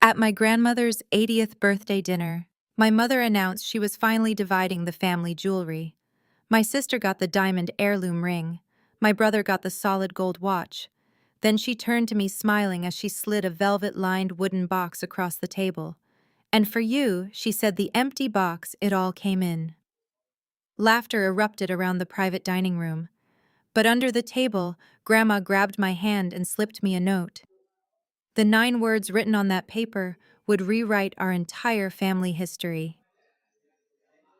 At my grandmother's 80th birthday dinner, my mother announced she was finally dividing the family jewelry. My sister got the diamond heirloom ring. My brother got the solid gold watch. Then she turned to me smiling as she slid a velvet-lined wooden box across the table. "And for you," she said, "the empty box, it all came in." Laughter erupted around the private dining room. But under the table, Grandma grabbed my hand and slipped me a note. The 9 words written on that paper would rewrite our entire family history.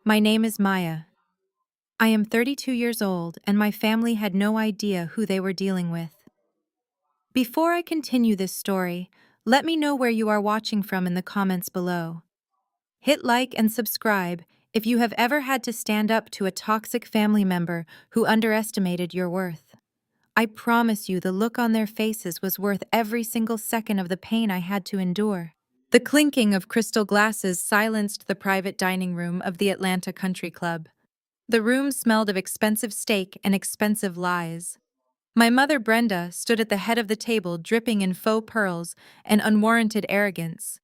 My name is Maya. I am 32 years old, and my family had no idea who they were dealing with. Before I continue this story, let me know where you are watching from in the comments below. Hit like and subscribe if you have ever had to stand up to a toxic family member who underestimated your worth. I promise you the look on their faces was worth every single second of the pain I had to endure. The clinking of crystal glasses silenced the private dining room of the Atlanta Country Club. The room smelled of expensive steak and expensive lies. My mother Brenda stood at the head of the table dripping in faux pearls and unwarranted arrogance.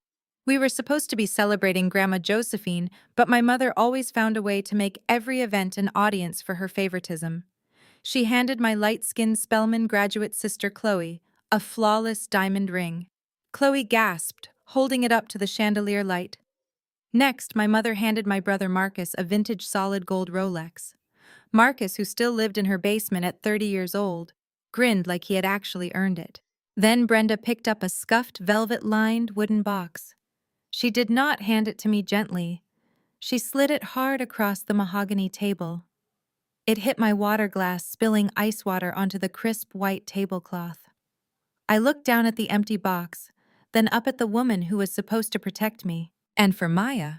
We were supposed to be celebrating Grandma Josephine, but my mother always found a way to make every event an audience for her favoritism. She handed my light-skinned Spelman graduate sister Chloe a flawless diamond ring. Chloe gasped, holding it up to the chandelier light. Next, my mother handed my brother Marcus a vintage solid gold Rolex. Marcus, who still lived in her basement at 30 years old, grinned like he had actually earned it. Then Brenda picked up a scuffed, velvet-lined wooden box. She did not hand it to me gently. She slid it hard across the mahogany table. It hit my water glass, spilling ice water onto the crisp white tablecloth. I looked down at the empty box, then up at the woman who was supposed to protect me. "And for Maya."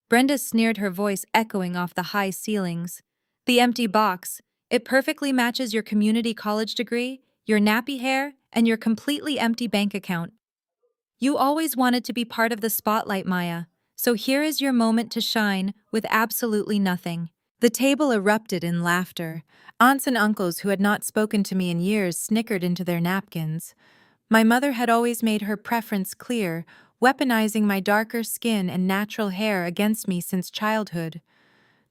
Brenda sneered, her voice echoing off the high ceilings. "The empty box. It perfectly matches your community college degree, your nappy hair, and your completely empty bank account. You always wanted to be part of the spotlight, Maya, so here is your moment to shine with absolutely nothing." The table erupted in laughter. Aunts and uncles who had not spoken to me in years snickered into their napkins. My mother had always made her preference clear, weaponizing my darker skin and natural hair against me since childhood.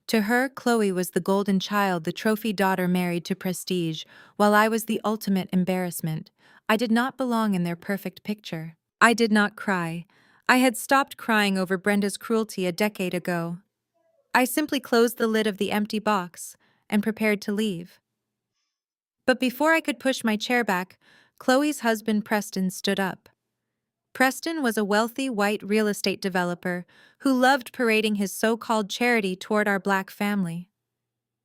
To her, Chloe was the golden child, the trophy daughter married to prestige, while I was the ultimate embarrassment. I did not belong in their perfect picture. I did not cry. I had stopped crying over Brenda's cruelty a decade ago. I simply closed the lid of the empty box and prepared to leave. But before I could push my chair back, Chloe's husband Preston stood up. Preston was a wealthy white real estate developer who loved parading his so-called charity toward our black family.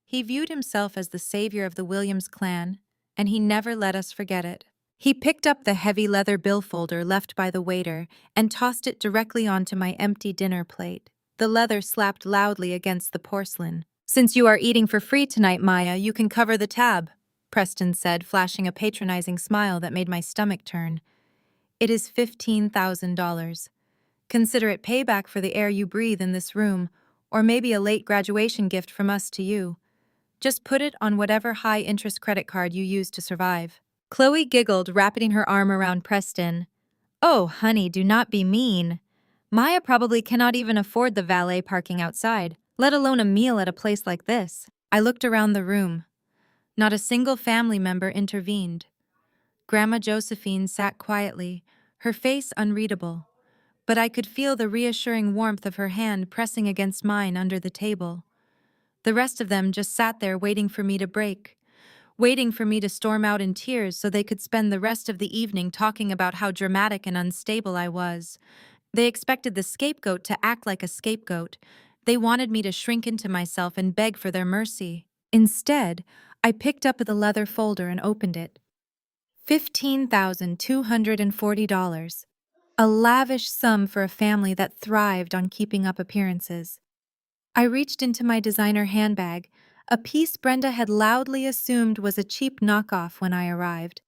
He viewed himself as the savior of the Williams clan, and he never let us forget it. He picked up the heavy leather billfolder left by the waiter and tossed it directly onto my empty dinner plate. The leather slapped loudly against the porcelain. "Since you are eating for free tonight, Maya, you can cover the tab," Preston said, flashing a patronizing smile that made my stomach turn. "It is $15,000. Consider it payback for the air you breathe in this room, or maybe a late graduation gift from us to you. Just put it on whatever high-interest credit card you use to survive." Chloe giggled, wrapping her arm around Preston. "Oh, honey, do not be mean. Maya probably cannot even afford the valet parking outside, let alone a meal at a place like this." I looked around the room. Not a single family member intervened. Grandma Josephine sat quietly, her face unreadable, but I could feel the reassuring warmth of her hand pressing against mine under the table. The rest of them just sat there waiting for me to break, waiting for me to storm out in tears so they could spend the rest of the evening talking about how dramatic and unstable I was. They expected the scapegoat to act like a scapegoat. They wanted me to shrink into myself and beg for their mercy. Instead, I picked up the leather folder and opened it. $15,240. A lavish sum for a family that thrived on keeping up appearances. I reached into my designer handbag, a piece Brenda had loudly assumed was a cheap knockoff when I arrived.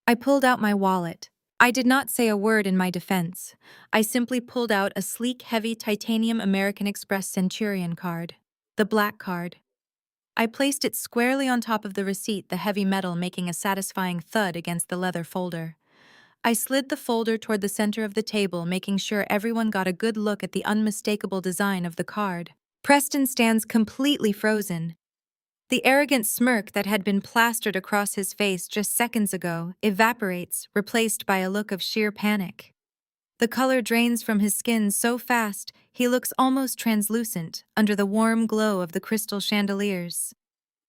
I pulled out my wallet. I did not say a word in my defense. I simply pulled out a sleek, heavy titanium American Express Centurion card, the black card. I placed it squarely on top of the receipt, the heavy metal making a satisfying thud against the leather folder. I slid the folder toward the center of the table, making sure everyone got a good look at the unmistakable design of the card. Preston stands completely frozen. The arrogant smirk that had been plastered across his face just seconds ago evaporates, replaced by a look of sheer panic. The color drains from his skin so fast, he looks almost translucent under the warm glow of the crystal chandeliers.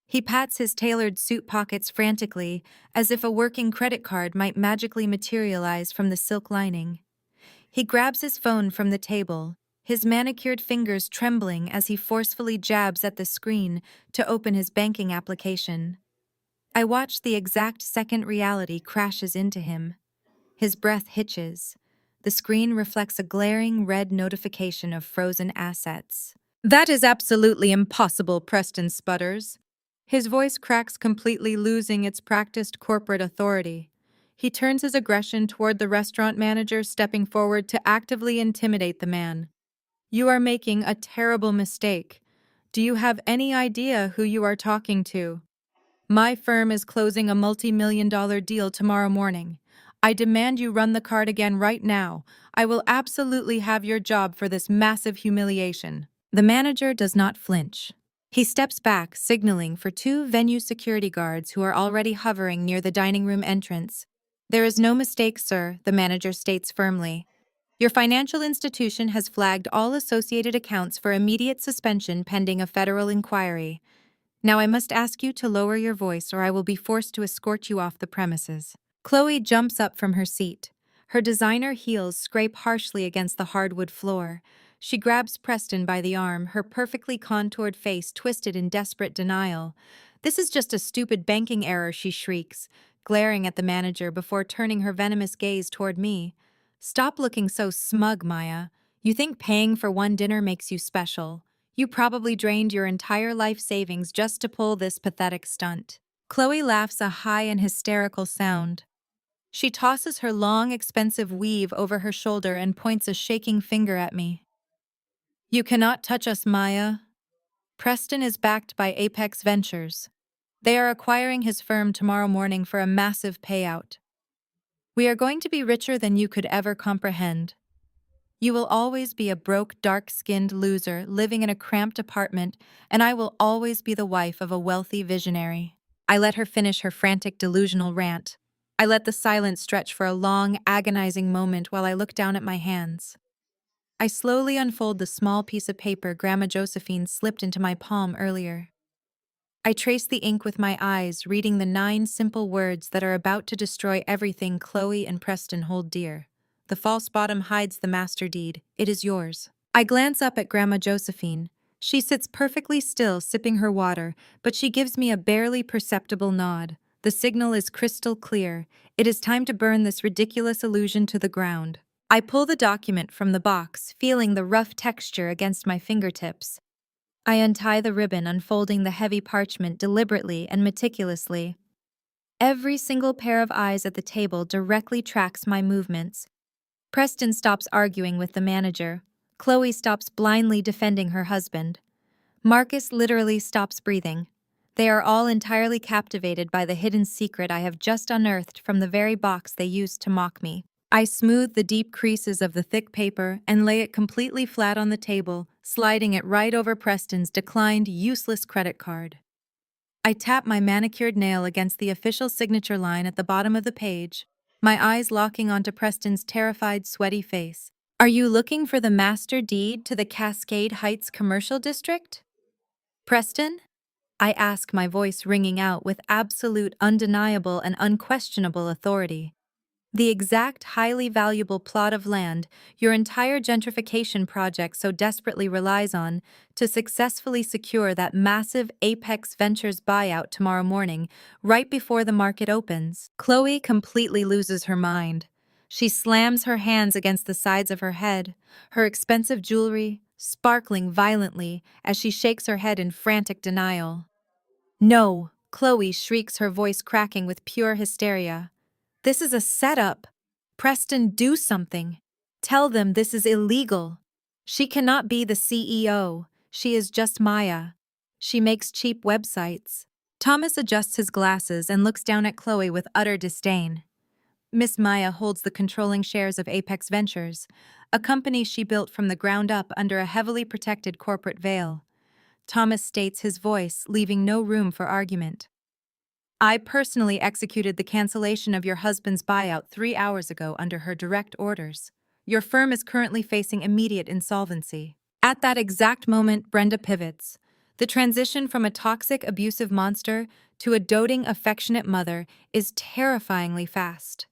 He pats his tailored suit pockets frantically, as if a working credit card might magically materialize from the silk lining. He grabs his phone from the table, his manicured fingers trembling as he forcefully jabs at the screen to open his banking application. I watch the exact second reality crashes into him. His breath hitches. The screen reflects a glaring red notification of frozen assets. "That is absolutely impossible," Preston sputters. His voice cracks, completely losing its practiced corporate authority. He turns his aggression toward the restaurant manager, stepping forward to actively intimidate the man. "You are making a terrible mistake. Do you have any idea who you are talking to? My firm is closing a multi-million-dollar deal tomorrow morning. I demand you run the card again right now. I will absolutely have your job for this massive humiliation." The manager does not flinch. He steps back, signaling for two venue security guards who are already hovering near the dining room entrance. "There is no mistake, sir," the manager states firmly. "Your financial institution has flagged all associated accounts for immediate suspension pending a federal inquiry. Now I must ask you to lower your voice or I will be forced to escort you off the premises." Chloe jumps up from her seat. Her designer heels scrape harshly against the hardwood floor. She grabs Preston by the arm, her perfectly contoured face twisted in desperate denial. "This is just a stupid banking error," she shrieks, glaring at the manager before turning her venomous gaze toward me. "Stop looking so smug, Maya. You think paying for one dinner makes you special. You probably drained your entire life savings just to pull this pathetic stunt." Chloe laughs a high and hysterical sound. She tosses her long, expensive weave over her shoulder and points a shaking finger at me. "You cannot touch us, Maya." Preston is backed by Apex Ventures. They are acquiring his firm tomorrow morning for a massive payout. "We are going to be richer than you could ever comprehend. You will always be a broke, dark-skinned loser living in a cramped apartment, and I will always be the wife of a wealthy visionary." I let her finish her frantic, delusional rant. I let the silence stretch for a long, agonizing moment while I looked down at my hands. I slowly unfold the small piece of paper Grandma Josephine slipped into my palm earlier. I trace the ink with my eyes, reading the 9 simple words that are about to destroy everything Chloe and Preston hold dear. "The false bottom hides the master deed. It is yours." I glance up at Grandma Josephine. She sits perfectly still, sipping her water, but she gives me a barely perceptible nod. The signal is crystal clear. It is time to burn this ridiculous illusion to the ground. I pull the document from the box, feeling the rough texture against my fingertips. I untie the ribbon, unfolding the heavy parchment deliberately and meticulously. Every single pair of eyes at the table directly tracks my movements. Preston stops arguing with the manager. Chloe stops blindly defending her husband. Marcus literally stops breathing. They are all entirely captivated by the hidden secret I have just unearthed from the very box they used to mock me. I smooth the deep creases of the thick paper and lay it completely flat on the table, sliding it right over Preston's declined, useless credit card. I tap my manicured nail against the official signature line at the bottom of the page, my eyes locking onto Preston's terrified, sweaty face. "Are you looking for the master deed to the Cascade Heights Commercial District, Preston?" I ask, my voice ringing out with absolute, undeniable, and unquestionable authority. "The exact highly valuable plot of land your entire gentrification project so desperately relies on to successfully secure that massive Apex Ventures buyout tomorrow morning, right before the market opens." Chloe completely loses her mind. She slams her hands against the sides of her head, her expensive jewelry sparkling violently as she shakes her head in frantic denial. "No!" Chloe shrieks, her voice cracking with pure hysteria. "This is a setup. Preston, do something. Tell them this is illegal. She cannot be the CEO. She is just Maya. She makes cheap websites." Thomas adjusts his glasses and looks down at Chloe with utter disdain. Miss Maya holds the controlling shares of Apex Ventures, a company she built from the ground up under a heavily protected corporate veil. Thomas states his voice, leaving no room for argument. I personally executed the cancellation of your husband's buyout 3 hours ago under her direct orders. Your firm is currently facing immediate insolvency. At that exact moment, Brenda pivots. The transition from a toxic, abusive monster to a doting, affectionate mother is terrifyingly fast.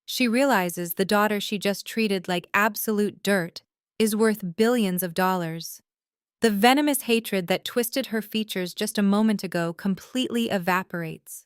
She realizes the daughter she just treated like absolute dirt is worth billions of dollars. The venomous hatred that twisted her features just a moment ago completely evaporates.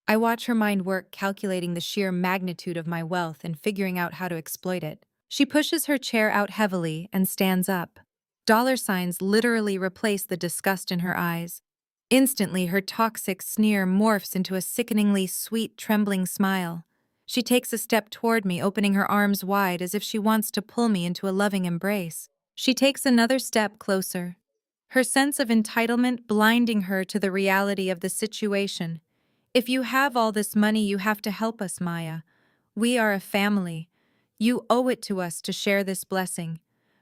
I watch her mind work calculating the sheer magnitude of my wealth and figuring out how to exploit it. She pushes her chair out heavily and stands up. Dollar signs literally replace the disgust in her eyes. Instantly, her toxic sneer morphs into a sickeningly sweet, trembling smile. She takes a step toward me, opening her arms wide as if she wants to pull me into a loving embrace. She takes another step closer, her sense of entitlement blinding her to the reality of the situation. If you have all this money, you have to help us, Maya. We are a family. You owe it to us to share this blessing.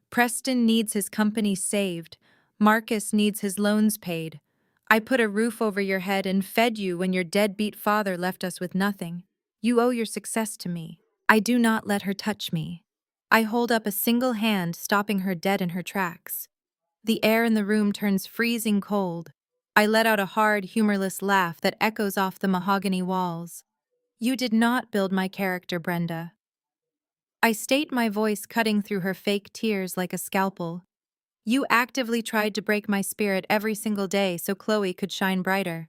Preston needs his company saved. Marcus needs his loans paid. I put a roof over your head and fed you when your deadbeat father left us with nothing. You owe your success to me. I do not let her touch me. I hold up a single hand, stopping her dead in her tracks. The air in the room turns freezing cold. I let out a hard, humorless laugh that echoes off the mahogany walls. You did not build my character, Brenda. I state, my voice cutting through her fake tears like a scalpel. You actively tried to break my spirit every single day so Chloe could shine brighter.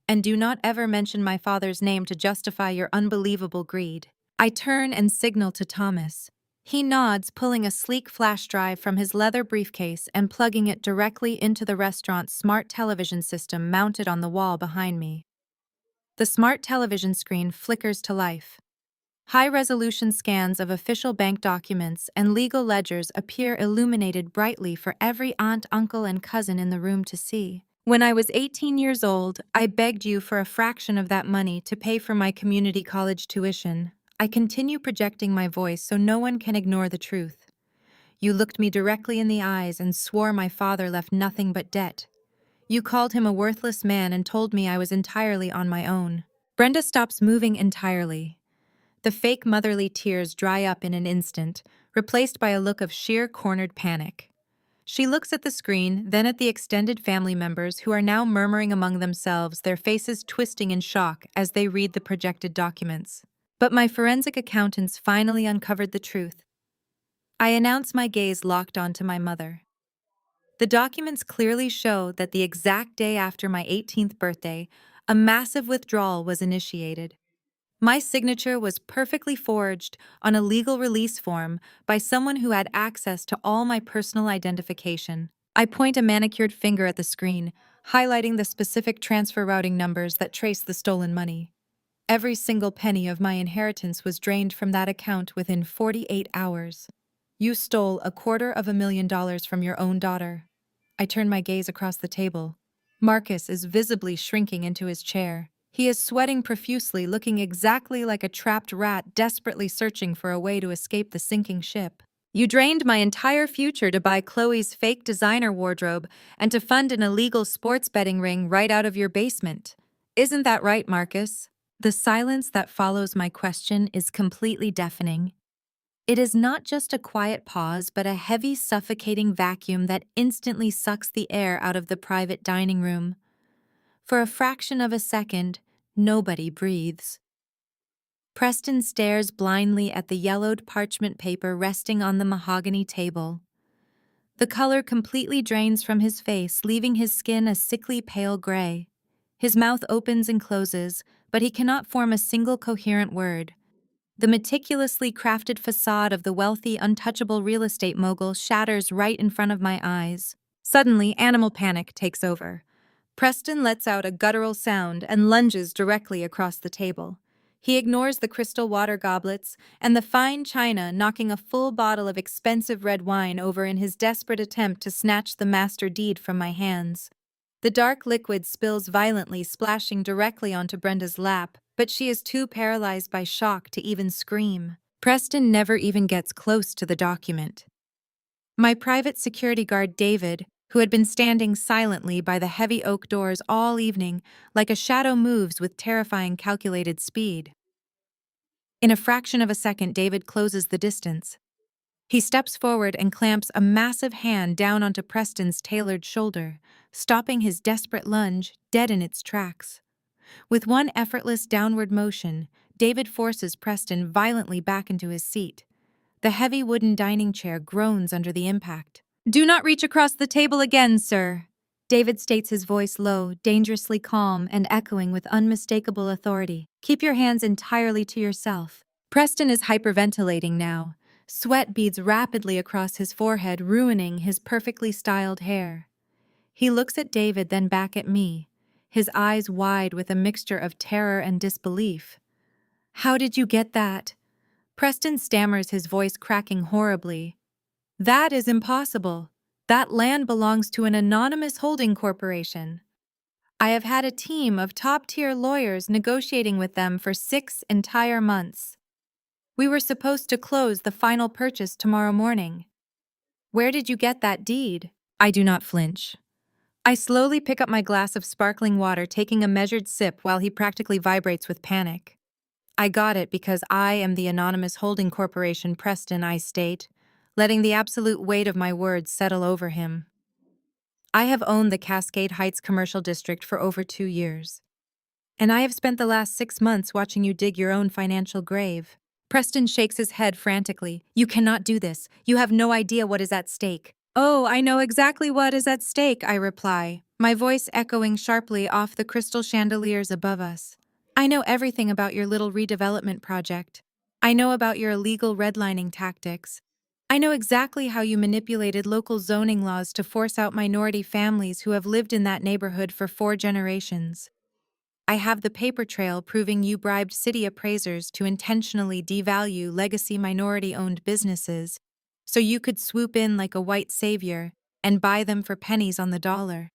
And do not ever mention my father's name to justify your unbelievable greed. I turn and signal to Thomas. He nods, pulling a sleek flash drive from his leather briefcase and plugging it directly into the restaurant's smart television system mounted on the wall behind me. The smart television screen flickers to life. High-resolution scans of official bank documents and legal ledgers appear illuminated brightly for every aunt, uncle, and cousin in the room to see. When I was 18 years old, I begged you for a fraction of that money to pay for my community college tuition. I continue projecting my voice so no one can ignore the truth. You looked me directly in the eyes and swore my father left nothing but debt. You called him a worthless man and told me I was entirely on my own. Brenda stops moving entirely. The fake motherly tears dry up in an instant, replaced by a look of sheer cornered panic. She looks at the screen, then at the extended family members who are now murmuring among themselves, their faces twisting in shock as they read the projected documents. But my forensic accountants finally uncovered the truth. I announce, my gaze locked onto my mother. The documents clearly show that the exact day after my 18th birthday, a massive withdrawal was initiated. My signature was perfectly forged on a legal release form by someone who had access to all my personal identification. I point a manicured finger at the screen, highlighting the specific transfer routing numbers that trace the stolen money. Every single penny of my inheritance was drained from that account within 48 hours. You stole $250,000 from your own daughter. I turn my gaze across the table. Marcus is visibly shrinking into his chair. He is sweating profusely, looking exactly like a trapped rat desperately searching for a way to escape the sinking ship. You drained my entire future to buy Chloe's fake designer wardrobe and to fund an illegal sports betting ring right out of your basement. Isn't that right, Marcus? The silence that follows my question is completely deafening. It is not just a quiet pause, but a heavy, suffocating vacuum that instantly sucks the air out of the private dining room. For a fraction of a second, nobody breathes. Preston stares blindly at the yellowed parchment paper resting on the mahogany table. The color completely drains from his face, leaving his skin a sickly pale gray. His mouth opens and closes, but he cannot form a single coherent word. The meticulously crafted facade of the wealthy, untouchable real estate mogul shatters right in front of my eyes. Suddenly, animal panic takes over. Preston lets out a guttural sound and lunges directly across the table. He ignores the crystal water goblets and the fine china, knocking a full bottle of expensive red wine over in his desperate attempt to snatch the master deed from my hands. The dark liquid spills violently, splashing directly onto Brenda's lap. but she is too paralyzed by shock to even scream. Preston never even gets close to the document. My private security guard David, who had been standing silently by the heavy oak doors all evening, like a shadow, moves with terrifying calculated speed. In a fraction of a second, David closes the distance. He steps forward and clamps a massive hand down onto Preston's tailored shoulder, stopping his desperate lunge dead in its tracks. With one effortless downward motion, David forces Preston violently back into his seat. The heavy wooden dining chair groans under the impact. "Do not reach across the table again, sir," David states, his voice low, dangerously calm, and echoing with unmistakable authority. "Keep your hands entirely to yourself." Preston is hyperventilating now. Sweat beads rapidly across his forehead, ruining his perfectly styled hair. He looks at David, then back at me, his eyes wide with a mixture of terror and disbelief. "How did you get that?" Preston stammers, his voice cracking horribly. "That is impossible. That land belongs to an anonymous holding corporation. I have had a team of top-tier lawyers negotiating with them for 6 entire months. We were supposed to close the final purchase tomorrow morning. Where did you get that deed?" I do not flinch. I slowly pick up my glass of sparkling water, taking a measured sip while he practically vibrates with panic. "I got it because I am the anonymous holding corporation, Preston," I state, letting the absolute weight of my words settle over him. "I have owned the Cascade Heights commercial district for over 2 years. And I have spent the last 6 months watching you dig your own financial grave." Preston shakes his head frantically. "You cannot do this. You have no idea what is at stake." "Oh, I know exactly what is at stake," I reply, my voice echoing sharply off the crystal chandeliers above us. "I know everything about your little redevelopment project. I know about your illegal redlining tactics. I know exactly how you manipulated local zoning laws to force out minority families who have lived in that neighborhood for 4 generations. I have the paper trail proving you bribed city appraisers to intentionally devalue legacy minority-owned businesses so you could swoop in like a white savior and buy them for pennies on the dollar.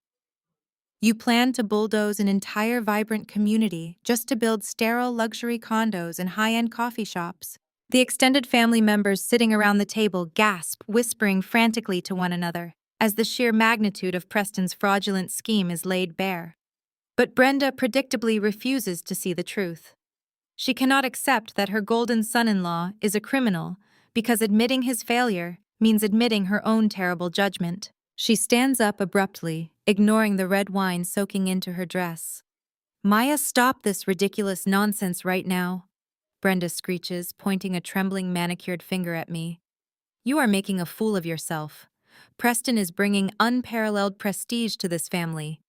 You planned to bulldoze an entire vibrant community just to build sterile luxury condos and high-end coffee shops." The extended family members sitting around the table gasp, whispering frantically to one another, as the sheer magnitude of Preston's fraudulent scheme is laid bare. But Brenda predictably refuses to see the truth. She cannot accept that her golden son-in-law is a criminal because admitting his failure means admitting her own terrible judgment. She stands up abruptly, ignoring the red wine soaking into her dress. "Maya, stop this ridiculous nonsense right now," Brenda screeches, pointing a trembling manicured finger at me. "You are making a fool of yourself. Preston is bringing unparalleled prestige to this family.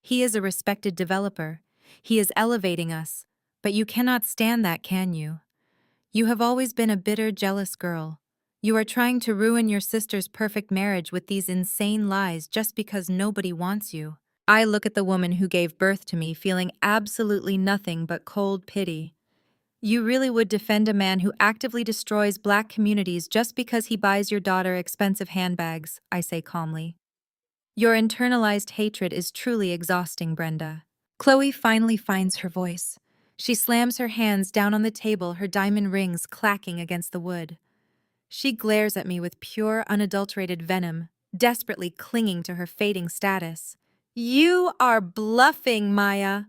He is a respected developer. He is elevating us. But you cannot stand that, can you? You have always been a bitter, jealous girl. You are trying to ruin your sister's perfect marriage with these insane lies just because nobody wants you." I look at the woman who gave birth to me, feeling absolutely nothing but cold pity. "You really would defend a man who actively destroys Black communities just because he buys your daughter expensive handbags," I say calmly. "Your internalized hatred is truly exhausting, Brenda." Chloe finally finds her voice. She slams her hands down on the table, her diamond rings clacking against the wood. She glares at me with pure, unadulterated venom, desperately clinging to her fading status. "You are bluffing, Maya."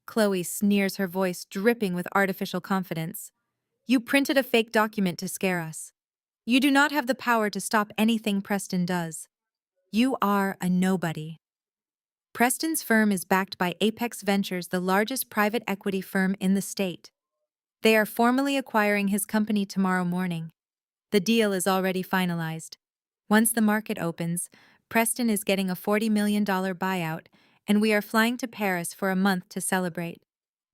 Chloe sneers, her voice dripping with artificial confidence. "You printed a fake document to scare us. You do not have the power to stop anything Preston does. You are a nobody." Preston's firm is backed by Apex Ventures, the largest private equity firm in the state. They are formally acquiring his company tomorrow morning. The deal is already finalized. Once the market opens, Preston is getting a $40 million buyout, and we are flying to Paris for a month to celebrate.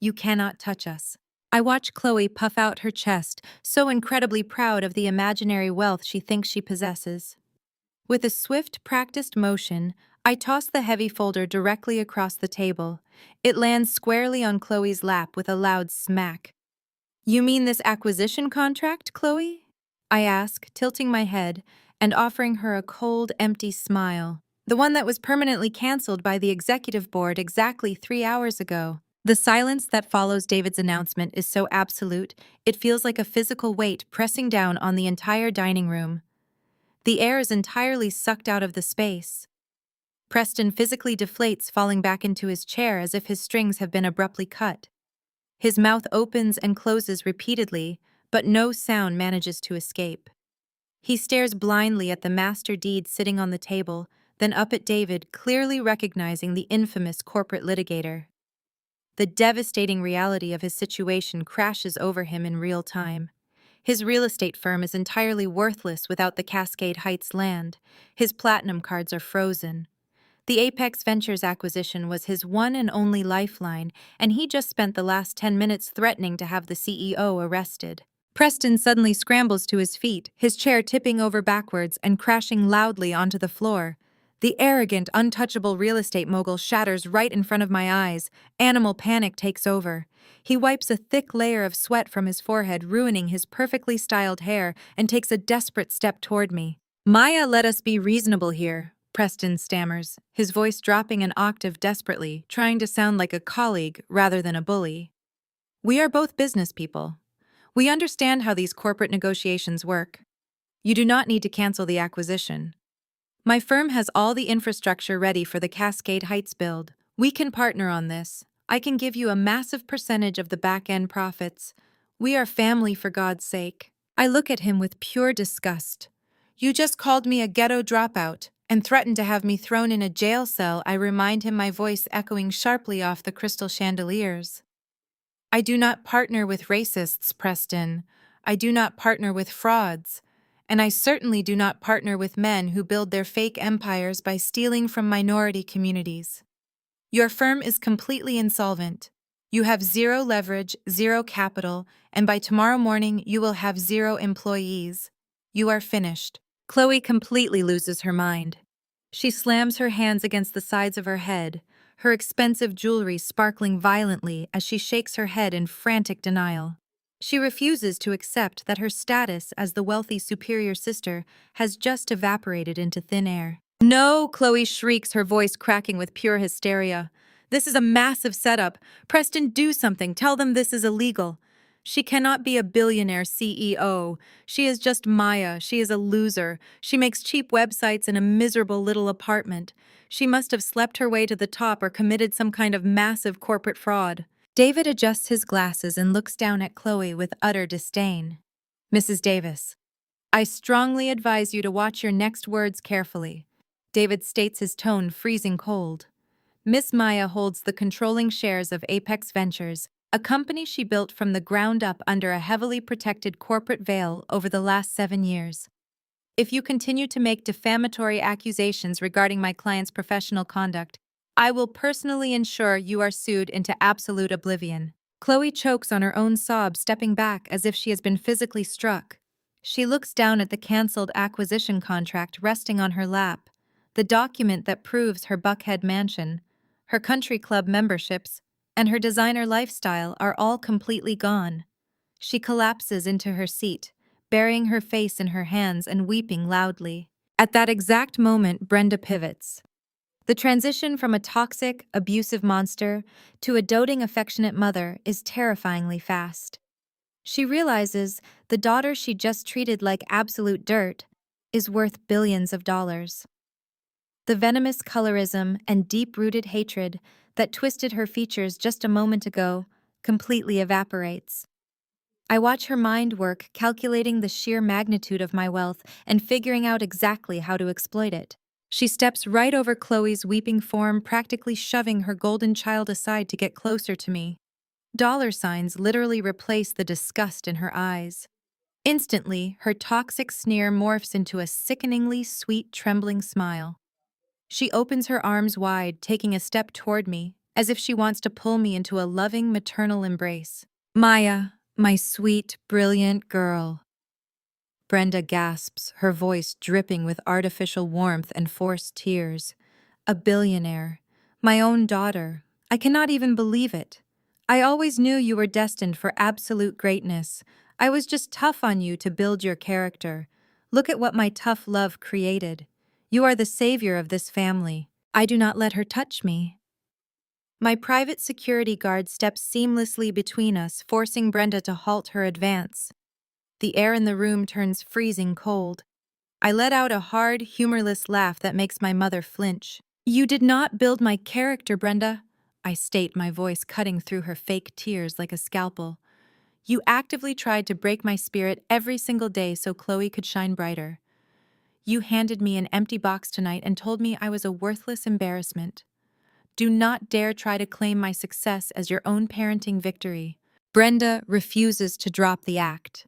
You cannot touch us. I watch Chloe puff out her chest, so incredibly proud of the imaginary wealth she thinks she possesses. With a swift, practiced motion, I toss the heavy folder directly across the table. It lands squarely on Chloe's lap with a loud smack. "You mean this acquisition contract, Chloe?" I ask, tilting my head and offering her a cold, empty smile. "The one that was permanently canceled by the executive board exactly 3 hours ago." The silence that follows David's announcement is so absolute, it feels like a physical weight pressing down on the entire dining room. The air is entirely sucked out of the space. Preston physically deflates, falling back into his chair as if his strings have been abruptly cut. His mouth opens and closes repeatedly, but no sound manages to escape. He stares blindly at the master deed sitting on the table, then up at David, clearly recognizing the infamous corporate litigator. The devastating reality of his situation crashes over him in real time. His real estate firm is entirely worthless without the Cascade Heights land. His platinum cards are frozen. The Apex Ventures acquisition was his one and only lifeline, and he just spent the last 10 minutes threatening to have the CEO arrested. Preston suddenly scrambles to his feet, his chair tipping over backwards and crashing loudly onto the floor. The arrogant, untouchable real estate mogul shatters right in front of my eyes. Animal panic takes over. He wipes a thick layer of sweat from his forehead, ruining his perfectly styled hair, and takes a desperate step toward me. "Maya, let us be reasonable here," Preston stammers, his voice dropping an octave desperately, trying to sound like a colleague rather than a bully. "We are both business people. We understand how these corporate negotiations work. You do not need to cancel the acquisition. My firm has all the infrastructure ready for the Cascade Heights build. We can partner on this. I can give you a massive percentage of the back-end profits. We are family, for God's sake." I look at him with pure disgust. "You just called me a ghetto dropout and threatened to have me thrown in a jail cell," I remind him, my voice echoing sharply off the crystal chandeliers. "I do not partner with racists, Preston. I do not partner with frauds. And I certainly do not partner with men who build their fake empires by stealing from minority communities. Your firm is completely insolvent. You have zero leverage, zero capital, and by tomorrow morning you will have zero employees. You are finished." Chloe completely loses her mind. She slams her hands against the sides of her head, her expensive jewelry sparkling violently as she shakes her head in frantic denial. She refuses to accept that her status as the wealthy superior sister has just evaporated into thin air. "No!" Chloe shrieks, her voice cracking with pure hysteria. "This is a massive setup. Preston, do something. Tell them this is illegal. She cannot be a billionaire CEO. She is just Maya. She is a loser. She makes cheap websites in a miserable little apartment. She must have slept her way to the top or committed some kind of massive corporate fraud." David adjusts his glasses and looks down at Chloe with utter disdain. "Mrs. Davis, I strongly advise you to watch your next words carefully." David states, his tone freezing cold. "Miss Maya holds the controlling shares of Apex Ventures, a company she built from the ground up under a heavily protected corporate veil over the last 7 years. If you continue to make defamatory accusations regarding my client's professional conduct, I will personally ensure you are sued into absolute oblivion." Chloe chokes on her own sobs, stepping back as if she has been physically struck. She looks down at the cancelled acquisition contract resting on her lap, the document that proves her Buckhead mansion, her country club memberships, and her designer lifestyle are all completely gone. She collapses into her seat, burying her face in her hands and weeping loudly. At that exact moment, Brenda pivots. The transition from a toxic, abusive monster to a doting, affectionate mother is terrifyingly fast. She realizes the daughter she just treated like absolute dirt is worth billions of dollars. The venomous colorism and deep-rooted hatred that twisted her features just a moment ago completely evaporates. I watch her mind work, calculating the sheer magnitude of my wealth and figuring out exactly how to exploit it. She steps right over Chloe's weeping form, practically shoving her golden child aside to get closer to me. Dollar signs literally replace the disgust in her eyes. Instantly, her toxic sneer morphs into a sickeningly sweet, trembling smile. She opens her arms wide, taking a step toward me, as if she wants to pull me into a loving, maternal embrace. "Maya, my sweet, brilliant girl." Brenda gasps, her voice dripping with artificial warmth and forced tears. "A billionaire. My own daughter. I cannot even believe it. I always knew you were destined for absolute greatness. I was just tough on you to build your character. Look at what my tough love created. You are the savior of this family. I do not let her touch me." My private security guard steps seamlessly between us, forcing Brenda to halt her advance. The air in the room turns freezing cold. I let out a hard, humorless laugh that makes my mother flinch. You did not build my character, Brenda, I state, my voice cutting through her fake tears like a scalpel. You actively tried to break my spirit every single day so Chloe could shine brighter. You handed me an empty box tonight and told me I was a worthless embarrassment. Do not dare try to claim my success as your own parenting victory. Brenda refuses to drop the act.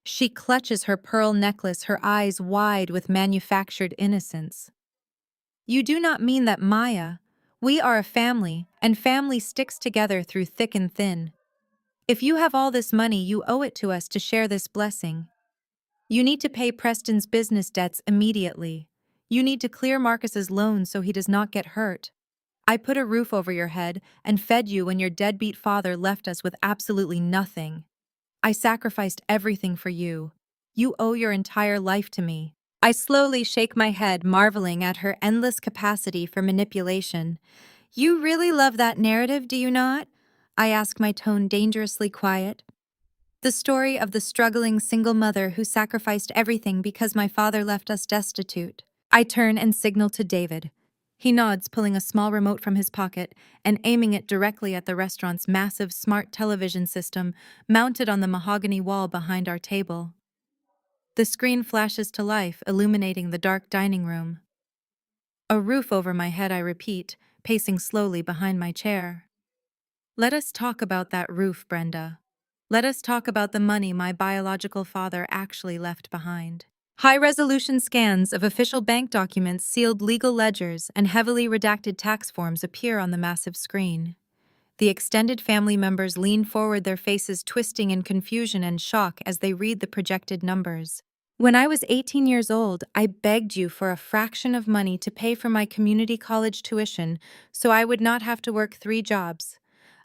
She clutches her pearl necklace, her eyes wide with manufactured innocence. You do not mean that, Maya. We are a family, and family sticks together through thick and thin. If you have all this money, you owe it to us to share this blessing. You need to pay Preston's business debts immediately. You need to clear Marcus's loans so he does not get hurt. I put a roof over your head and fed you when your deadbeat father left us with absolutely nothing. I sacrificed everything for you. You owe your entire life to me. I slowly shake my head, marveling at her endless capacity for manipulation. You really love that narrative, do you not? I ask, my tone dangerously quiet. The story of the struggling single mother who sacrificed everything because my father left us destitute. I turn and signal to David. He nods, pulling a small remote from his pocket and aiming it directly at the restaurant's massive smart television system mounted on the mahogany wall behind our table. The screen flashes to life, illuminating the dark dining room. A roof over my head, I repeat, pacing slowly behind my chair. Let us talk about that roof, Brenda. Let us talk about the money my biological father actually left behind. High-resolution scans of official bank documents, sealed legal ledgers, and heavily redacted tax forms appear on the massive screen. The extended family members lean forward, their faces twisting in confusion and shock as they read the projected numbers. When I was 18 years old, I begged you for a fraction of money to pay for my community college tuition so I would not have to work 3 jobs.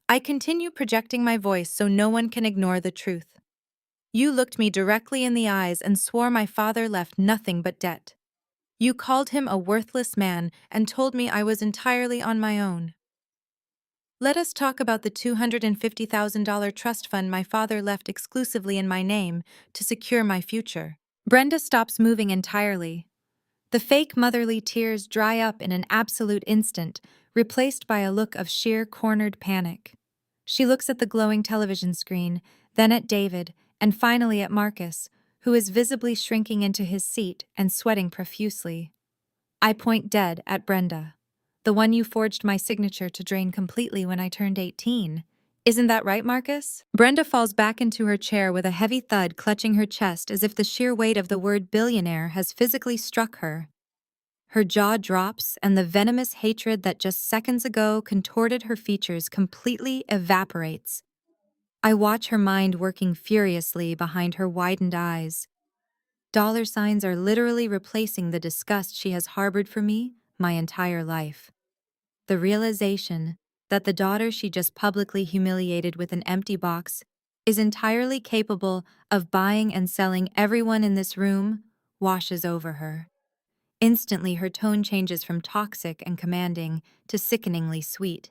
I continue projecting my voice so no one can ignore the truth. You looked me directly in the eyes and swore my father left nothing but debt. You called him a worthless man and told me I was entirely on my own. Let us talk about the $250,000 trust fund my father left exclusively in my name to secure my future. Brenda stops moving entirely. The fake motherly tears dry up in an absolute instant, replaced by a look of sheer cornered panic. She looks at the glowing television screen, then at David, and finally at Marcus, who is visibly shrinking into his seat and sweating profusely. I point dead at Brenda. The one you forged my signature to drain completely when I turned 18. Isn't that right, Marcus? Brenda falls back into her chair with a heavy thud, clutching her chest as if the sheer weight of the word billionaire has physically struck her. Her jaw drops, and the venomous hatred that just seconds ago contorted her features completely evaporates. I watch her mind working furiously behind her widened eyes. Dollar signs are literally replacing the disgust she has harbored for me my entire life. The realization that the daughter she just publicly humiliated with an empty box is entirely capable of buying and selling everyone in this room washes over her. Instantly, her tone changes from toxic and commanding to sickeningly sweet.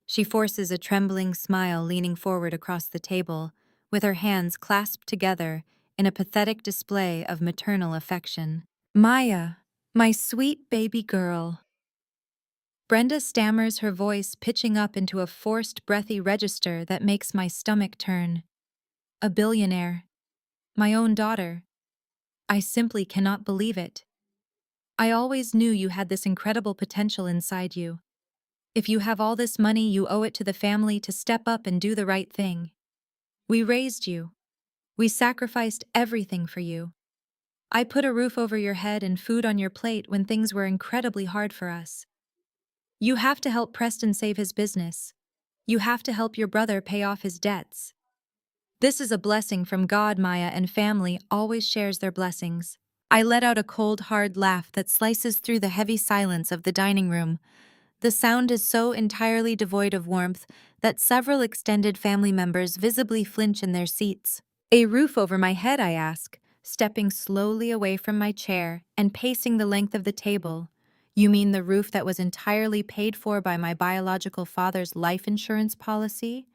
She forces a trembling smile, leaning forward across the table, with her hands clasped together in a pathetic display of maternal affection. Maya, my sweet baby girl. Brenda stammers, her voice pitching up into a forced, breathy register that makes my stomach turn. A billionaire. My own daughter. I simply cannot believe it. I always knew you had this incredible potential inside you. If you have all this money, you owe it to the family to step up and do the right thing. We raised you. We sacrificed everything for you. I put a roof over your head and food on your plate when things were incredibly hard for us. You have to help Preston save his business. You have to help your brother pay off his debts. This is a blessing from God. Maya and family always shares their blessings. I let out a cold, hard laugh that slices through the heavy silence of the dining room. The sound is so entirely devoid of warmth that several extended family members visibly flinch in their seats. A roof over my head, I ask, stepping slowly away from my chair and pacing the length of the table. You mean the roof that was entirely paid for by my biological father's life insurance policy?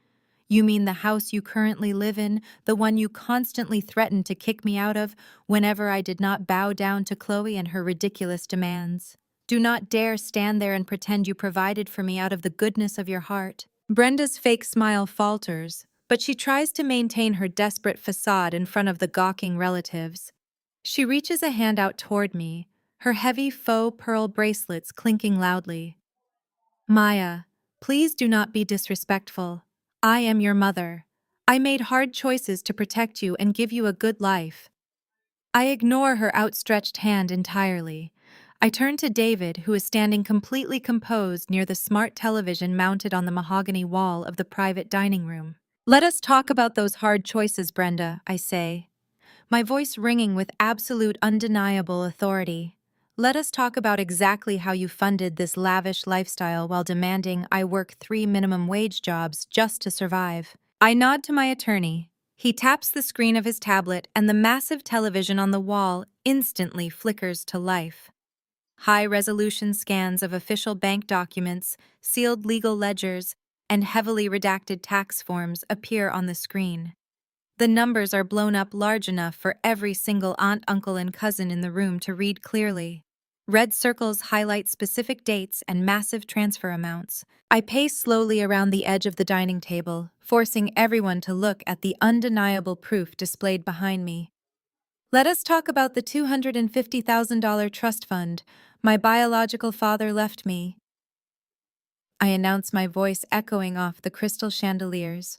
You mean the house you currently live in, the one you constantly threatened to kick me out of whenever I did not bow down to Chloe and her ridiculous demands? Do not dare stand there and pretend you provided for me out of the goodness of your heart. Brenda's fake smile falters, but she tries to maintain her desperate facade in front of the gawking relatives. She reaches a hand out toward me, her heavy faux pearl bracelets clinking loudly. Maya, please do not be disrespectful. I am your mother. I made hard choices to protect you and give you a good life. I ignore her outstretched hand entirely. I turn to David, who is standing completely composed near the smart television mounted on the mahogany wall of the private dining room. Let us talk about those hard choices, Brenda, I say, my voice ringing with absolute undeniable authority. Let us talk about exactly how you funded this lavish lifestyle while demanding I work 3 minimum wage jobs just to survive. I nod to my attorney. He taps the screen of his tablet and the massive television on the wall instantly flickers to life. High-resolution scans of official bank documents, sealed legal ledgers, and heavily redacted tax forms appear on the screen. The numbers are blown up large enough for every single aunt, uncle, and cousin in the room to read clearly. Red circles highlight specific dates and massive transfer amounts. I pace slowly around the edge of the dining table, forcing everyone to look at the undeniable proof displayed behind me. Let us talk about the $250,000 trust fund my biological father left me. I announce, my voice echoing off the crystal chandeliers.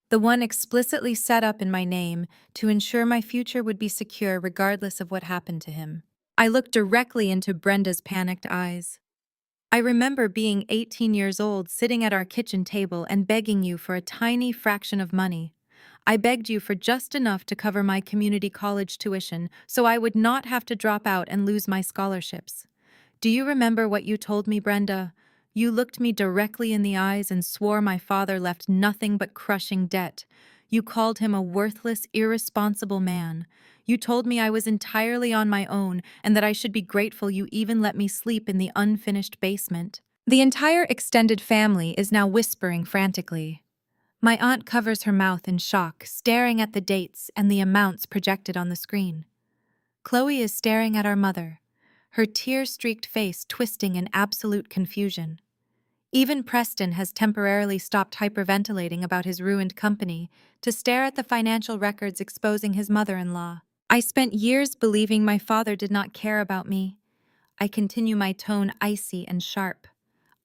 The one explicitly set up in my name to ensure my future would be secure regardless of what happened to him. I looked directly into Brenda's panicked eyes. I remember being 18 years old, sitting at our kitchen table and begging you for a tiny fraction of money. I begged you for just enough to cover my community college tuition so I would not have to drop out and lose my scholarships. Do you remember what you told me, Brenda? You looked me directly in the eyes and swore my father left nothing but crushing debt. You called him a worthless, irresponsible man. You told me I was entirely on my own and that I should be grateful you even let me sleep in the unfinished basement. The entire extended family is now whispering frantically. My aunt covers her mouth in shock, staring at the dates and the amounts projected on the screen. Chloe is staring at our mother, her tear-streaked face twisting in absolute confusion. Even Preston has temporarily stopped hyperventilating about his ruined company to stare at the financial records exposing his mother-in-law. I spent years believing my father did not care about me. I continue, my tone icy and sharp.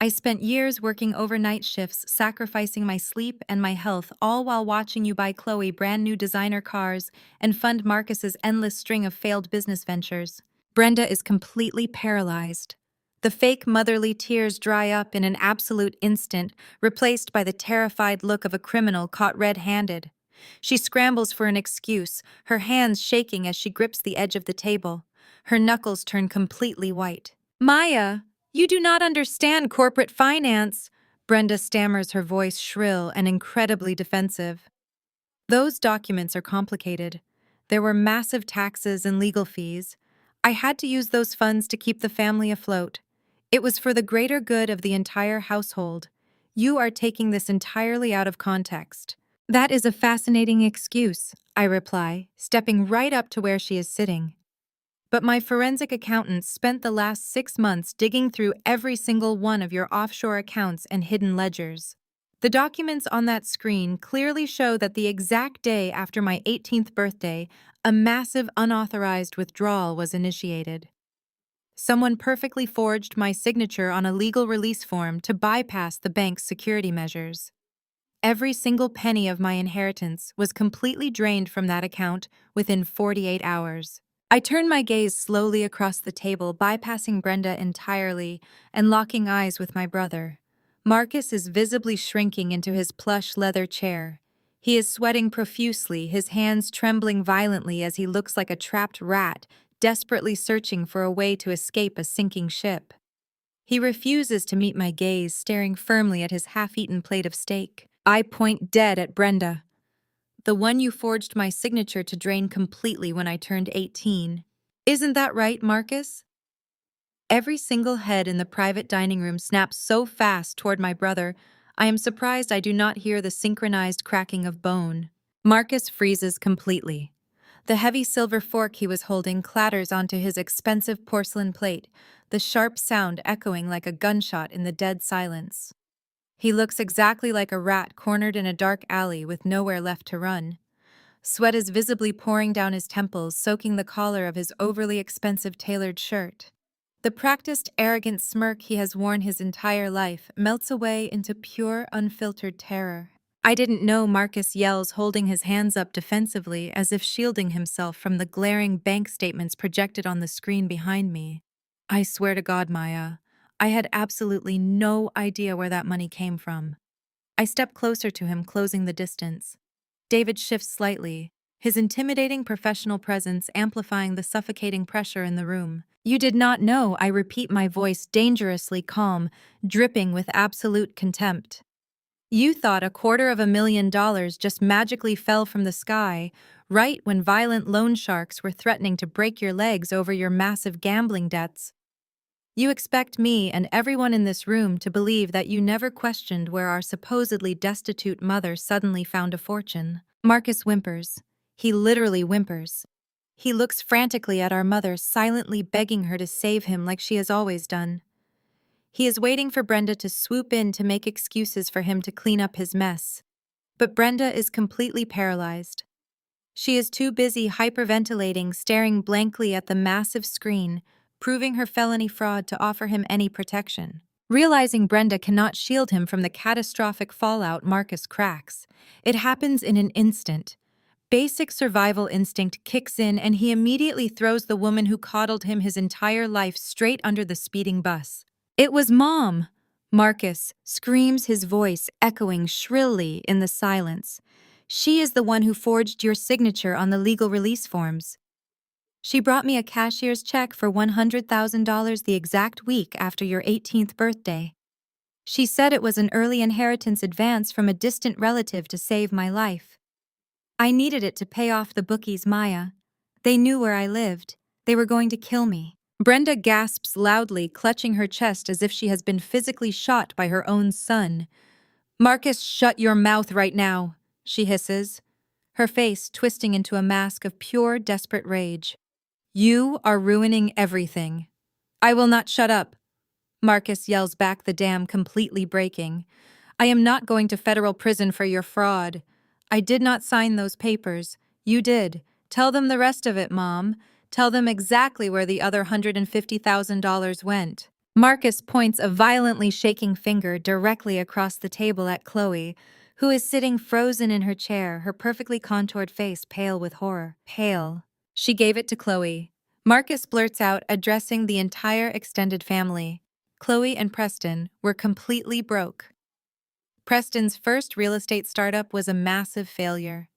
I spent years working overnight shifts, sacrificing my sleep and my health, all while watching you buy Chloe brand new designer cars and fund Marcus's endless string of failed business ventures. Brenda is completely paralyzed. The fake motherly tears dry up in an absolute instant, replaced by the terrified look of a criminal caught red-handed. She scrambles for an excuse, her hands shaking as she grips the edge of the table. Her knuckles turn completely white. Maya, you do not understand corporate finance, Brenda stammers, her voice shrill and incredibly defensive. Those documents are complicated. There were massive taxes and legal fees. I had to use those funds to keep the family afloat. It was for the greater good of the entire household. You are taking this entirely out of context. That is a fascinating excuse, I reply, stepping right up to where she is sitting. But my forensic accountant spent the last 6 months digging through every single one of your offshore accounts and hidden ledgers. The documents on that screen clearly show that the exact day after my 18th birthday, a massive unauthorized withdrawal was initiated. Someone perfectly forged my signature on a legal release form to bypass the bank's security measures. Every single penny of my inheritance was completely drained from that account within 48 hours. I turn my gaze slowly across the table, bypassing Brenda entirely and locking eyes with my brother. Marcus is visibly shrinking into his plush leather chair. He is sweating profusely, his hands trembling violently as he looks like a trapped rat, desperately searching for a way to escape a sinking ship. He refuses to meet my gaze, staring firmly at his half-eaten plate of steak. I point dead at Brenda. The one you forged my signature to drain completely when I turned 18. Isn't that right, Marcus? Every single head in the private dining room snaps so fast toward my brother, I am surprised I do not hear the synchronized cracking of bone. Marcus freezes completely. The heavy silver fork he was holding clatters onto his expensive porcelain plate, the sharp sound echoing like a gunshot in the dead silence. He looks exactly like a rat cornered in a dark alley with nowhere left to run. Sweat is visibly pouring down his temples, soaking the collar of his overly expensive tailored shirt. The practiced, arrogant smirk he has worn his entire life melts away into pure, unfiltered terror. I didn't know, Marcus yells, holding his hands up defensively as if shielding himself from the glaring bank statements projected on the screen behind me. I swear to God, Maya, I had absolutely no idea where that money came from. I step closer to him, closing the distance. David shifts slightly, his intimidating professional presence amplifying the suffocating pressure in the room. You did not know, I repeat, my voice dangerously calm, dripping with absolute contempt. You thought $250,000 just magically fell from the sky, right when violent loan sharks were threatening to break your legs over your massive gambling debts. You expect me and everyone in this room to believe that you never questioned where our supposedly destitute mother suddenly found a fortune. Marcus whimpers. He literally whimpers. He looks frantically at our mother, silently begging her to save him like she has always done. He is waiting for Brenda to swoop in to make excuses for him to clean up his mess. But Brenda is completely paralyzed. She is too busy hyperventilating, staring blankly at the massive screen, proving her felony fraud to offer him any protection. Realizing Brenda cannot shield him from the catastrophic fallout, Marcus cracks. It happens in an instant. Basic survival instinct kicks in and he immediately throws the woman who coddled him his entire life straight under the speeding bus. It was Mom! Marcus screams, his voice echoing shrilly in the silence. She is the one who forged your signature on the legal release forms. She brought me a cashier's check for $100,000 the exact week after your 18th birthday. She said it was an early inheritance advance from a distant relative to save my life. I needed it to pay off the bookies, Maya. They knew where I lived. They were going to kill me. Brenda gasps loudly, clutching her chest as if she has been physically shot by her own son. Marcus, shut your mouth right now, she hisses, her face twisting into a mask of pure, desperate rage. You are ruining everything. I will not shut up. Marcus yells back, the dam completely breaking. I am not going to federal prison for your fraud. I did not sign those papers. You did. Tell them the rest of it, Mom. Tell them exactly where the other $150,000 went. Marcus points a violently shaking finger directly across the table at Chloe, who is sitting frozen in her chair, her perfectly contoured face pale with horror. Pale. She gave it to Chloe. Marcus blurts out, addressing the entire extended family. Chloe and Preston were completely broke. Preston's first real estate startup was a massive failure.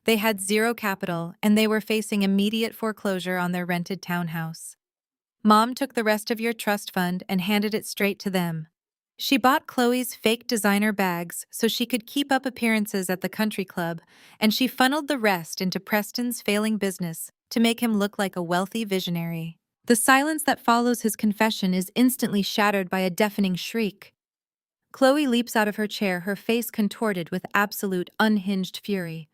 They had zero capital, and they were facing immediate foreclosure on their rented townhouse. Mom took the rest of your trust fund and handed it straight to them. She bought Chloe's fake designer bags so she could keep up appearances at the country club, and she funneled the rest into Preston's failing business to make him look like a wealthy visionary. The silence that follows his confession is instantly shattered by a deafening shriek. Chloe leaps out of her chair, her face contorted with absolute unhinged fury.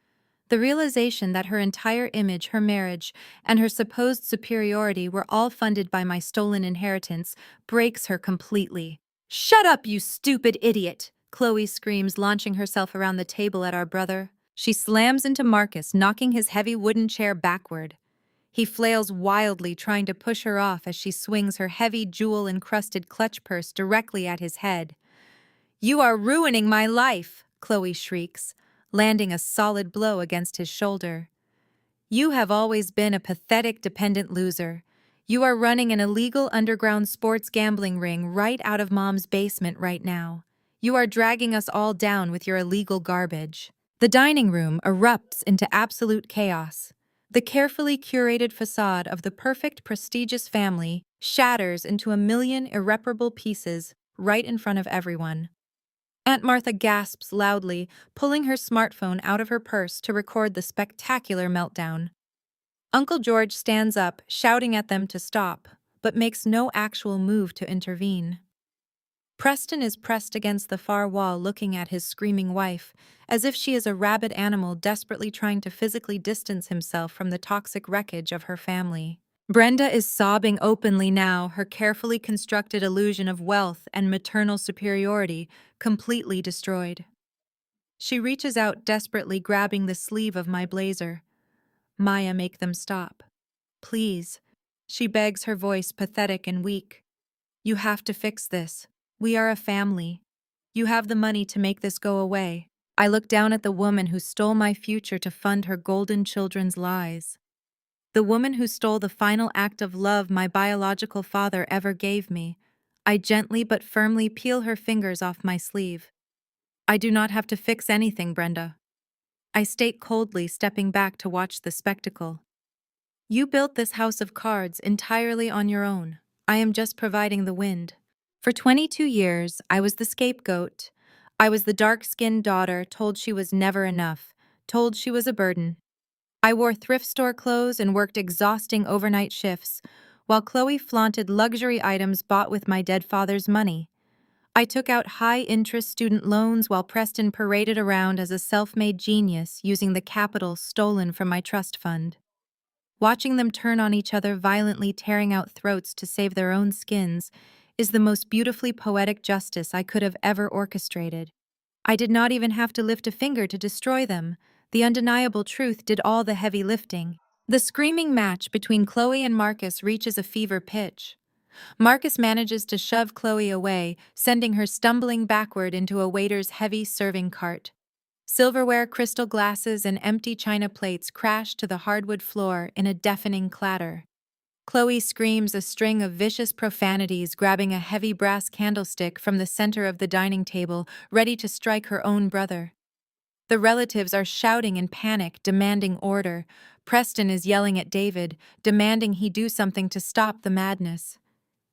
The realization that her entire image, her marriage, and her supposed superiority were all funded by my stolen inheritance breaks her completely. Shut up, you stupid idiot! Chloe screams, launching herself around the table at our brother. She slams into Marcus, knocking his heavy wooden chair backward. He flails wildly, trying to push her off as she swings her heavy jewel-encrusted clutch purse directly at his head. You are ruining my life, Chloe shrieks, landing a solid blow against his shoulder. You have always been a pathetic, dependent loser. You are running an illegal underground sports gambling ring right out of Mom's basement right now. You are dragging us all down with your illegal garbage. The dining room erupts into absolute chaos. The carefully curated facade of the perfect, prestigious family shatters into a million irreparable pieces right in front of everyone. Aunt Martha gasps loudly, pulling her smartphone out of her purse to record the spectacular meltdown. Uncle George stands up, shouting at them to stop, but makes no actual move to intervene. Preston is pressed against the far wall looking at his screaming wife, as if she is a rabid animal desperately trying to physically distance himself from the toxic wreckage of her family. Brenda is sobbing openly now, her carefully constructed illusion of wealth and maternal superiority completely destroyed. She reaches out desperately, grabbing the sleeve of my blazer. Maya, make them stop. Please. She begs, her voice pathetic and weak. You have to fix this. We are a family. You have the money to make this go away. I look down at the woman who stole my future to fund her golden children's lies. The woman who stole the final act of love my biological father ever gave me. I gently but firmly peel her fingers off my sleeve. I do not have to fix anything, Brenda. I state coldly, stepping back to watch the spectacle. You built this house of cards entirely on your own. I am just providing the wind. For 22 years, I was the scapegoat. I was the dark-skinned daughter told she was never enough, told she was a burden. I wore thrift store clothes and worked exhausting overnight shifts, while Chloe flaunted luxury items bought with my dead father's money. I took out high-interest student loans while Preston paraded around as a self-made genius using the capital stolen from my trust fund. Watching them turn on each other, violently tearing out throats to save their own skins, is the most beautifully poetic justice I could have ever orchestrated. I did not even have to lift a finger to destroy them. The undeniable truth did all the heavy lifting. The screaming match between Chloe and Marcus reaches a fever pitch. Marcus manages to shove Chloe away, sending her stumbling backward into a waiter's heavy serving cart. Silverware, crystal glasses, and empty china plates crash to the hardwood floor in a deafening clatter. Chloe screams a string of vicious profanities, grabbing a heavy brass candlestick from the center of the dining table, ready to strike her own brother. The relatives are shouting in panic, demanding order. Preston is yelling at David, demanding he do something to stop the madness.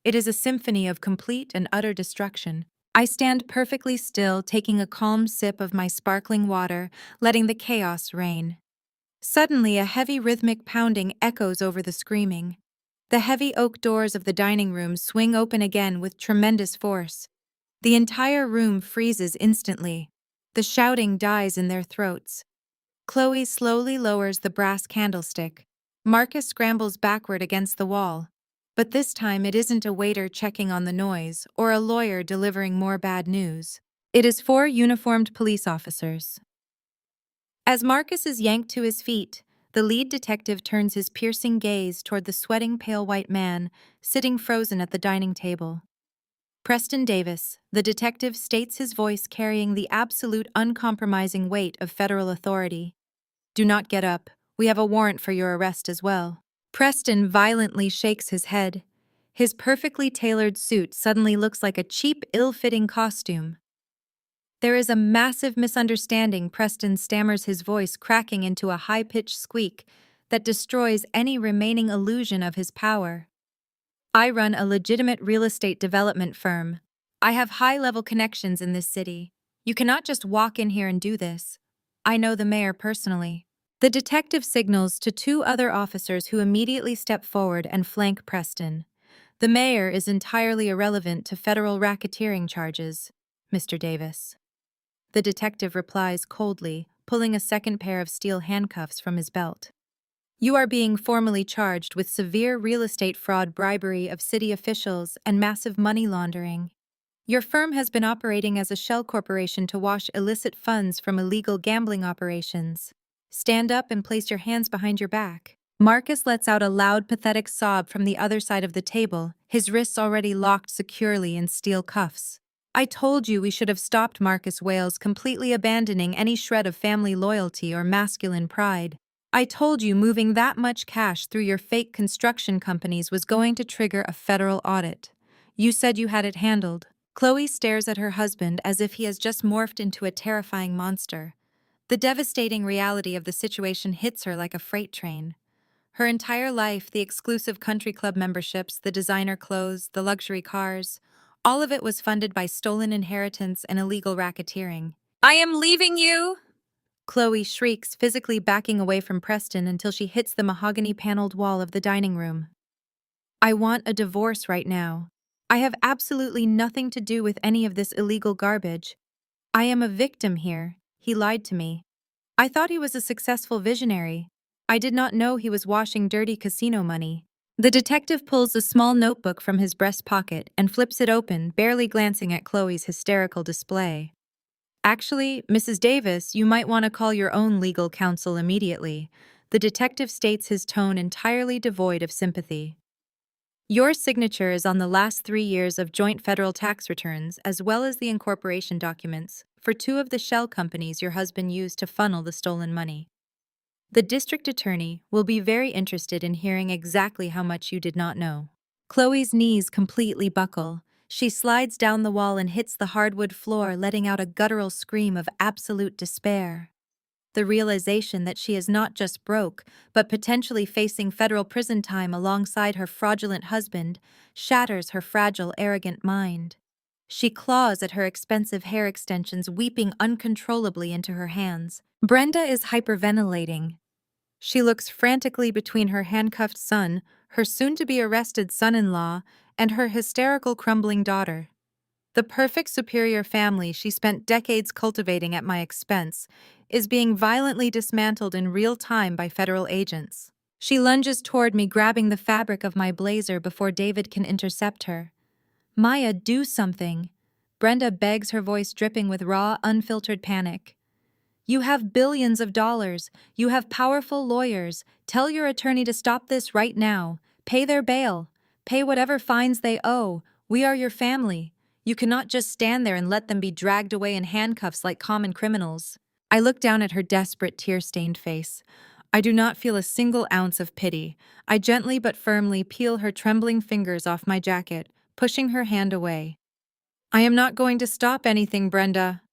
It is a symphony of complete and utter destruction. I stand perfectly still, taking a calm sip of my sparkling water, letting the chaos reign. Suddenly, a heavy rhythmic pounding echoes over the screaming. The heavy oak doors of the dining room swing open again with tremendous force. The entire room freezes instantly. The shouting dies in their throats. Chloe slowly lowers the brass candlestick. Marcus scrambles backward against the wall. But this time it isn't a waiter checking on the noise or a lawyer delivering more bad news. It is 4 uniformed police officers. As Marcus is yanked to his feet, the lead detective turns his piercing gaze toward the sweating pale white man sitting frozen at the dining table. Preston Davis, the detective, states, his voice carrying the absolute uncompromising weight of federal authority. Do not get up. We have a warrant for your arrest as well. Preston violently shakes his head. His perfectly tailored suit suddenly looks like a cheap, ill-fitting costume. There is a massive misunderstanding, Preston stammers, his voice cracking into a high-pitched squeak that destroys any remaining illusion of his power. I run a legitimate real estate development firm. I have high-level connections in this city. You cannot just walk in here and do this. I know the mayor personally. The detective signals to 2 other officers who immediately step forward and flank Preston. The mayor is entirely irrelevant to federal racketeering charges, Mr. Davis. The detective replies coldly, pulling a second pair of steel handcuffs from his belt. You are being formally charged with severe real estate fraud, bribery of city officials, and massive money laundering. Your firm has been operating as a shell corporation to wash illicit funds from illegal gambling operations. Stand up and place your hands behind your back. Marcus lets out a loud, pathetic sob from the other side of the table, his wrists already locked securely in steel cuffs. I told you we should have stopped, Marcus wails, completely abandoning any shred of family loyalty or masculine pride. I told you moving that much cash through your fake construction companies was going to trigger a federal audit. You said you had it handled. Chloe stares at her husband as if he has just morphed into a terrifying monster. The devastating reality of the situation hits her like a freight train. Her entire life, the exclusive country club memberships, the designer clothes, the luxury cars, all of it was funded by stolen inheritance and illegal racketeering. I am leaving you! Chloe shrieks, physically backing away from Preston until she hits the mahogany-paneled wall of the dining room. I want a divorce right now. I have absolutely nothing to do with any of this illegal garbage. I am a victim here. He lied to me. I thought he was a successful visionary. I did not know he was washing dirty casino money. The detective pulls a small notebook from his breast pocket and flips it open, barely glancing at Chloe's hysterical display. Actually, Mrs. Davis, you might want to call your own legal counsel immediately. The detective states, his tone entirely devoid of sympathy. Your signature is on the last 3 years of joint federal tax returns, as well as the incorporation documents, for two of the shell companies your husband used to funnel the stolen money. The district attorney will be very interested in hearing exactly how much you did not know. Chloe's knees completely buckle. She slides down the wall and hits the hardwood floor, letting out a guttural scream of absolute despair. The realization that she is not just broke, but potentially facing federal prison time alongside her fraudulent husband, shatters her fragile, arrogant mind. She claws at her expensive hair extensions, weeping uncontrollably into her hands. Brenda is hyperventilating. She looks frantically between her handcuffed son, her soon-to-be arrested son-in-law, and her hysterical, crumbling daughter. The perfect superior family she spent decades cultivating at my expense is being violently dismantled in real time by federal agents. She lunges toward me, grabbing the fabric of my blazer before David can intercept her. Maya, do something. Brenda begs, her voice dripping with raw, unfiltered panic. You have billions of dollars. You have powerful lawyers. Tell your attorney to stop this right now. Pay their bail. Pay whatever fines they owe. We are your family. You cannot just stand there and let them be dragged away in handcuffs like common criminals. I look down at her desperate, tear-stained face. I do not feel a single ounce of pity. I gently but firmly peel her trembling fingers off my jacket, pushing her hand away. I am not going to stop anything, Brenda.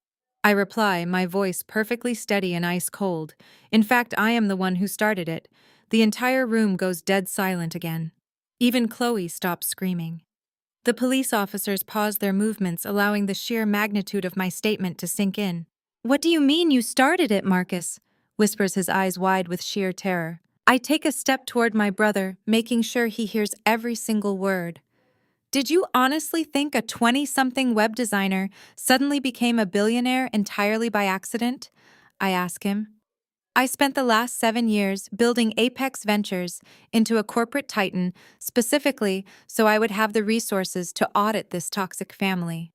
I reply, my voice perfectly steady and ice-cold. In fact, I am the one who started it. The entire room goes dead silent again. Even Chloe stops screaming. The police officers pause their movements, allowing the sheer magnitude of my statement to sink in. What do you mean you started it, Marcus? Whispers, his eyes wide with sheer terror. I take a step toward my brother, making sure he hears every single word. Did you honestly think a 20-something web designer suddenly became a billionaire entirely by accident? I ask him. I spent the last 7 years building Apex Ventures into a corporate titan, specifically so I would have the resources to audit this toxic family.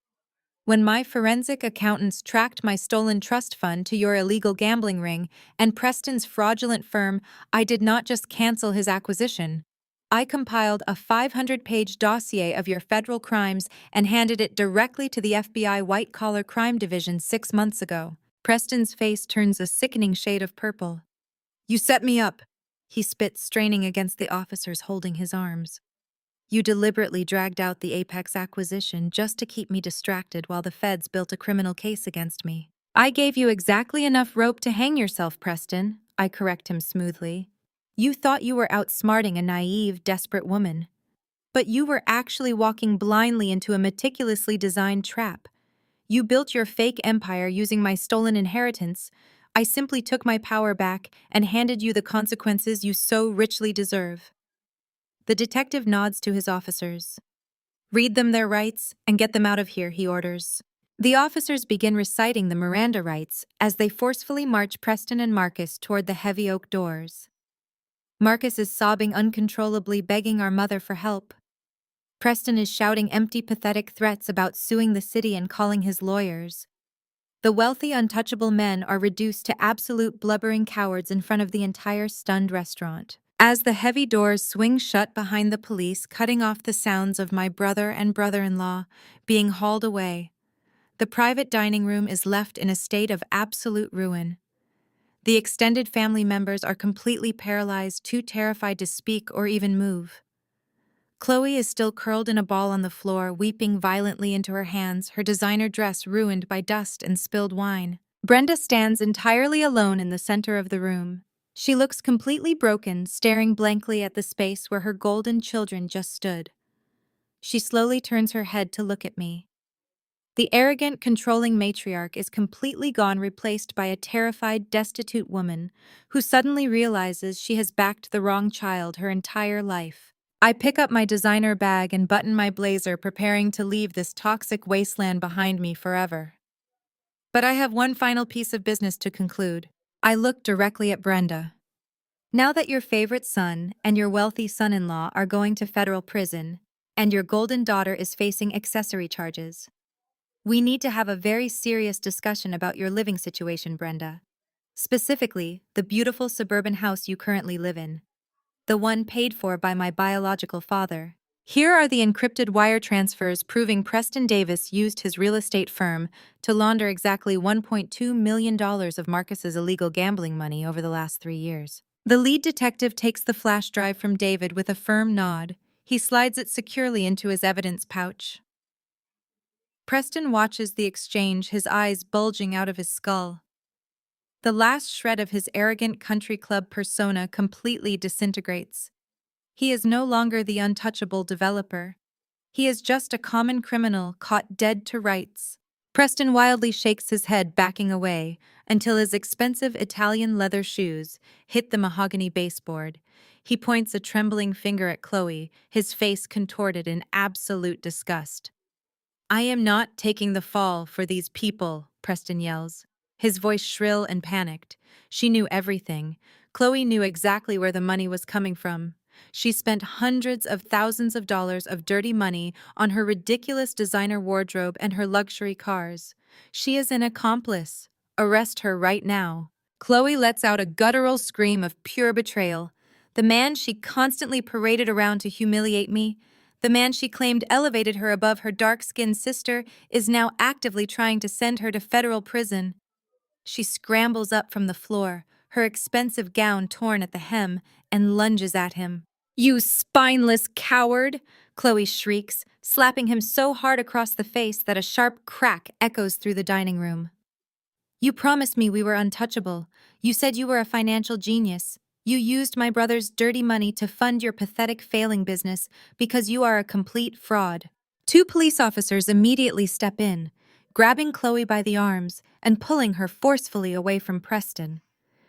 When my forensic accountants tracked my stolen trust fund to your illegal gambling ring and Preston's fraudulent firm, I did not just cancel his acquisition. I compiled a 500-page dossier of your federal crimes and handed it directly to the FBI White-Collar Crime Division 6 months ago. Preston's face turns a sickening shade of purple. You set me up, he spits, straining against the officers holding his arms. You deliberately dragged out the Apex acquisition just to keep me distracted while the feds built a criminal case against me. I gave you exactly enough rope to hang yourself, Preston, I correct him smoothly. You thought you were outsmarting a naive, desperate woman. But you were actually walking blindly into a meticulously designed trap. You built your fake empire using my stolen inheritance. I simply took my power back and handed you the consequences you so richly deserve. The detective nods to his officers. Read them their rights and get them out of here, he orders. The officers begin reciting the Miranda rights as they forcefully march Preston and Marcus toward the heavy oak doors. Marcus is sobbing uncontrollably, begging our mother for help. Preston is shouting empty, pathetic threats about suing the city and calling his lawyers. The wealthy, untouchable men are reduced to absolute blubbering cowards in front of the entire stunned restaurant. As the heavy doors swing shut behind the police, cutting off the sounds of my brother and brother-in-law being hauled away, the private dining room is left in a state of absolute ruin. The extended family members are completely paralyzed, too terrified to speak or even move. Chloe is still curled in a ball on the floor, weeping violently into her hands, her designer dress ruined by dust and spilled wine. Brenda stands entirely alone in the center of the room. She looks completely broken, staring blankly at the space where her golden children just stood. She slowly turns her head to look at me. The arrogant, controlling matriarch is completely gone, replaced by a terrified, destitute woman who suddenly realizes she has backed the wrong child her entire life. I pick up my designer bag and button my blazer, preparing to leave this toxic wasteland behind me forever. But I have one final piece of business to conclude. I look directly at Brenda. Now that your favorite son and your wealthy son-in-law are going to federal prison, and your golden daughter is facing accessory charges, we need to have a very serious discussion about your living situation, Brenda. Specifically, the beautiful suburban house you currently live in, the one paid for by my biological father. Here are the encrypted wire transfers proving Preston Davis used his real estate firm to launder exactly $1.2 million of Marcus's illegal gambling money over the last 3 years. The lead detective takes the flash drive from David with a firm nod. He slides it securely into his evidence pouch. Preston watches the exchange, his eyes bulging out of his skull. The last shred of his arrogant country club persona completely disintegrates. He is no longer the untouchable developer. He is just a common criminal caught dead to rights. Preston wildly shakes his head, backing away, until his expensive Italian leather shoes hit the mahogany baseboard. He points a trembling finger at Chloe, his face contorted in absolute disgust. "I am not taking the fall for these people," Preston yells, his voice shrill and panicked. She knew everything. Chloe knew exactly where the money was coming from. She spent hundreds of thousands of dollars of dirty money on her ridiculous designer wardrobe and her luxury cars. She is an accomplice. Arrest her right now. Chloe lets out a guttural scream of pure betrayal. The man she constantly paraded around to humiliate me, the man she claimed elevated her above her dark-skinned sister, is now actively trying to send her to federal prison. She scrambles up from the floor, her expensive gown torn at the hem, and lunges at him. "You spineless coward!" Chloe shrieks, slapping him so hard across the face that a sharp crack echoes through the dining room. "You promised me we were untouchable. You said you were a financial genius. You used my brother's dirty money to fund your pathetic failing business because you are a complete fraud." Two police officers immediately step in, grabbing Chloe by the arms and pulling her forcefully away from Preston.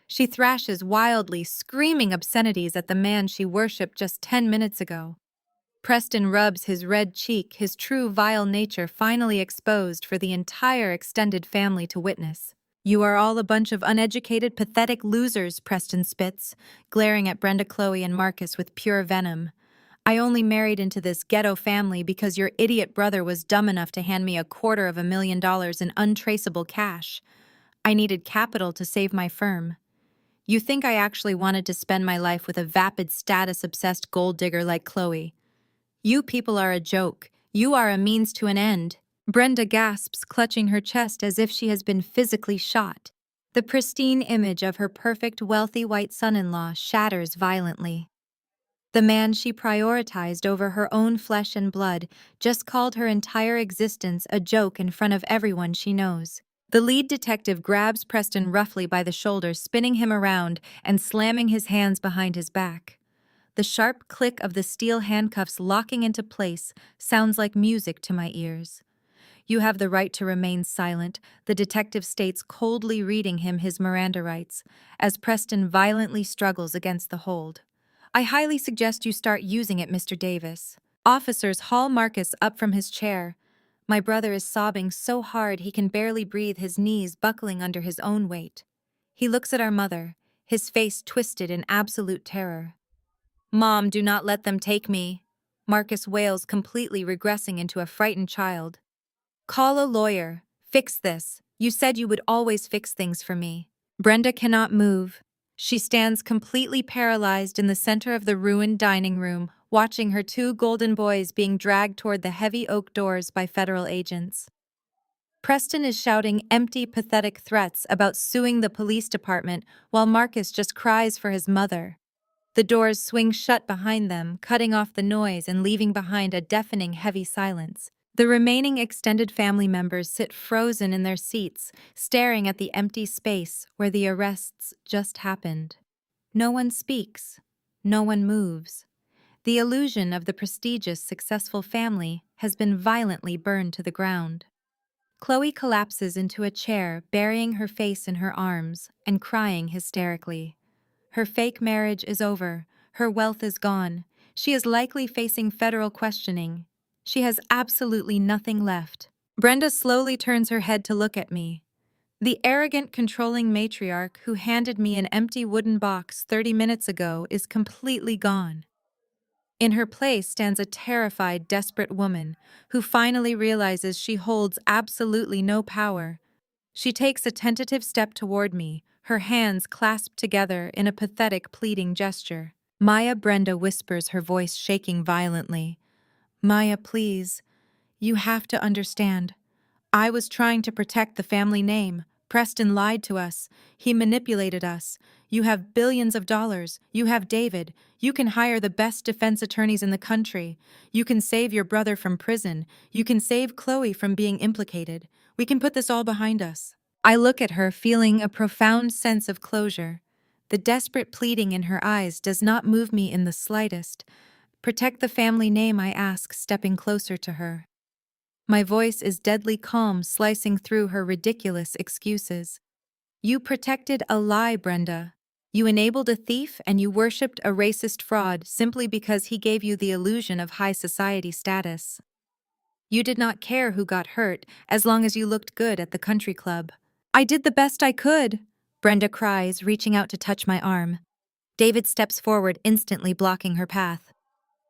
She thrashes wildly, screaming obscenities at the man she worshipped just 10 minutes ago. Preston rubs his red cheek, his true vile nature finally exposed for the entire extended family to witness. "You are all a bunch of uneducated, pathetic losers," Preston spits, glaring at Brenda, Chloe, and Marcus with pure venom. "I only married into this ghetto family because your idiot brother was dumb enough to hand me $250,000 in untraceable cash. I needed capital to save my firm. You think I actually wanted to spend my life with a vapid, status-obsessed gold digger like Chloe? You people are a joke. You are a means to an end." Brenda gasps, clutching her chest as if she has been physically shot. The pristine image of her perfect, wealthy white son-in-law shatters violently. The man she prioritized over her own flesh and blood just called her entire existence a joke in front of everyone she knows. The lead detective grabs Preston roughly by the shoulder, spinning him around and slamming his hands behind his back. The sharp click of the steel handcuffs locking into place sounds like music to my ears. "You have the right to remain silent," the detective states, coldly reading him his Miranda rights, as Preston violently struggles against the hold. "I highly suggest you start using it, Mr. Davis." Officers haul Marcus up from his chair. My brother is sobbing so hard he can barely breathe, his knees buckling under his own weight. He looks at our mother, his face twisted in absolute terror. "Mom, do not let them take me," Marcus wails, completely regressing into a frightened child. "Call a lawyer. Fix this. You said you would always fix things for me." Brenda cannot move. She stands completely paralyzed in the center of the ruined dining room, watching her two golden boys being dragged toward the heavy oak doors by federal agents. Preston is shouting empty, pathetic threats about suing the police department while Marcus just cries for his mother. The doors swing shut behind them, cutting off the noise and leaving behind a deafening, heavy silence. The remaining extended family members sit frozen in their seats, staring at the empty space where the arrests just happened. No one speaks. No one moves. The illusion of the prestigious, successful family has been violently burned to the ground. Chloe collapses into a chair, burying her face in her arms and crying hysterically. Her fake marriage is over. Her wealth is gone. She is likely facing federal questioning. She has absolutely nothing left. Brenda slowly turns her head to look at me. The arrogant, controlling matriarch who handed me an empty wooden box 30 minutes ago is completely gone. In her place stands a terrified, desperate woman who finally realizes she holds absolutely no power. She takes a tentative step toward me, her hands clasped together in a pathetic, pleading gesture. Maya, Brenda whispers, her voice shaking violently. Maya, please. You have to understand. I was trying to protect the family name. Preston lied to us. He manipulated us. You have billions of dollars. You have David. You can hire the best defense attorneys in the country. You can save your brother from prison. You can save Chloe from being implicated. We can put this all behind us. I look at her, feeling a profound sense of closure. The desperate pleading in her eyes does not move me in the slightest. Protect the family name, I ask, stepping closer to her. My voice is deadly calm, slicing through her ridiculous excuses. You protected a lie, Brenda. You enabled a thief and you worshipped a racist fraud simply because he gave you the illusion of high society status. You did not care who got hurt as long as you looked good at the country club. I did the best I could, Brenda cries, reaching out to touch my arm. David steps forward, instantly blocking her path.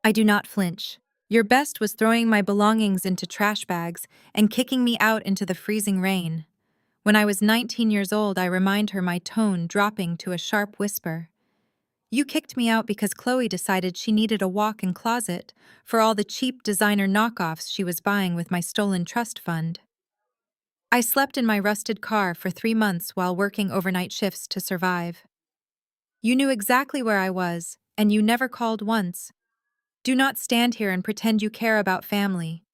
I do not flinch. Your best was throwing my belongings into trash bags and kicking me out into the freezing rain. When I was 19 years old, I remind her, my tone dropping to a sharp whisper. You kicked me out because Chloe decided she needed a walk-in closet for all the cheap designer knockoffs she was buying with my stolen trust fund. I slept in my rusted car for 3 months while working overnight shifts to survive. You knew exactly where I was, and you never called once. Do not stand here and pretend you care about family.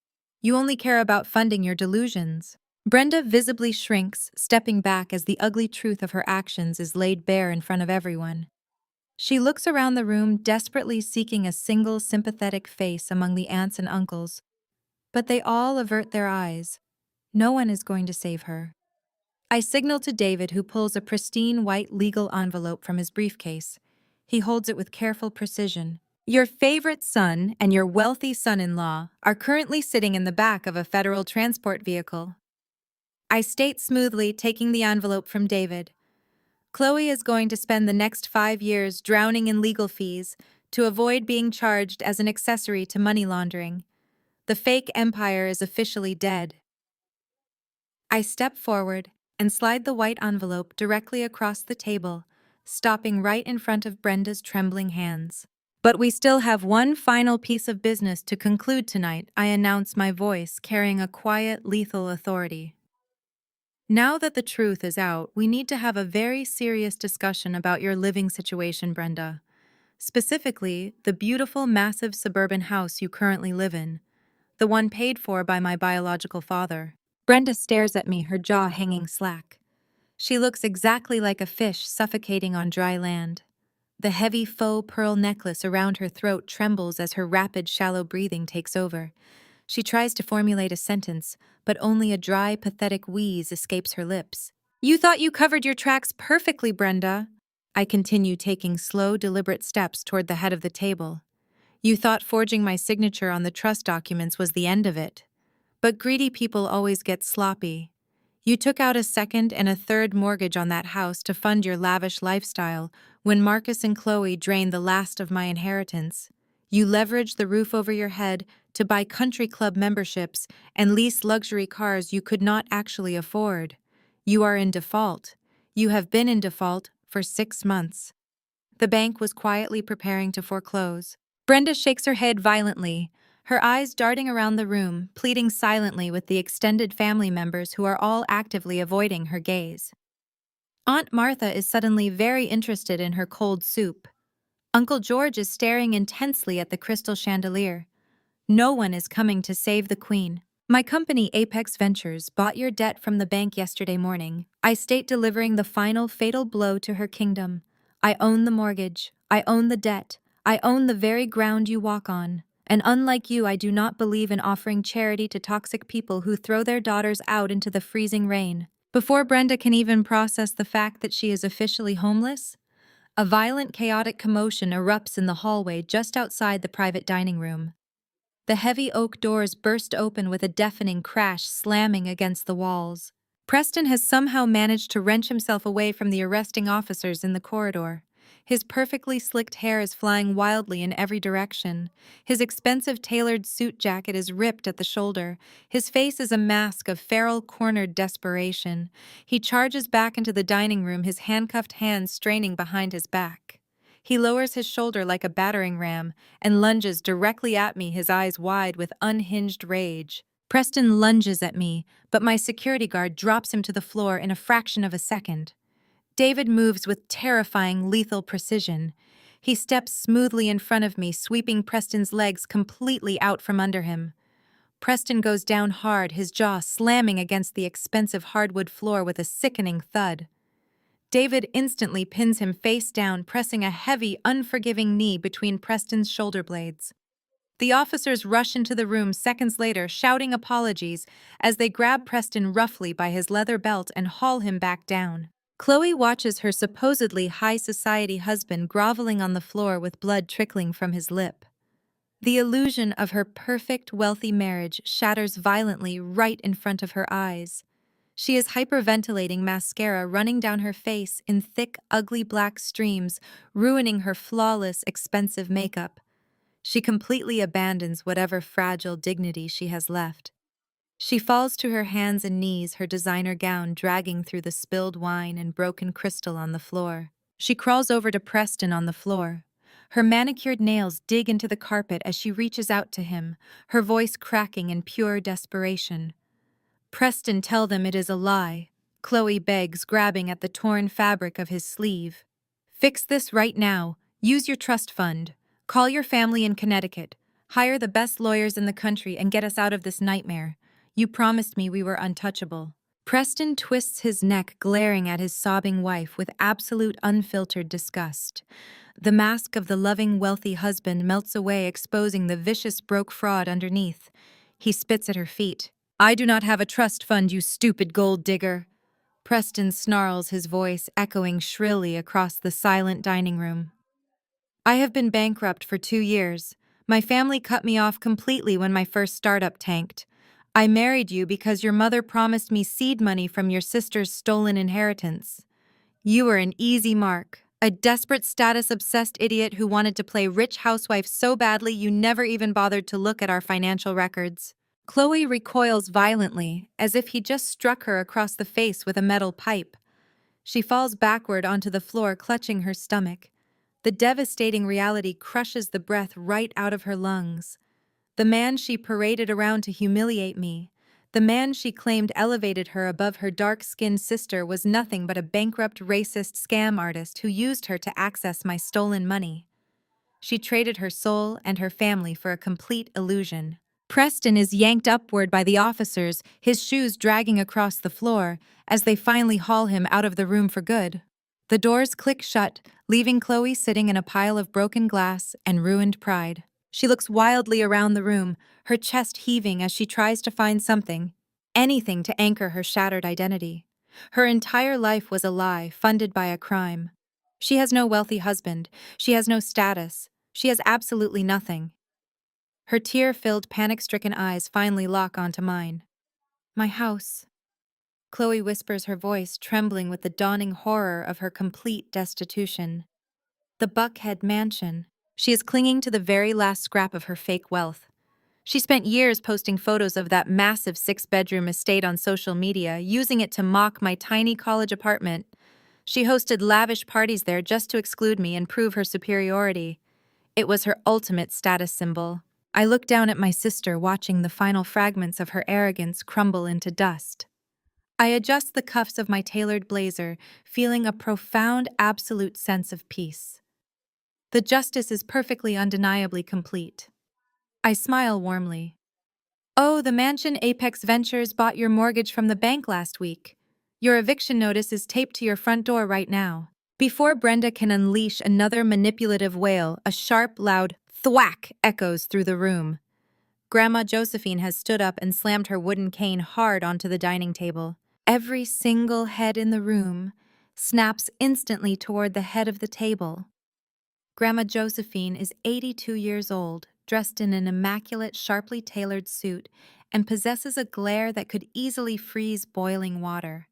You only care about funding your delusions. Brenda visibly shrinks, stepping back as the ugly truth of her actions is laid bare in front of everyone. She looks around the room, desperately seeking a single sympathetic face among the aunts and uncles. But they all avert their eyes. No one is going to save her. I signal to David, who pulls a pristine white legal envelope from his briefcase. He holds it with careful precision. Your favorite son and your wealthy son-in-law are currently sitting in the back of a federal transport vehicle. I state smoothly, taking the envelope from David. Chloe is going to spend the next 5 years drowning in legal fees to avoid being charged as an accessory to money laundering. The fake empire is officially dead. I step forward and slide the white envelope directly across the table, stopping right in front of Brenda's trembling hands. But we still have one final piece of business to conclude tonight, I announce, my voice carrying a quiet, lethal authority. Now that the truth is out, we need to have a very serious discussion about your living situation, Brenda. Specifically, the beautiful, massive suburban house you currently live in, the one paid for by my biological father. Brenda stares at me, her jaw hanging slack. She looks exactly like a fish suffocating on dry land. The heavy faux pearl necklace around her throat trembles as her rapid, shallow breathing takes over. She tries to formulate a sentence, but only a dry, pathetic wheeze escapes her lips. You thought you covered your tracks perfectly, Brenda. I continue, taking slow, deliberate steps toward the head of the table. You thought forging my signature on the trust documents was the end of it. But greedy people always get sloppy. You took out a second and a third mortgage on that house to fund your lavish lifestyle when Marcus and Chloe drained the last of my inheritance. You leveraged the roof over your head to buy country club memberships and lease luxury cars you could not actually afford. You are in default. You have been in default for 6 months. The bank was quietly preparing to foreclose. Brenda shakes her head violently, her eyes darting around the room, pleading silently with the extended family members who are all actively avoiding her gaze. Aunt Martha is suddenly very interested in her cold soup. Uncle George is staring intensely at the crystal chandelier. No one is coming to save the Queen. My company, Apex Ventures, bought your debt from the bank yesterday morning. I state, delivering the final fatal blow to her kingdom. I own the mortgage. I own the debt. I own the very ground you walk on. And unlike you, I do not believe in offering charity to toxic people who throw their daughters out into the freezing rain. Before Brenda can even process the fact that she is officially homeless, A violent, chaotic commotion erupts in the hallway just outside the private dining room. The heavy oak doors burst open with a deafening crash, slamming against the walls. Preston has somehow managed to wrench himself away from the arresting officers in the corridor. His perfectly slicked hair is flying wildly in every direction. His expensive tailored suit jacket is ripped at the shoulder. His face is a mask of feral, cornered desperation. He charges back into the dining room, his handcuffed hands straining behind his back. He lowers his shoulder like a battering ram and lunges directly at me, his eyes wide with unhinged rage. Preston lunges at me, but my security guard drops him to the floor in a fraction of a second. David moves with terrifying, lethal precision. He steps smoothly in front of me, sweeping Preston's legs completely out from under him. Preston goes down hard, his jaw slamming against the expensive hardwood floor with a sickening thud. David instantly pins him face down, pressing a heavy, unforgiving knee between Preston's shoulder blades. The officers rush into the room seconds later, shouting apologies as they grab Preston roughly by his leather belt and haul him back down. Chloe watches her supposedly high society husband groveling on the floor with blood trickling from his lip. The illusion of her perfect, wealthy marriage shatters violently right in front of her eyes. She is hyperventilating, mascara running down her face in thick, ugly black streams, ruining her flawless, expensive makeup. She completely abandons whatever fragile dignity she has left. She falls to her hands and knees, her designer gown dragging through the spilled wine and broken crystal on the floor. She crawls over to Preston on the floor. Her manicured nails dig into the carpet as she reaches out to him, her voice cracking in pure desperation. "Preston, tell them it is a lie," Chloe begs, grabbing at the torn fabric of his sleeve. "Fix this right now. Use your trust fund. Call your family in Connecticut. Hire the best lawyers in the country and get us out of this nightmare. You promised me we were untouchable." Preston twists his neck, glaring at his sobbing wife with absolute unfiltered disgust. The mask of the loving, wealthy husband melts away, exposing the vicious broke fraud underneath. He spits at her feet. "I do not have a trust fund, you stupid gold digger." Preston snarls, his voice echoing shrilly across the silent dining room. "I have been bankrupt for 2 years. My family cut me off completely when my first startup tanked. I married you because your mother promised me seed money from your sister's stolen inheritance. You were an easy mark, a desperate status-obsessed idiot who wanted to play rich housewife so badly you never even bothered to look at our financial records." Chloe recoils violently, as if he just struck her across the face with a metal pipe. She falls backward onto the floor, clutching her stomach. The devastating reality crushes the breath right out of her lungs. The man she paraded around to humiliate me, the man she claimed elevated her above her dark-skinned sister, was nothing but a bankrupt, racist scam artist who used her to access my stolen money. She traded her soul and her family for a complete illusion. Preston is yanked upward by the officers, his shoes dragging across the floor, as they finally haul him out of the room for good. The doors click shut, leaving Chloe sitting in a pile of broken glass and ruined pride. She looks wildly around the room, her chest heaving as she tries to find something, anything to anchor her shattered identity. Her entire life was a lie, funded by a crime. She has no wealthy husband, she has no status, she has absolutely nothing. Her tear-filled, panic-stricken eyes finally lock onto mine. "My house," Chloe whispers, her voice trembling with the dawning horror of her complete destitution. "The Buckhead Mansion." She is clinging to the very last scrap of her fake wealth. She spent years posting photos of that massive 6-bedroom estate on social media, using it to mock my tiny college apartment. She hosted lavish parties there just to exclude me and prove her superiority. It was her ultimate status symbol. I look down at my sister, watching the final fragments of her arrogance crumble into dust. I adjust the cuffs of my tailored blazer, feeling a profound, absolute sense of peace. The justice is perfectly undeniably complete. I smile warmly. "Oh, the Mansion Apex Ventures bought your mortgage from the bank last week. Your eviction notice is taped to your front door right now." Before Brenda can unleash another manipulative wail, a sharp, loud thwack echoes through the room. Grandma Josephine has stood up and slammed her wooden cane hard onto the dining table. Every single head in the room snaps instantly toward the head of the table. Grandma Josephine is 82 years old, dressed in an immaculate, sharply tailored suit, and possesses a glare that could easily freeze boiling water.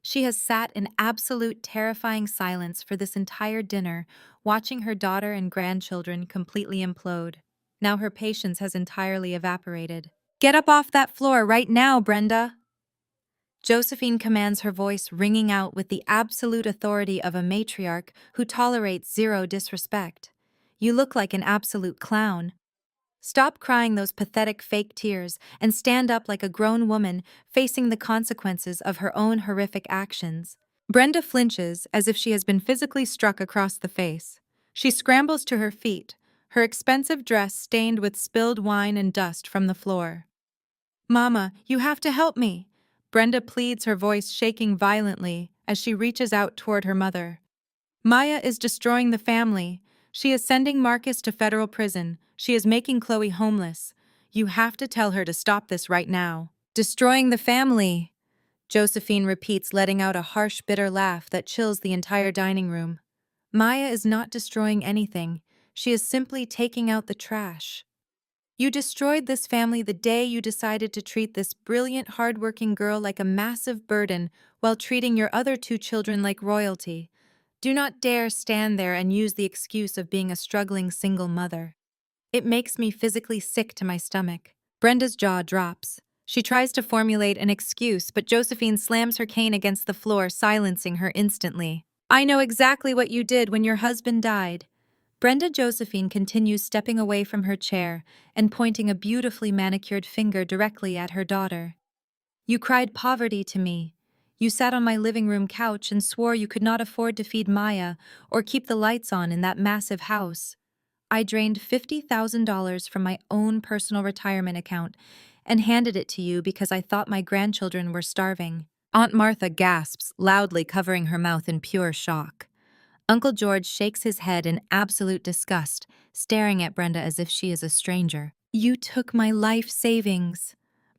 She has sat in absolute terrifying silence for this entire dinner, watching her daughter and grandchildren completely implode. Now her patience has entirely evaporated. "Get up off that floor right now, Brenda!" Josephine commands, her voice ringing out with the absolute authority of a matriarch who tolerates zero disrespect. "You look like an absolute clown. Stop crying those pathetic fake tears and stand up like a grown woman facing the consequences of her own horrific actions." Brenda flinches as if she has been physically struck across the face. She scrambles to her feet, her expensive dress stained with spilled wine and dust from the floor. "Mama, you have to help me," Brenda pleads, her voice shaking violently as she reaches out toward her mother. "Maya is destroying the family. She is sending Marcus to federal prison. She is making Chloe homeless. You have to tell her to stop this right now." "Destroying the family," Josephine repeats, letting out a harsh, bitter laugh that chills the entire dining room. "Maya is not destroying anything. She is simply taking out the trash. You destroyed this family the day you decided to treat this brilliant, hardworking girl like a massive burden while treating your other two children like royalty. Do not dare stand there and use the excuse of being a struggling single mother. It makes me physically sick to my stomach." Brenda's jaw drops. She tries to formulate an excuse, but Josephine slams her cane against the floor, silencing her instantly. "I know exactly what you did when your husband died." Brenda Josephine continues, stepping away from her chair and pointing a beautifully manicured finger directly at her daughter. "You cried poverty to me. You sat on my living room couch and swore you could not afford to feed Maya or keep the lights on in that massive house. I drained $50,000 from my own personal retirement account and handed it to you because I thought my grandchildren were starving." Aunt Martha gasps, loudly covering her mouth in pure shock. Uncle George shakes his head in absolute disgust, staring at Brenda as if she is a stranger. "You took my life savings,"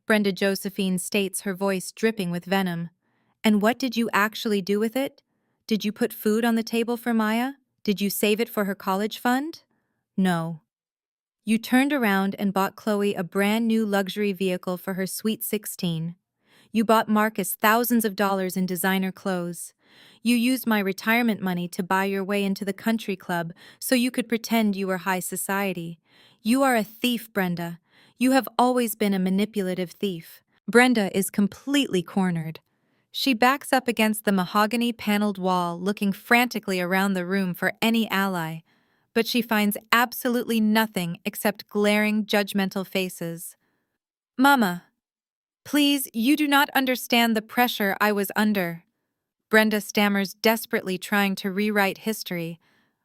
Brenda Josephine states, her voice dripping with venom. "And what did you actually do with it? Did you put food on the table for Maya? Did you save it for her college fund? No. You turned around and bought Chloe a brand new luxury vehicle for her sweet 16. You bought Marcus thousands of dollars in designer clothes. You used my retirement money to buy your way into the country club so you could pretend you were high society. You are a thief, Brenda. You have always been a manipulative thief." Brenda is completely cornered. She backs up against the mahogany-paneled wall, looking frantically around the room for any ally, but she finds absolutely nothing except glaring, judgmental faces. "Mama, please, you do not understand the pressure I was under." Brenda stammers, desperately trying to rewrite history.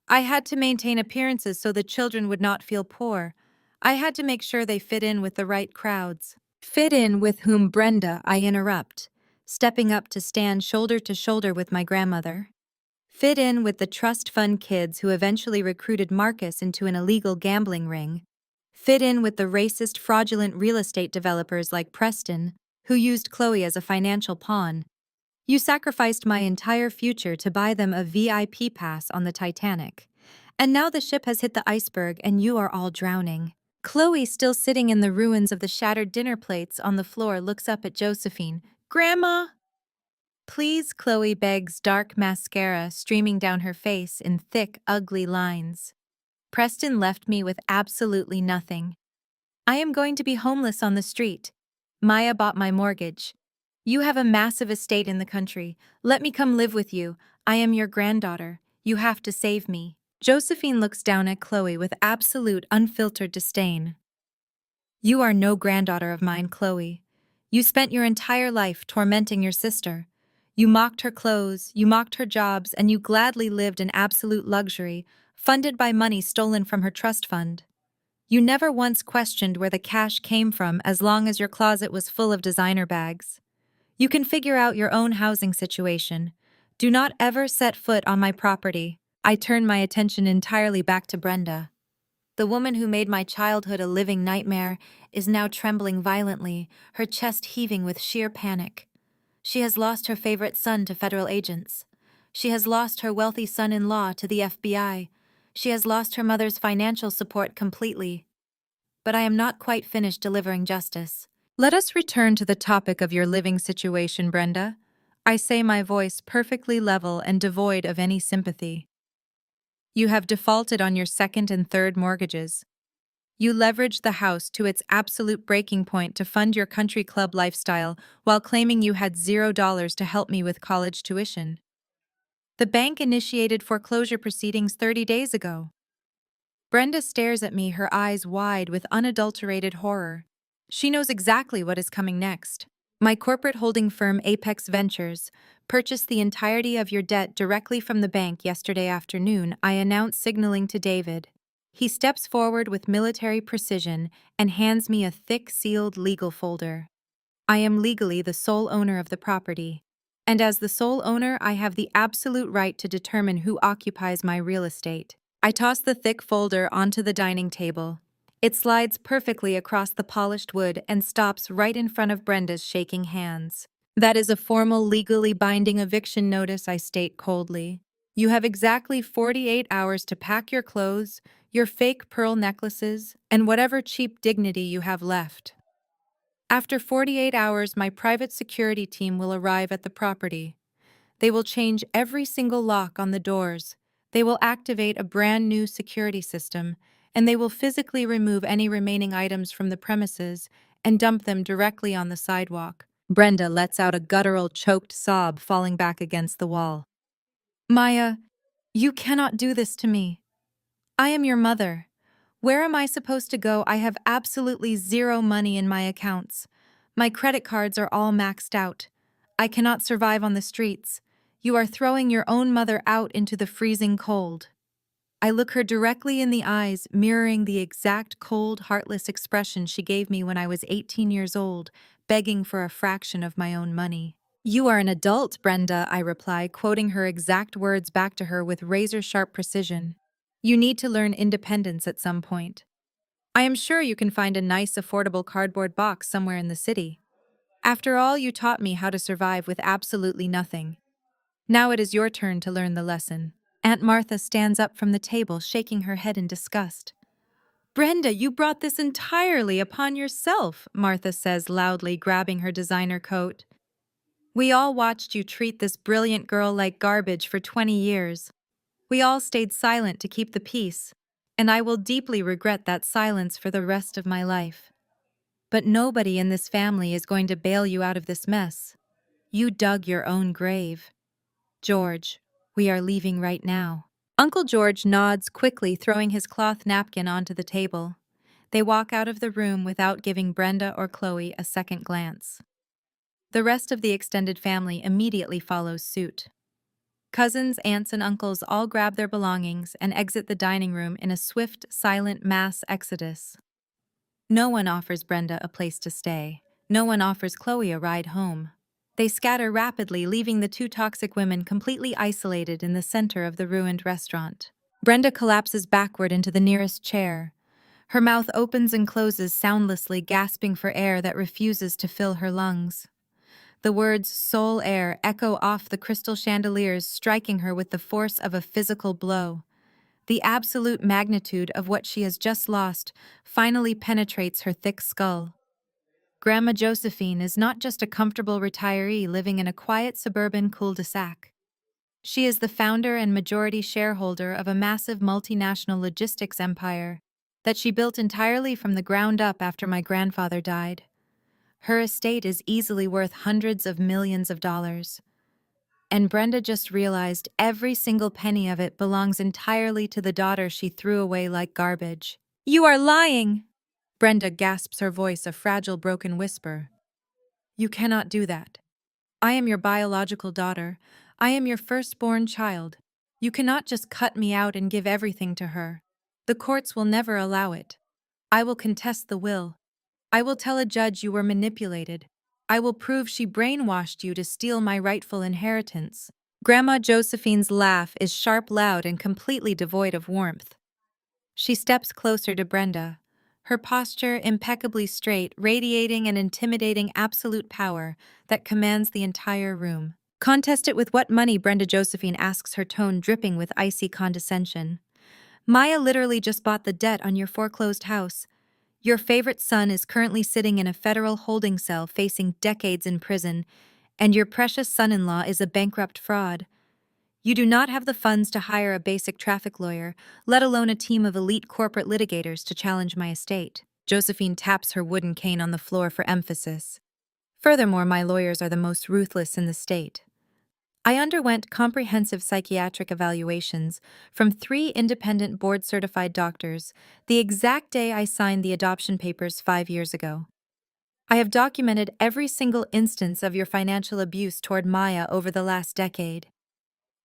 "I had to maintain appearances so the children would not feel poor. I had to make sure they fit in with the right crowds." "Fit in with whom, Brenda?" I interrupt, stepping up to stand shoulder to shoulder with my grandmother. "Fit in with the trust fund kids who eventually recruited Marcus into an illegal gambling ring. Fit in with the racist, fraudulent real estate developers like Preston, who used Chloe as a financial pawn. You sacrificed my entire future to buy them a VIP pass on the Titanic. And now the ship has hit the iceberg and you are all drowning." Chloe, still sitting in the ruins of the shattered dinner plates on the floor, looks up at Josephine. "Grandma!" "Please," Chloe begs, dark mascara streaming down her face in thick, ugly lines. "Preston left me with absolutely nothing. I am going to be homeless on the street. Maya bought my mortgage. You have a massive estate in the country. Let me come live with you. I am your granddaughter. You have to save me." Josephine looks down at Chloe with absolute, unfiltered disdain. "You are no granddaughter of mine, Chloe. You spent your entire life tormenting your sister. You mocked her clothes, you mocked her jobs, and you gladly lived in absolute luxury, funded by money stolen from her trust fund. You never once questioned where the cash came from as long as your closet was full of designer bags. You can figure out your own housing situation. Do not ever set foot on my property." I turn my attention entirely back to Brenda. The woman who made my childhood a living nightmare is now trembling violently, her chest heaving with sheer panic. She has lost her favorite son to federal agents. She has lost her wealthy son-in-law to the FBI. She has lost her mother's financial support completely. But I am not quite finished delivering justice. Let us return to the topic of your living situation, Brenda. I say, my voice perfectly level and devoid of any sympathy. You have defaulted on your second and third mortgages. You leveraged the house to its absolute breaking point to fund your country club lifestyle while claiming you had $0 to help me with college tuition. The bank initiated foreclosure proceedings 30 days ago. Brenda stares at me, her eyes wide with unadulterated horror. She knows exactly what is coming next. My corporate holding firm Apex Ventures purchased the entirety of your debt directly from the bank yesterday afternoon, I announced, signaling to David. He steps forward with military precision and hands me a thick, sealed legal folder. I am legally the sole owner of the property. And as the sole owner, I have the absolute right to determine who occupies my real estate. I toss the thick folder onto the dining table. It slides perfectly across the polished wood and stops right in front of Brenda's shaking hands. That is a formal, legally binding eviction notice, I state coldly. You have exactly 48 hours to pack your clothes, your fake pearl necklaces, and whatever cheap dignity you have left. After 48 hours, my private security team will arrive at the property. They will change every single lock on the doors. They will activate a brand new security system, and they will physically remove any remaining items from the premises and dump them directly on the sidewalk. Brenda lets out a guttural, choked sob, falling back against the wall. Maya, you cannot do this to me. I am your mother. Where am I supposed to go? I have absolutely zero money in my accounts. My credit cards are all maxed out. I cannot survive on the streets. You are throwing your own mother out into the freezing cold. I look her directly in the eyes, mirroring the exact cold, heartless expression she gave me when I was 18 years old, begging for a fraction of my own money. You are an adult, Brenda, I reply, quoting her exact words back to her with razor-sharp precision. You need to learn independence at some point. I am sure you can find a nice, affordable cardboard box somewhere in the city. After all, you taught me how to survive with absolutely nothing. Now it is your turn to learn the lesson. Aunt Martha stands up from the table, shaking her head in disgust. Brenda, you brought this entirely upon yourself, Martha says loudly, grabbing her designer coat. We all watched you treat this brilliant girl like garbage for 20 years. We all stayed silent to keep the peace, and I will deeply regret that silence for the rest of my life. But nobody in this family is going to bail you out of this mess. You dug your own grave. George, we are leaving right now. Uncle George nods quickly, throwing his cloth napkin onto the table. They walk out of the room without giving Brenda or Chloe a second glance. The rest of the extended family immediately follows suit. Cousins, aunts, and uncles all grab their belongings and exit the dining room in a swift, silent mass exodus. No one offers Brenda a place to stay. No one offers Chloe a ride home. They scatter rapidly, leaving the two toxic women completely isolated in the center of the ruined restaurant. Brenda collapses backward into the nearest chair. Her mouth opens and closes soundlessly, gasping for air that refuses to fill her lungs. The words soul air echo off the crystal chandeliers, striking her with the force of a physical blow. The absolute magnitude of what she has just lost finally penetrates her thick skull. Grandma Josephine is not just a comfortable retiree living in a quiet suburban cul-de-sac. She is the founder and majority shareholder of a massive multinational logistics empire that she built entirely from the ground up after my grandfather died. Her estate is easily worth hundreds of millions of dollars. And Brenda just realized every single penny of it belongs entirely to the daughter she threw away like garbage. You are lying! Brenda gasps, her voice a fragile, broken whisper. You cannot do that. I am your biological daughter. I am your firstborn child. You cannot just cut me out and give everything to her. The courts will never allow it. I will contest the will. I will tell a judge you were manipulated. I will prove she brainwashed you to steal my rightful inheritance. Grandma Josephine's laugh is sharp, loud, and completely devoid of warmth. She steps closer to Brenda, her posture impeccably straight, radiating an intimidating absolute power that commands the entire room. Contest it with what money? Brenda Josephine asks, her tone dripping with icy condescension. Maya literally just bought the debt on your foreclosed house. Your favorite son is currently sitting in a federal holding cell facing decades in prison, and your precious son-in-law is a bankrupt fraud. You do not have the funds to hire a basic traffic lawyer, let alone a team of elite corporate litigators to challenge my estate. Josephine taps her wooden cane on the floor for emphasis. Furthermore, my lawyers are the most ruthless in the state. I underwent comprehensive psychiatric evaluations from 3 independent board-certified doctors the exact day I signed the adoption papers 5 years ago. I have documented every single instance of your financial abuse toward Maya over the last decade.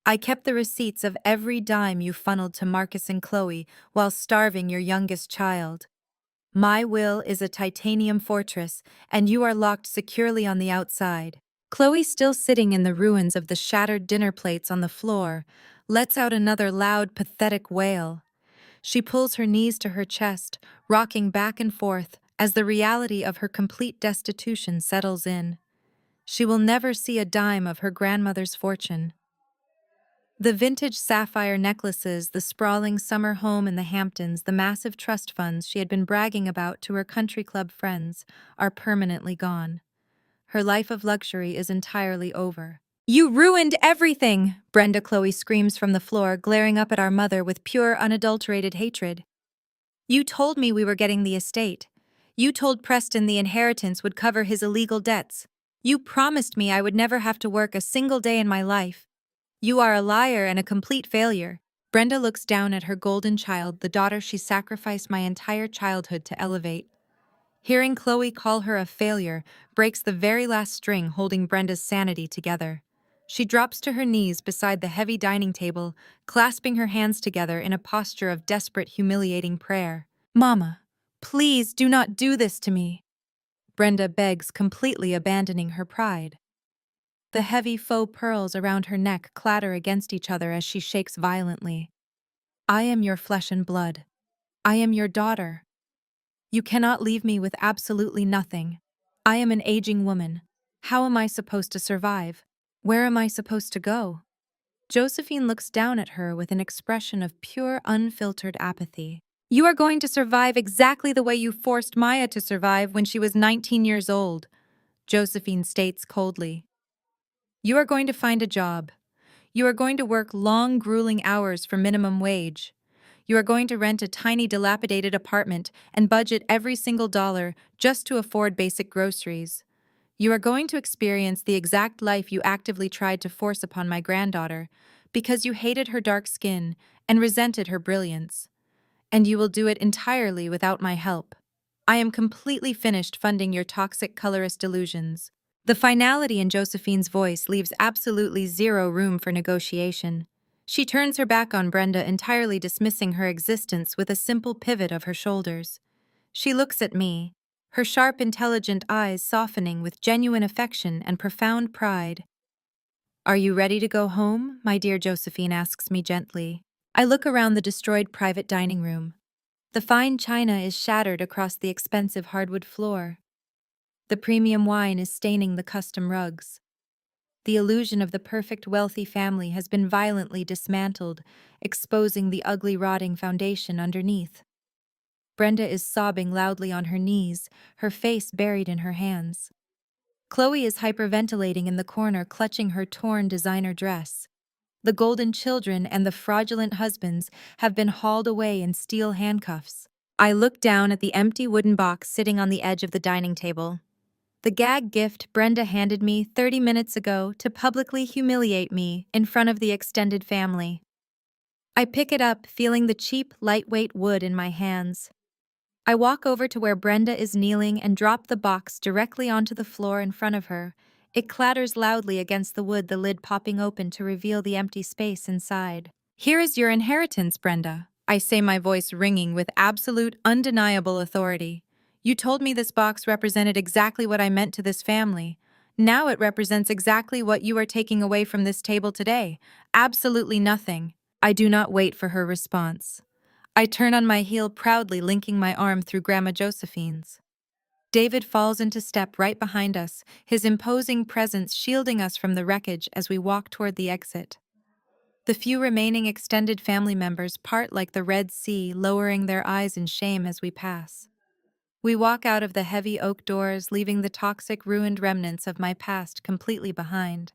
I kept the receipts of every dime you funneled to Marcus and Chloe while starving your youngest child. My will is a titanium fortress, and you are locked securely on the outside. Chloe, still sitting in the ruins of the shattered dinner plates on the floor, lets out another loud, pathetic wail. She pulls her knees to her chest, rocking back and forth as the reality of her complete destitution settles in. She will never see a dime of her grandmother's fortune. The vintage sapphire necklaces, the sprawling summer home in the Hamptons, the massive trust funds she had been bragging about to her country club friends are permanently gone. Her life of luxury is entirely over. You ruined everything! Brenda Chloe screams from the floor, glaring up at our mother with pure, unadulterated hatred. You told me we were getting the estate. You told Preston the inheritance would cover his illegal debts. You promised me I would never have to work a single day in my life. You are a liar and a complete failure. Brenda looks down at her golden child, the daughter she sacrificed my entire childhood to elevate. Hearing Chloe call her a failure breaks the very last string holding Brenda's sanity together. She drops to her knees beside the heavy dining table, clasping her hands together in a posture of desperate, humiliating prayer. Mama, please do not do this to me. Brenda begs, completely abandoning her pride. The heavy faux pearls around her neck clatter against each other as she shakes violently. I am your flesh and blood. I am your daughter. You cannot leave me with absolutely nothing. I am an aging woman. How am I supposed to survive? Where am I supposed to go? Josephine looks down at her with an expression of pure, unfiltered apathy. You are going to survive exactly the way you forced Maya to survive when she was 19 years old, Josephine states coldly. You are going to find a job. You are going to work long, grueling hours for minimum wage. You are going to rent a tiny, dilapidated apartment and budget every single dollar just to afford basic groceries. You are going to experience the exact life you actively tried to force upon my granddaughter because you hated her dark skin and resented her brilliance. And you will do it entirely without my help. I am completely finished funding your toxic colorist delusions. The finality in Josephine's voice leaves absolutely zero room for negotiation. She turns her back on Brenda, entirely dismissing her existence with a simple pivot of her shoulders. She looks at me, her sharp, intelligent eyes softening with genuine affection and profound pride. Are you ready to go home? My dear Josephine asks me gently. I look around the destroyed private dining room. The fine china is shattered across the expensive hardwood floor. The premium wine is staining the custom rugs. The illusion of the perfect wealthy family has been violently dismantled, exposing the ugly rotting foundation underneath. Brenda is sobbing loudly on her knees, her face buried in her hands. Chloe is hyperventilating in the corner, clutching her torn designer dress. The golden children and the fraudulent husbands have been hauled away in steel handcuffs. I look down at the empty wooden box sitting on the edge of the dining table. The gag gift Brenda handed me 30 minutes ago to publicly humiliate me in front of the extended family. I pick it up, feeling the cheap, lightweight wood in my hands. I walk over to where Brenda is kneeling and drop the box directly onto the floor in front of her. It clatters loudly against the wood, the lid popping open to reveal the empty space inside. Here is your inheritance, Brenda, I say, my voice ringing with absolute, undeniable authority. You told me this box represented exactly what I meant to this family. Now it represents exactly what you are taking away from this table today. Absolutely nothing. I do not wait for her response. I turn on my heel proudly, linking my arm through Grandma Josephine's. David falls into step right behind us, his imposing presence shielding us from the wreckage as we walk toward the exit. The few remaining extended family members part like the Red Sea, lowering their eyes in shame as we pass. We walk out of the heavy oak doors, leaving the toxic, ruined remnants of my past completely behind.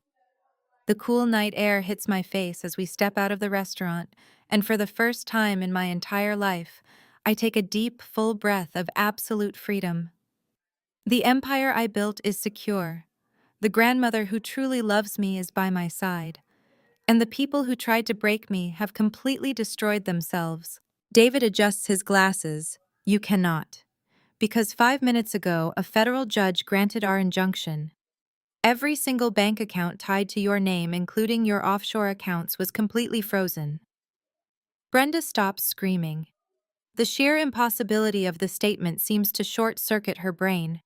The cool night air hits my face as we step out of the restaurant, and for the first time in my entire life, I take a deep, full breath of absolute freedom. The empire I built is secure. The grandmother who truly loves me is by my side. And the people who tried to break me have completely destroyed themselves. David adjusts his glasses. You cannot. Because 5 minutes ago, a federal judge granted our injunction. Every single bank account tied to your name, including your offshore accounts, was completely frozen. Brenda stops screaming. The sheer impossibility of the statement seems to short-circuit her brain.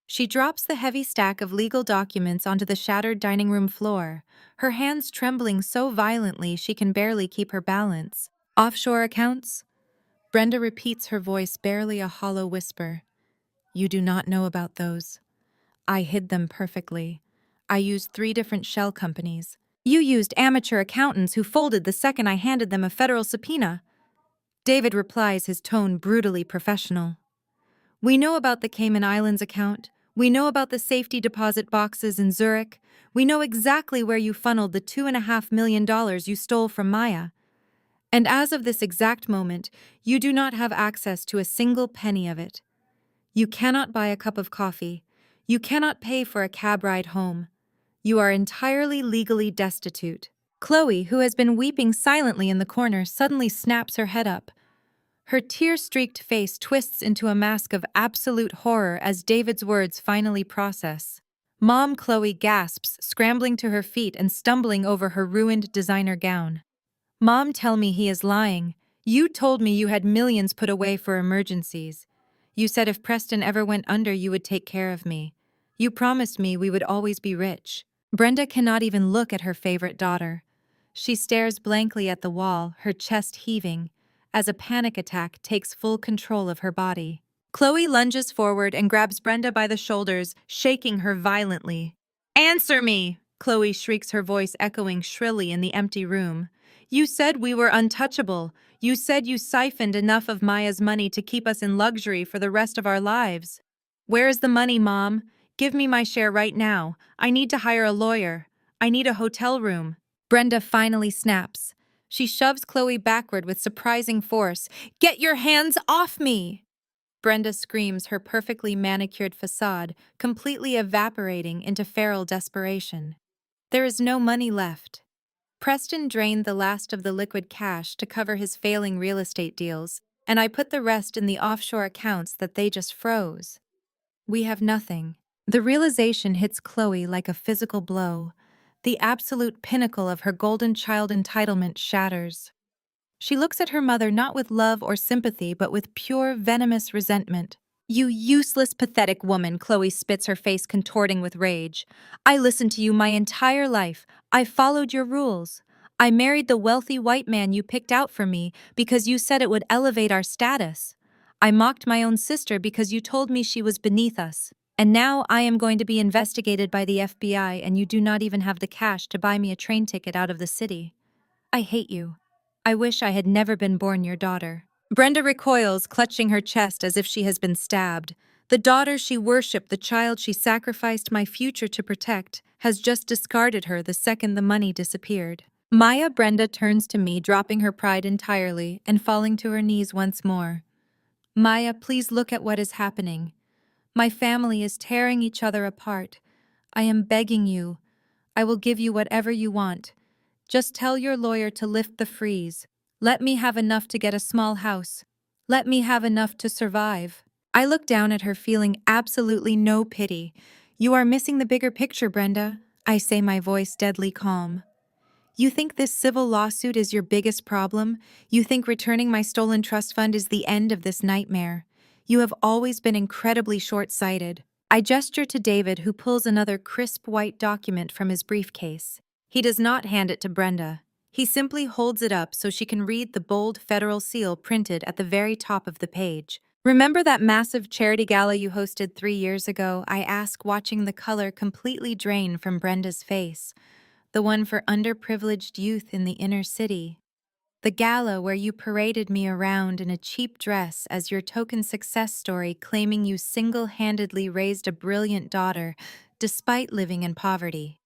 She drops the heavy stack of legal documents onto the shattered dining room floor, her hands trembling so violently she can barely keep her balance. Offshore accounts? Brenda repeats, her voice barely a hollow whisper. You do not know about those. I hid them perfectly. I used 3 different shell companies. You used amateur accountants who folded the second I handed them a federal subpoena. David replies, his tone brutally professional. We know about the Cayman Islands account. We know about the safety deposit boxes in Zurich. We know exactly where you funneled the $2.5 million you stole from Maya. And as of this exact moment, you do not have access to a single penny of it. You cannot buy a cup of coffee. You cannot pay for a cab ride home. You are entirely legally destitute. Chloe, who has been weeping silently in the corner, suddenly snaps her head up. Her tear-streaked face twists into a mask of absolute horror as David's words finally process. Mom, Chloe gasps, scrambling to her feet and stumbling over her ruined designer gown. Mom, tell me he is lying. You told me you had millions put away for emergencies. You said if Preston ever went under, you would take care of me. You promised me we would always be rich. Brenda cannot even look at her favorite daughter. She stares blankly at the wall, her chest heaving, as a panic attack takes full control of her body. Chloe lunges forward and grabs Brenda by the shoulders, shaking her violently. Answer me! Chloe shrieks, her voice echoing shrilly in the empty room. You said we were untouchable. You said you siphoned enough of Maya's money to keep us in luxury for the rest of our lives. Where is the money, Mom? Give me my share right now. I need to hire a lawyer. I need a hotel room. Brenda finally snaps. She shoves Chloe backward with surprising force. Get your hands off me! Brenda screams, her perfectly manicured facade completely evaporating into feral desperation. There is no money left. Preston drained the last of the liquid cash to cover his failing real estate deals, and I put the rest in the offshore accounts that they just froze. We have nothing. The realization hits Chloe like a physical blow. The absolute pinnacle of her golden child entitlement shatters. She looks at her mother not with love or sympathy, but with pure, venomous resentment. You useless, pathetic woman, Chloe spits, her face contorting with rage. I listened to you my entire life. I followed your rules. I married the wealthy white man you picked out for me because you said it would elevate our status. I mocked my own sister because you told me she was beneath us. And now I am going to be investigated by the FBI, and you do not even have the cash to buy me a train ticket out of the city. I hate you. I wish I had never been born your daughter. Brenda recoils, clutching her chest as if she has been stabbed. The daughter she worshipped, the child she sacrificed my future to protect, has just discarded her the second the money disappeared. Maya, Brenda turns to me, dropping her pride entirely and falling to her knees once more. Maya, please look at what is happening. My family is tearing each other apart. I am begging you. I will give you whatever you want. Just tell your lawyer to lift the freeze. Let me have enough to get a small house. Let me have enough to survive. I look down at her, feeling absolutely no pity. You are missing the bigger picture, Brenda, I say, my voice deadly calm. You think this civil lawsuit is your biggest problem? You think returning my stolen trust fund is the end of this nightmare? You have always been incredibly short-sighted. I gesture to David, who pulls another crisp white document from his briefcase. He does not hand it to Brenda. He simply holds it up so she can read the bold federal seal printed at the very top of the page. Remember that massive charity gala you hosted 3 years ago? I ask, watching the color completely drain from Brenda's face. The one for underprivileged youth in the inner city. The gala where you paraded me around in a cheap dress as your token success story, claiming you single-handedly raised a brilliant daughter despite living in poverty.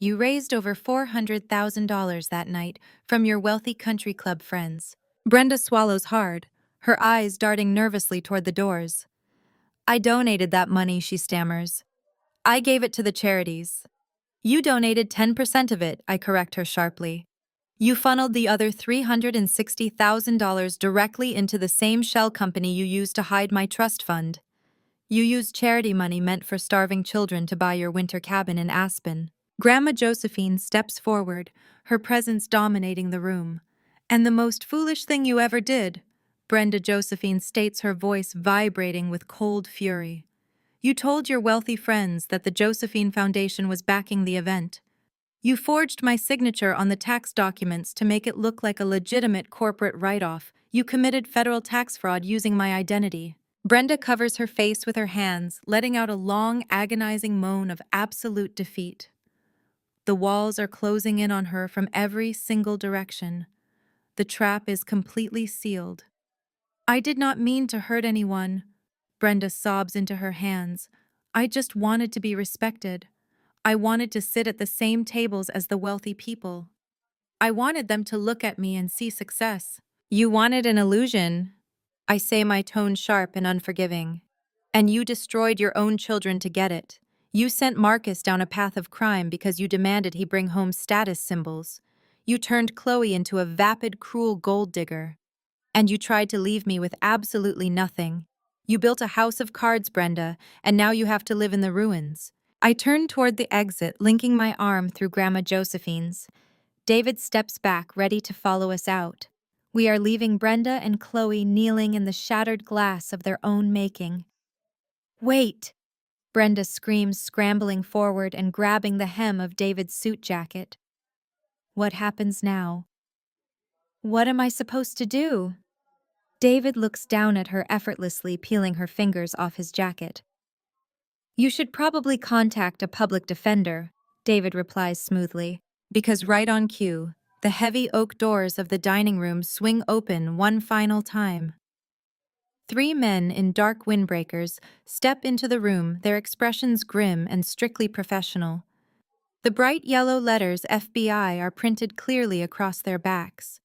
You raised over $400,000 that night from your wealthy country club friends. Brenda swallows hard, her eyes darting nervously toward the doors. I donated that money, she stammers. I gave it to the charities. You donated 10% of it, I correct her sharply. You funneled the other $360,000 directly into the same shell company you used to hide my trust fund. You used charity money meant for starving children to buy your winter cabin in Aspen. Grandma Josephine steps forward, her presence dominating the room. And the most foolish thing you ever did, Brenda Josephine states, her voice vibrating with cold fury. You told your wealthy friends that the Josephine Foundation was backing the event. You forged my signature on the tax documents to make it look like a legitimate corporate write-off. You committed federal tax fraud using my identity. Brenda covers her face with her hands, letting out a long, agonizing moan of absolute defeat. The walls are closing in on her from every single direction. The trap is completely sealed. I did not mean to hurt anyone. Brenda sobs into her hands. I just wanted to be respected. I wanted to sit at the same tables as the wealthy people. I wanted them to look at me and see success. You wanted an illusion, I say, my tone sharp and unforgiving. And you destroyed your own children to get it. You sent Marcus down a path of crime because you demanded he bring home status symbols. You turned Chloe into a vapid, cruel gold digger. And you tried to leave me with absolutely nothing. You built a house of cards, Brenda, and now you have to live in the ruins. I turn toward the exit, linking my arm through Grandma Josephine's. David steps back, ready to follow us out. We are leaving Brenda and Chloe kneeling in the shattered glass of their own making. Wait! Brenda screams, scrambling forward and grabbing the hem of David's suit jacket. What happens now? What am I supposed to do? David looks down at her effortlessly, peeling her fingers off his jacket. You should probably contact a public defender, David replies smoothly, because right on cue, the heavy oak doors of the dining room swing open one final time. 3 men in dark windbreakers step into the room, their expressions grim and strictly professional. The bright yellow letters FBI are printed clearly across their backs.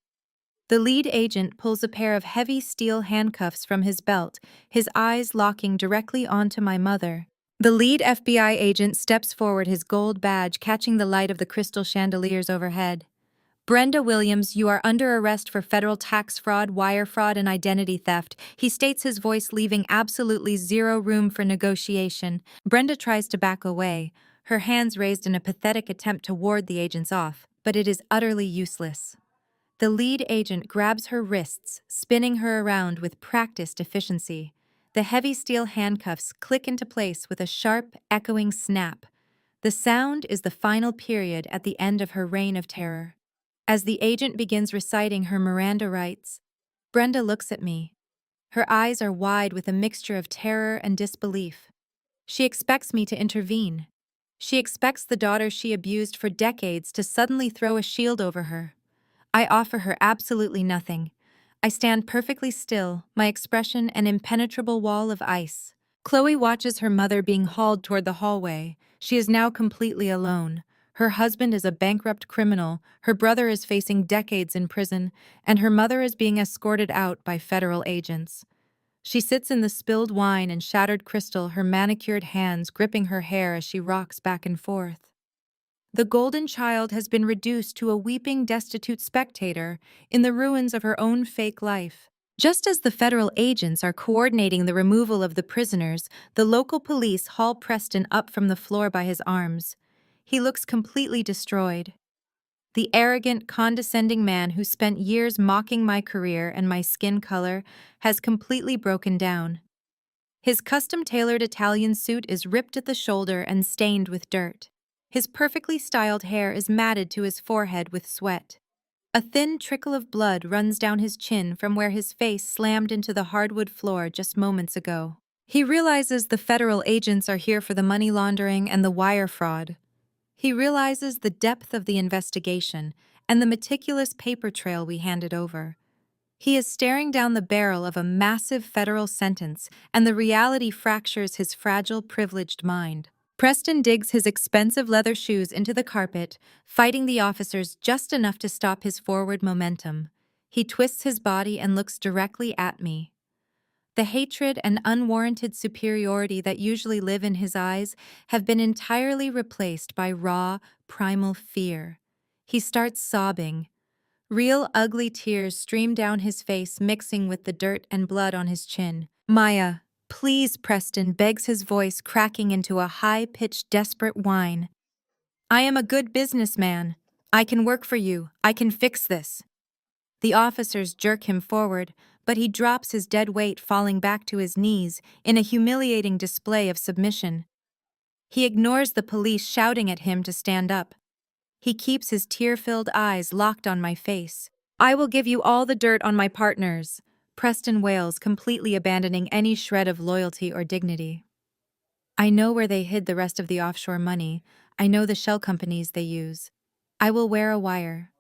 The lead agent pulls a pair of heavy steel handcuffs from his belt, his eyes locking directly onto my mother. The lead FBI agent steps forward, his gold badge catching the light of the crystal chandeliers overhead. Brenda Williams, you are under arrest for federal tax fraud, wire fraud, and identity theft, he states, his voice leaving absolutely zero room for negotiation. Brenda tries to back away, her hands raised in a pathetic attempt to ward the agents off, but it is utterly useless. The lead agent grabs her wrists, spinning her around with practiced efficiency. The heavy steel handcuffs click into place with a sharp, echoing snap. The sound is the final period at the end of her reign of terror. As the agent begins reciting her Miranda rights, Brenda looks at me. Her eyes are wide with a mixture of terror and disbelief. She expects me to intervene. She expects the daughter she abused for decades to suddenly throw a shield over her. I offer her absolutely nothing. I stand perfectly still, my expression an impenetrable wall of ice. Chloe watches her mother being hauled toward the hallway. She is now completely alone. Her husband is a bankrupt criminal, her brother is facing decades in prison, and her mother is being escorted out by federal agents. She sits in the spilled wine and shattered crystal, her manicured hands gripping her hair as she rocks back and forth. The golden child has been reduced to a weeping, destitute spectator in the ruins of her own fake life. Just as the federal agents are coordinating the removal of the prisoners, the local police haul Preston up from the floor by his arms. He looks completely destroyed. The arrogant, condescending man who spent years mocking my career and my skin color has completely broken down. His custom-tailored Italian suit is ripped at the shoulder and stained with dirt. His perfectly styled hair is matted to his forehead with sweat. A thin trickle of blood runs down his chin from where his face slammed into the hardwood floor just moments ago. He realizes the federal agents are here for the money laundering and the wire fraud. He realizes the depth of the investigation and the meticulous paper trail we handed over. He is staring down the barrel of a massive federal sentence, and the reality fractures his fragile, privileged mind. Preston digs his expensive leather shoes into the carpet, fighting the officers just enough to stop his forward momentum. He twists his body and looks directly at me. The hatred and unwarranted superiority that usually live in his eyes have been entirely replaced by raw, primal fear. He starts sobbing. Real ugly tears stream down his face, mixing with the dirt and blood on his chin. Maya, please, Preston begs, his voice cracking into a high-pitched, desperate whine. I am a good businessman. I can work for you. I can fix this. The officers jerk him forward, but he drops his dead weight, falling back to his knees in a humiliating display of submission. He ignores the police shouting at him to stand up. He keeps his tear-filled eyes locked on my face. I will give you all the dirt on my partners, Preston wails, completely abandoning any shred of loyalty or dignity. I know where they hid the rest of the offshore money. I know the shell companies they use. I will wear a wire.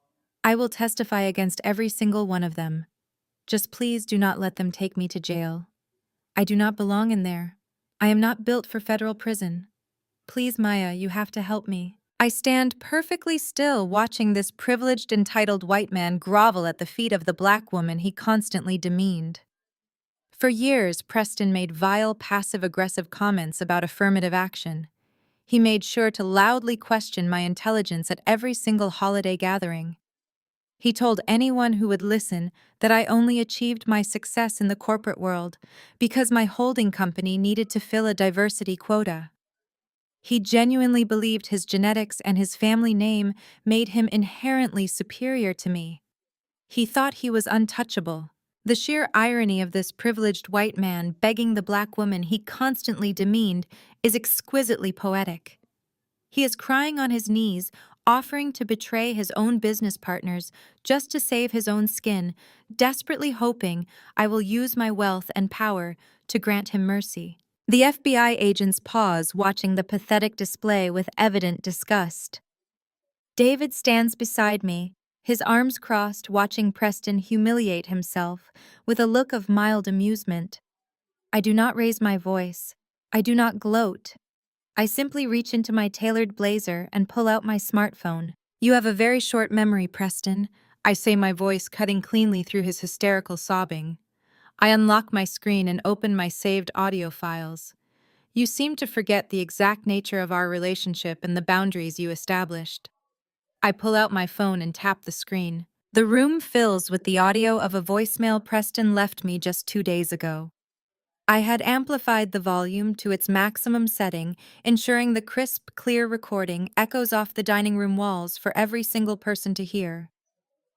I will testify against every single one of them. Just please do not let them take me to jail. I do not belong in there. I am not built for federal prison. Please, Maya, you have to help me. I stand perfectly still, watching this privileged, entitled white man grovel at the feet of the black woman he constantly demeaned. For years, Preston made vile, passive-aggressive comments about affirmative action. He made sure to loudly question my intelligence at every single holiday gathering. He told anyone who would listen that I only achieved my success in the corporate world because my holding company needed to fill a diversity quota. He genuinely believed his genetics and his family name made him inherently superior to me. He thought he was untouchable. The sheer irony of this privileged white man begging the black woman he constantly demeaned is exquisitely poetic. He is crying on his knees, offering to betray his own business partners just to save his own skin, desperately hoping I will use my wealth and power to grant him mercy. The FBI agents pause, watching the pathetic display with evident disgust. David stands beside me, his arms crossed, watching Preston humiliate himself with a look of mild amusement. I do not raise my voice. I do not gloat. I simply reach into my tailored blazer and pull out my smartphone. You have a very short memory, Preston, I say, my voice cutting cleanly through his hysterical sobbing. I unlock my screen and open my saved audio files. You seem to forget the exact nature of our relationship and the boundaries you established. I pull out my phone and tap the screen. The room fills with the audio of a voicemail Preston left me just 2 days ago. I had amplified the volume to its maximum setting, ensuring the crisp, clear recording echoes off the dining room walls for every single person to hear.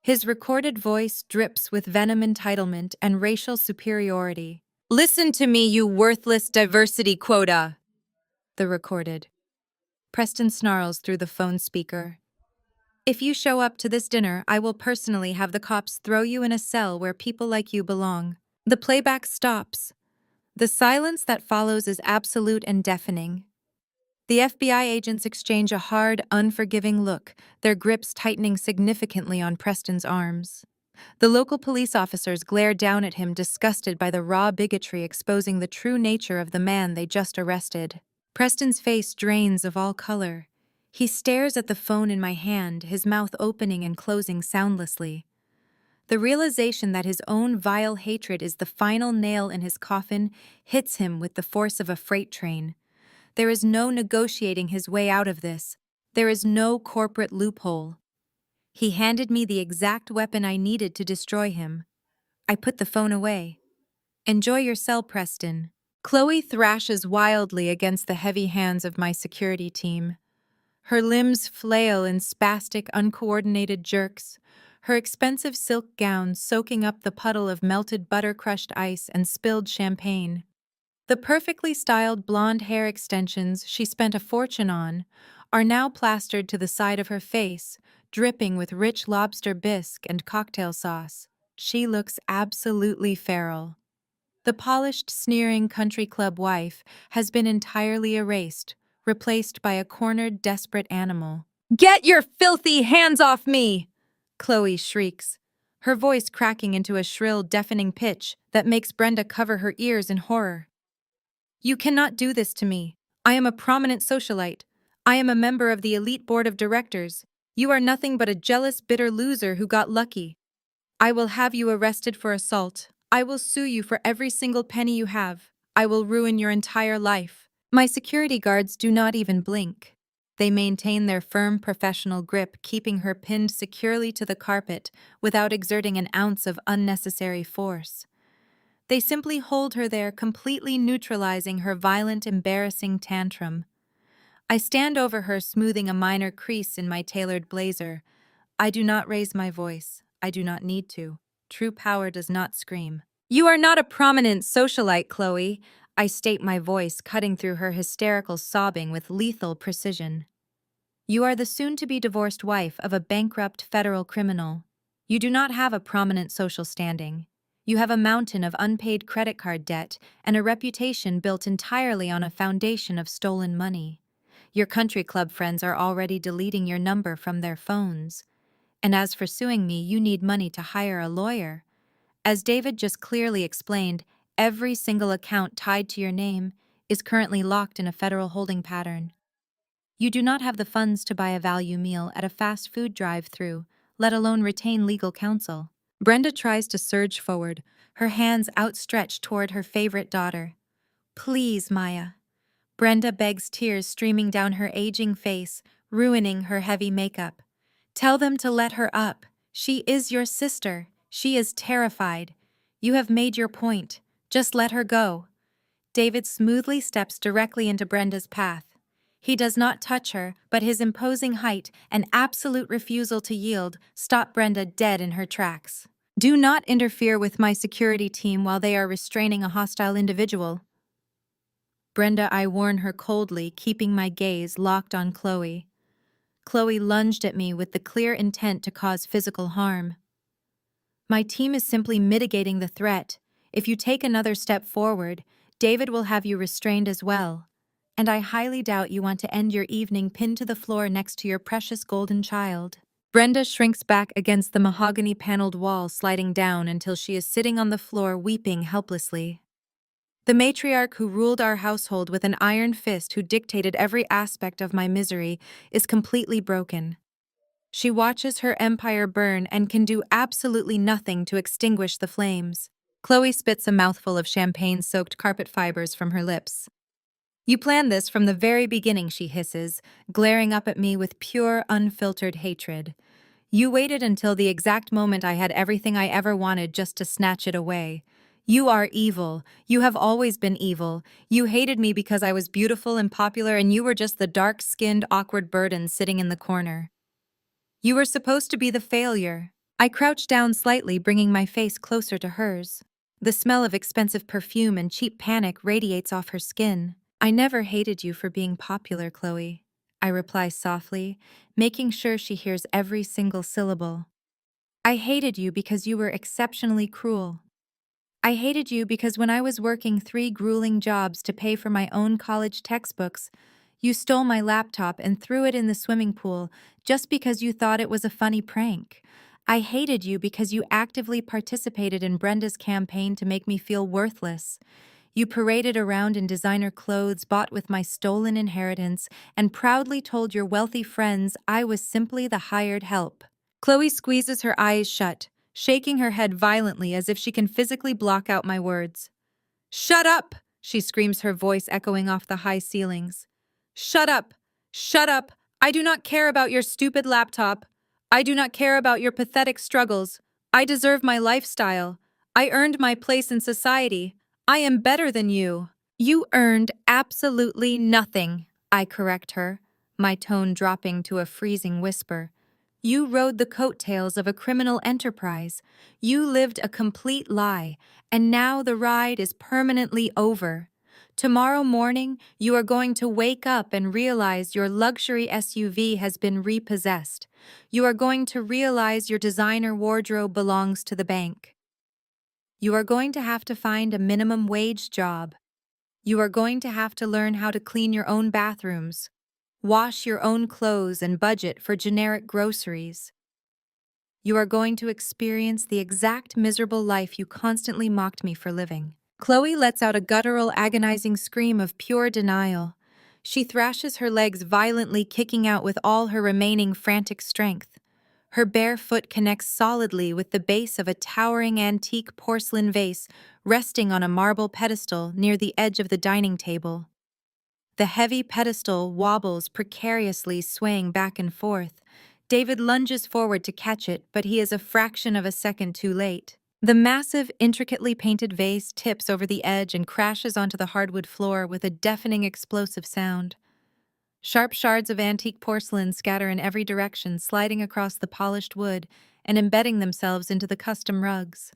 His recorded voice drips with venom, entitlement, and racial superiority. Listen to me, you worthless diversity quota! The recorded. Preston snarls through the phone speaker. If you show up to this dinner, I will personally have the cops throw you in a cell where people like you belong. The playback stops. The silence that follows is absolute and deafening. The FBI agents exchange a hard, unforgiving look, their grips tightening significantly on Preston's arms. The local police officers glare down at him, disgusted by the raw bigotry exposing the true nature of the man they just arrested. Preston's face drains of all color. He stares at the phone in my hand, his mouth opening and closing soundlessly. The realization that his own vile hatred is the final nail in his coffin hits him with the force of a freight train. There is no negotiating his way out of this. There is no corporate loophole. He handed me the exact weapon I needed to destroy him. I put the phone away. Enjoy your cell, Preston. Chloe thrashes wildly against the heavy hands of my security team. Her limbs flail in spastic, uncoordinated jerks, her expensive silk gown soaking up the puddle of melted butter-crushed ice and spilled champagne. The perfectly styled blonde hair extensions she spent a fortune on are now plastered to the side of her face, dripping with rich lobster bisque and cocktail sauce. She looks absolutely feral. The polished, sneering country club wife has been entirely erased, replaced by a cornered, desperate animal. "Get your filthy hands off me!" Chloe shrieks, her voice cracking into a shrill, deafening pitch that makes Brenda cover her ears in horror. "You cannot do this to me. I am a prominent socialite. I am a member of the elite board of directors. You are nothing but a jealous, bitter loser who got lucky. I will have you arrested for assault. I will sue you for every single penny you have. I will ruin your entire life." My security guards do not even blink. They maintain their firm professional grip, keeping her pinned securely to the carpet without exerting an ounce of unnecessary force. They simply hold her there, completely neutralizing her violent, embarrassing tantrum. I stand over her, smoothing a minor crease in my tailored blazer. I do not raise my voice. I do not need to. True power does not scream. "You are not a prominent socialite, Chloe," I state, my voice cutting through her hysterical sobbing with lethal precision. "You are the soon-to-be divorced wife of a bankrupt federal criminal. You do not have a prominent social standing. You have a mountain of unpaid credit card debt and a reputation built entirely on a foundation of stolen money. Your country club friends are already deleting your number from their phones. And as for suing me, you need money to hire a lawyer. As David just clearly explained, every single account tied to your name is currently locked in a federal holding pattern. You do not have the funds to buy a value meal at a fast food drive-thru, let alone retain legal counsel." Brenda tries to surge forward, her hands outstretched toward her favorite daughter. "Please, Maya." Brenda begs, tears streaming down her aging face, ruining her heavy makeup. "Tell them to let her up. She is your sister. She is terrified. You have made your point. Just let her go." David smoothly steps directly into Brenda's path. He does not touch her, but his imposing height and absolute refusal to yield stop Brenda dead in her tracks. "Do not interfere with my security team while they are restraining a hostile individual." "Brenda," I warn her coldly, keeping my gaze locked on Chloe. Chloe lunged at me with the clear intent to cause physical harm. "My team is simply mitigating the threat. If you take another step forward, David will have you restrained as well. And I highly doubt you want to end your evening pinned to the floor next to your precious golden child." Brenda shrinks back against the mahogany-paneled wall, sliding down until she is sitting on the floor weeping helplessly. The matriarch who ruled our household with an iron fist, who dictated every aspect of my misery, is completely broken. She watches her empire burn and can do absolutely nothing to extinguish the flames. Chloe spits a mouthful of champagne-soaked carpet fibers from her lips. "You planned this from the very beginning," she hisses, glaring up at me with pure, unfiltered hatred. "You waited until the exact moment I had everything I ever wanted just to snatch it away. You are evil. You have always been evil. You hated me because I was beautiful and popular, and you were just the dark-skinned, awkward burden sitting in the corner. You were supposed to be the failure." I crouch down slightly, bringing my face closer to hers. The smell of expensive perfume and cheap panic radiates off her skin. "I never hated you for being popular, Chloe," I reply softly, making sure she hears every single syllable. "I hated you because you were exceptionally cruel. I hated you because when I was working 3 grueling jobs to pay for my own college textbooks, you stole my laptop and threw it in the swimming pool just because you thought it was a funny prank. I hated you because you actively participated in Brenda's campaign to make me feel worthless. You paraded around in designer clothes bought with my stolen inheritance and proudly told your wealthy friends I was simply the hired help." Chloe squeezes her eyes shut, shaking her head violently as if she can physically block out my words. "Shut up!" she screams, her voice echoing off the high ceilings. "Shut up! Shut up! I do not care about your stupid laptop. I do not care about your pathetic struggles. I deserve my lifestyle. I earned my place in society. I am better than you." "You earned absolutely nothing," I correct her, my tone dropping to a freezing whisper. "You rode the coattails of a criminal enterprise. You lived a complete lie, and now the ride is permanently over. Tomorrow morning, you are going to wake up and realize your luxury SUV has been repossessed. You are going to realize your designer wardrobe belongs to the bank. You are going to have to find a minimum wage job. You are going to have to learn how to clean your own bathrooms, wash your own clothes, and budget for generic groceries. You are going to experience the exact miserable life you constantly mocked me for living. Chloe lets out a guttural, agonizing scream of pure denial. She thrashes her legs violently, kicking out with all her remaining frantic strength. Her bare foot connects solidly with the base of a towering antique porcelain vase resting on a marble pedestal near the edge of the dining table. The heavy pedestal wobbles precariously, swaying back and forth. David lunges forward to catch it, but he is a fraction of a second too late. The massive, intricately painted vase tips over the edge and crashes onto the hardwood floor with a deafening explosive sound. Sharp shards of antique porcelain scatter in every direction, sliding across the polished wood and embedding themselves into the custom rugs.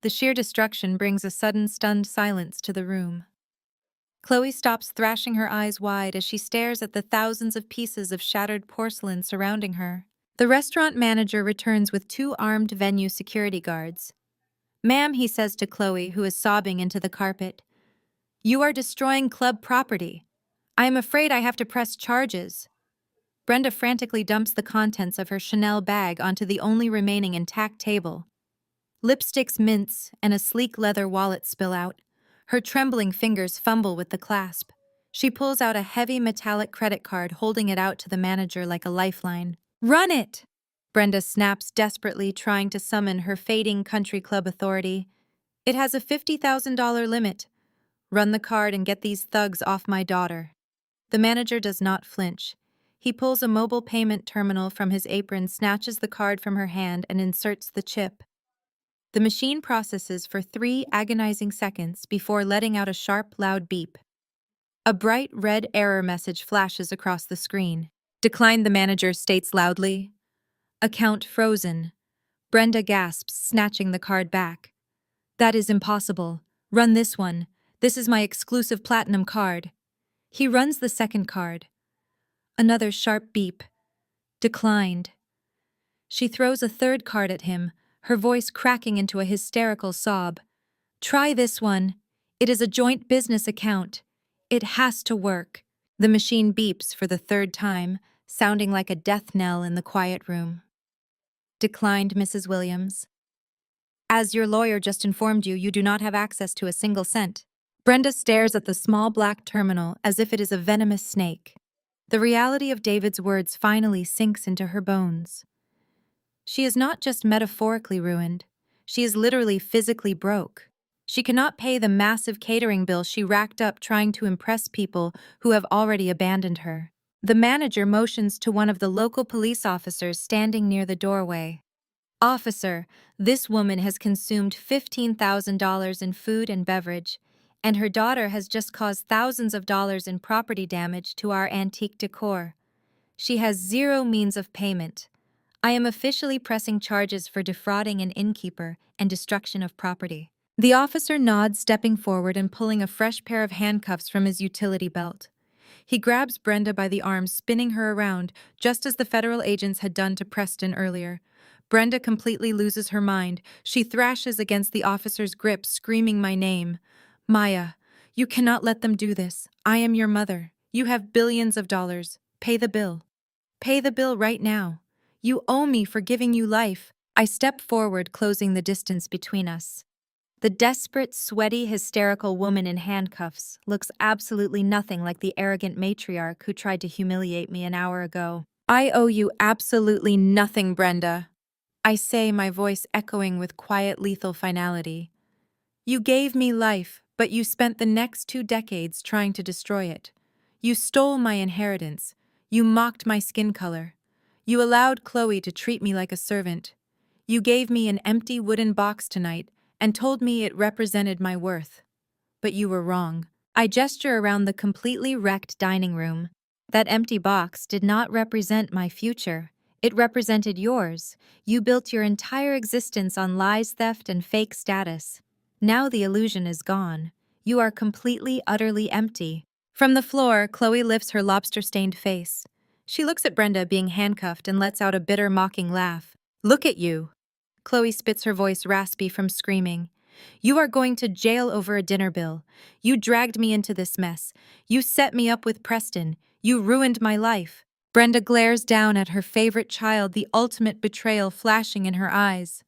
The sheer destruction brings a sudden, stunned silence to the room. Chloe stops, thrashing her eyes wide as she stares at the thousands of pieces of shattered porcelain surrounding her. The restaurant manager returns with two armed venue security guards. "Ma'am," he says to Chloe, who is sobbing into the carpet, "you are destroying club property. I am afraid I have to press charges." Brenda frantically dumps the contents of her Chanel bag onto the only remaining intact table. Lipsticks mince and a sleek leather wallet spill out. Her trembling fingers fumble with the clasp. She pulls out a heavy metallic credit card, holding it out to the manager like a lifeline. "Run it!" Brenda snaps desperately, trying to summon her fading country club authority. "It has a $50,000 limit. Run the card and get these thugs off my daughter." The manager does not flinch. He pulls a mobile payment terminal from his apron, snatches the card from her hand, and inserts the chip. The machine processes for 3 agonizing seconds before letting out a sharp, loud beep. A bright red error message flashes across the screen. "Decline," the manager states loudly. "Account frozen." Brenda gasps, snatching the card back. "That is impossible. Run this one. This is my exclusive platinum card." He runs the second card. Another sharp beep. "Declined." She throws a third card at him, her voice cracking into a hysterical sob. "Try this one. It is a joint business account. It has to work." The machine beeps for the third time, sounding like a death knell in the quiet room. "Declined, Mrs. Williams. As your lawyer just informed you, you do not have access to a single cent." Brenda stares at the small black terminal as if it is a venomous snake. The reality of David's words finally sinks into her bones. She is not just metaphorically ruined, she is literally physically broke. She cannot pay the massive catering bill she racked up trying to impress people who have already abandoned her. The manager motions to one of the local police officers standing near the doorway. "Officer, this woman has consumed $15,000 in food and beverage, and her daughter has just caused thousands of dollars in property damage to our antique decor. She has zero means of payment. I am officially pressing charges for defrauding an innkeeper and destruction of property." The officer nods, stepping forward and pulling a fresh pair of handcuffs from his utility belt. He grabs Brenda by the arm, spinning her around, just as the federal agents had done to Preston earlier. Brenda completely loses her mind. She thrashes against the officer's grip, screaming my name. "Maya, you cannot let them do this. I am your mother. You have billions of dollars. Pay the bill. Pay the bill right now. You owe me for giving you life." I step forward, closing the distance between us. The desperate, sweaty, hysterical woman in handcuffs looks absolutely nothing like the arrogant matriarch who tried to humiliate me an hour ago. "I owe you absolutely nothing, Brenda," I say, my voice echoing with quiet, lethal finality. "You gave me life, but you spent the next 2 decades trying to destroy it. You stole my inheritance. You mocked my skin color. You allowed Chloe to treat me like a servant. You gave me an empty wooden box tonight and told me it represented my worth. But you were wrong." I gesture around the completely wrecked dining room. "That empty box did not represent my future. It represented yours. You built your entire existence on lies, theft, and fake status. Now the illusion is gone. You are completely, utterly empty. From the floor, Chloe lifts her lobster-stained face. She looks at Brenda being handcuffed and lets out a bitter, mocking laugh. Look at you. Chloe spits, her voice raspy from screaming. You are going to jail over a dinner bill. You dragged me into this mess. You set me up with Preston. You ruined my life. Brenda glares down at her favorite child, the ultimate betrayal flashing in her eyes.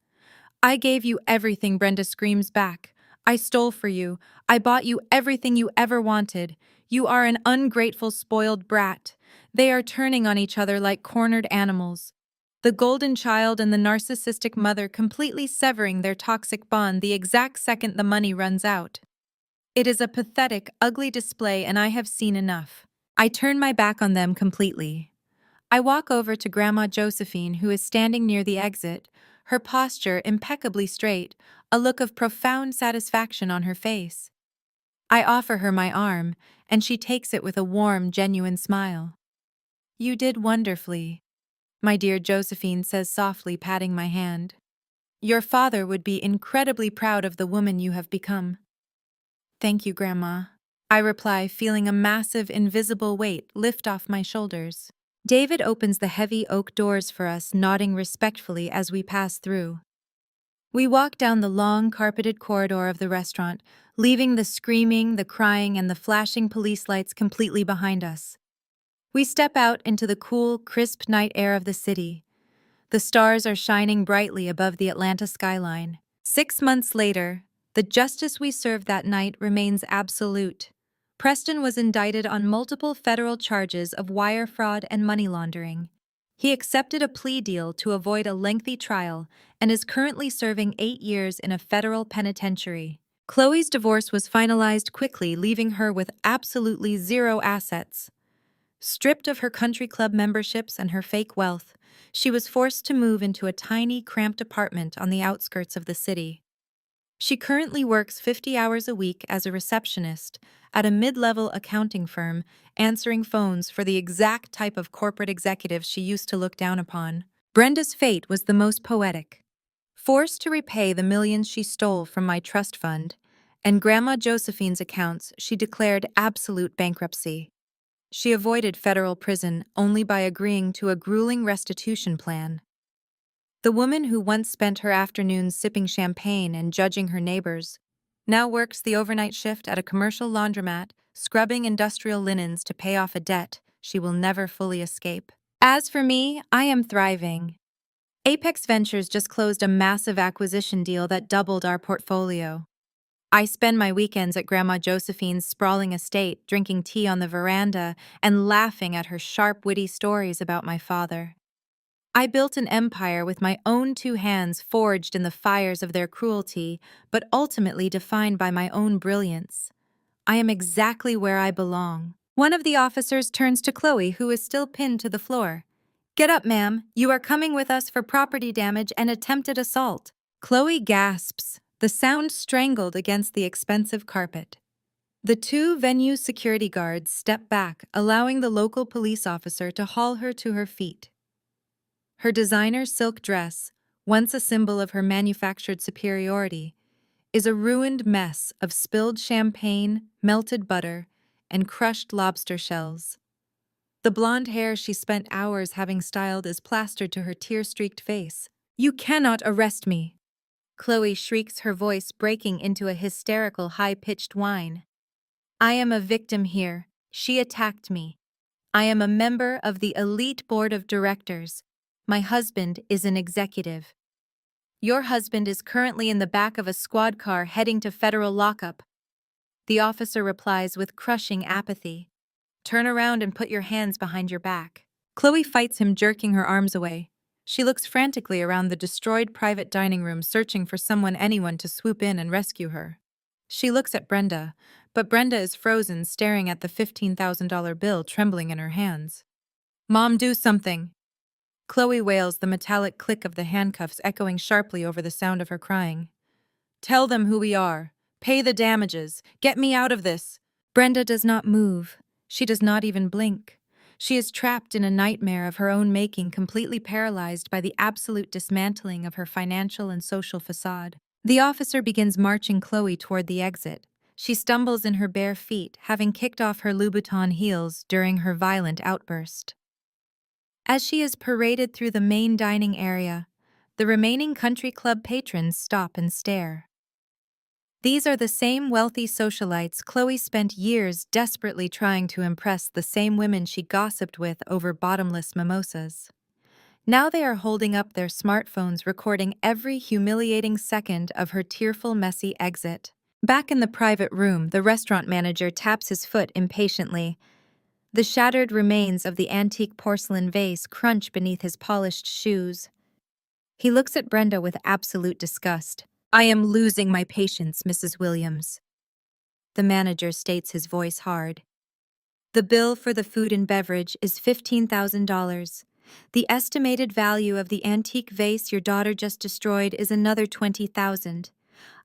I gave you everything, Brenda screams back. I stole for you. I bought you everything you ever wanted. You are an ungrateful, spoiled brat. They are turning on each other like cornered animals. The golden child and the narcissistic mother completely severing their toxic bond the exact second the money runs out. It is a pathetic, ugly display, and I have seen enough. I turn my back on them completely. I walk over to Grandma Josephine, who is standing near the exit, her posture impeccably straight, a look of profound satisfaction on her face. I offer her my arm, and she takes it with a warm, genuine smile. You did wonderfully, my dear Josephine says softly, patting my hand. Your father would be incredibly proud of the woman you have become. Thank you, Grandma. I reply, feeling a massive, invisible weight lift off my shoulders. David opens the heavy oak doors for us, nodding respectfully as we pass through. We walk down the long, carpeted corridor of the restaurant, leaving the screaming, the crying, and the flashing police lights completely behind us. We step out into the cool, crisp night air of the city. The stars are shining brightly above the Atlanta skyline. 6 months later, the justice we served that night remains absolute. Preston was indicted on multiple federal charges of wire fraud and money laundering. He accepted a plea deal to avoid a lengthy trial and is currently serving 8 years in a federal penitentiary. Chloe's divorce was finalized quickly, leaving her with absolutely zero assets. Stripped of her country club memberships and her fake wealth, she was forced to move into a tiny, cramped apartment on the outskirts of the city. She currently works 50 hours a week as a receptionist at a mid-level accounting firm, answering phones for the exact type of corporate executives she used to look down upon. Brenda's fate was the most poetic. Forced to repay the millions she stole from my trust fund and Grandma Josephine's accounts, she declared absolute bankruptcy. She avoided federal prison only by agreeing to a grueling restitution plan. The woman who once spent her afternoons sipping champagne and judging her neighbors now works the overnight shift at a commercial laundromat, scrubbing industrial linens to pay off a debt she will never fully escape. As for me, I am thriving. Apex Ventures just closed a massive acquisition deal that doubled our portfolio. I spend my weekends at Grandma Josephine's sprawling estate, drinking tea on the veranda and laughing at her sharp, witty stories about my father. I built an empire with my own 2 hands, forged in the fires of their cruelty, but ultimately defined by my own brilliance. I am exactly where I belong. One of the officers turns to Chloe, who is still pinned to the floor. Get up, ma'am. You are coming with us for property damage and attempted assault. Chloe gasps, the sound strangled against the expensive carpet. The 2 venue security guards step back, allowing the local police officer to haul her to her feet. Her designer silk dress, once a symbol of her manufactured superiority, is a ruined mess of spilled champagne, melted butter, and crushed lobster shells. The blonde hair she spent hours having styled is plastered to her tear-streaked face. You cannot arrest me! Chloe shrieks, her voice breaking into a hysterical, high-pitched whine. I am a victim here. She attacked me. I am a member of the elite board of directors. My husband is an executive. Your husband is currently in the back of a squad car heading to federal lockup. The officer replies with crushing apathy. Turn around and put your hands behind your back. Chloe fights him, jerking her arms away. She looks frantically around the destroyed private dining room, searching for anyone to swoop in and rescue her. She looks at Brenda, but Brenda is frozen, staring at the $15,000 bill trembling in her hands. Mom, do something! Chloe wails, the metallic click of the handcuffs echoing sharply over the sound of her crying. Tell them who we are. Pay the damages. Get me out of this. Brenda does not move. She does not even blink. She is trapped in a nightmare of her own making, completely paralyzed by the absolute dismantling of her financial and social facade. The officer begins marching Chloe toward the exit, She stumbles in her bare feet, having kicked off her Louboutin heels during her violent outburst. As she is paraded through the main dining area, the remaining country club patrons stop and stare. These are the same wealthy socialites Chloe spent years desperately trying to impress, the same women she gossiped with over bottomless mimosas. Now they are holding up their smartphones, recording every humiliating second of her tearful, messy exit. Back in the private room, the restaurant manager taps his foot impatiently. The shattered remains of the antique porcelain vase crunch beneath his polished shoes. He looks at Brenda with absolute disgust. "I am losing my patience, Mrs. Williams." The manager states, his voice hard. "The bill for the food and beverage is $15,000. The estimated value of the antique vase your daughter just destroyed is another $20,000.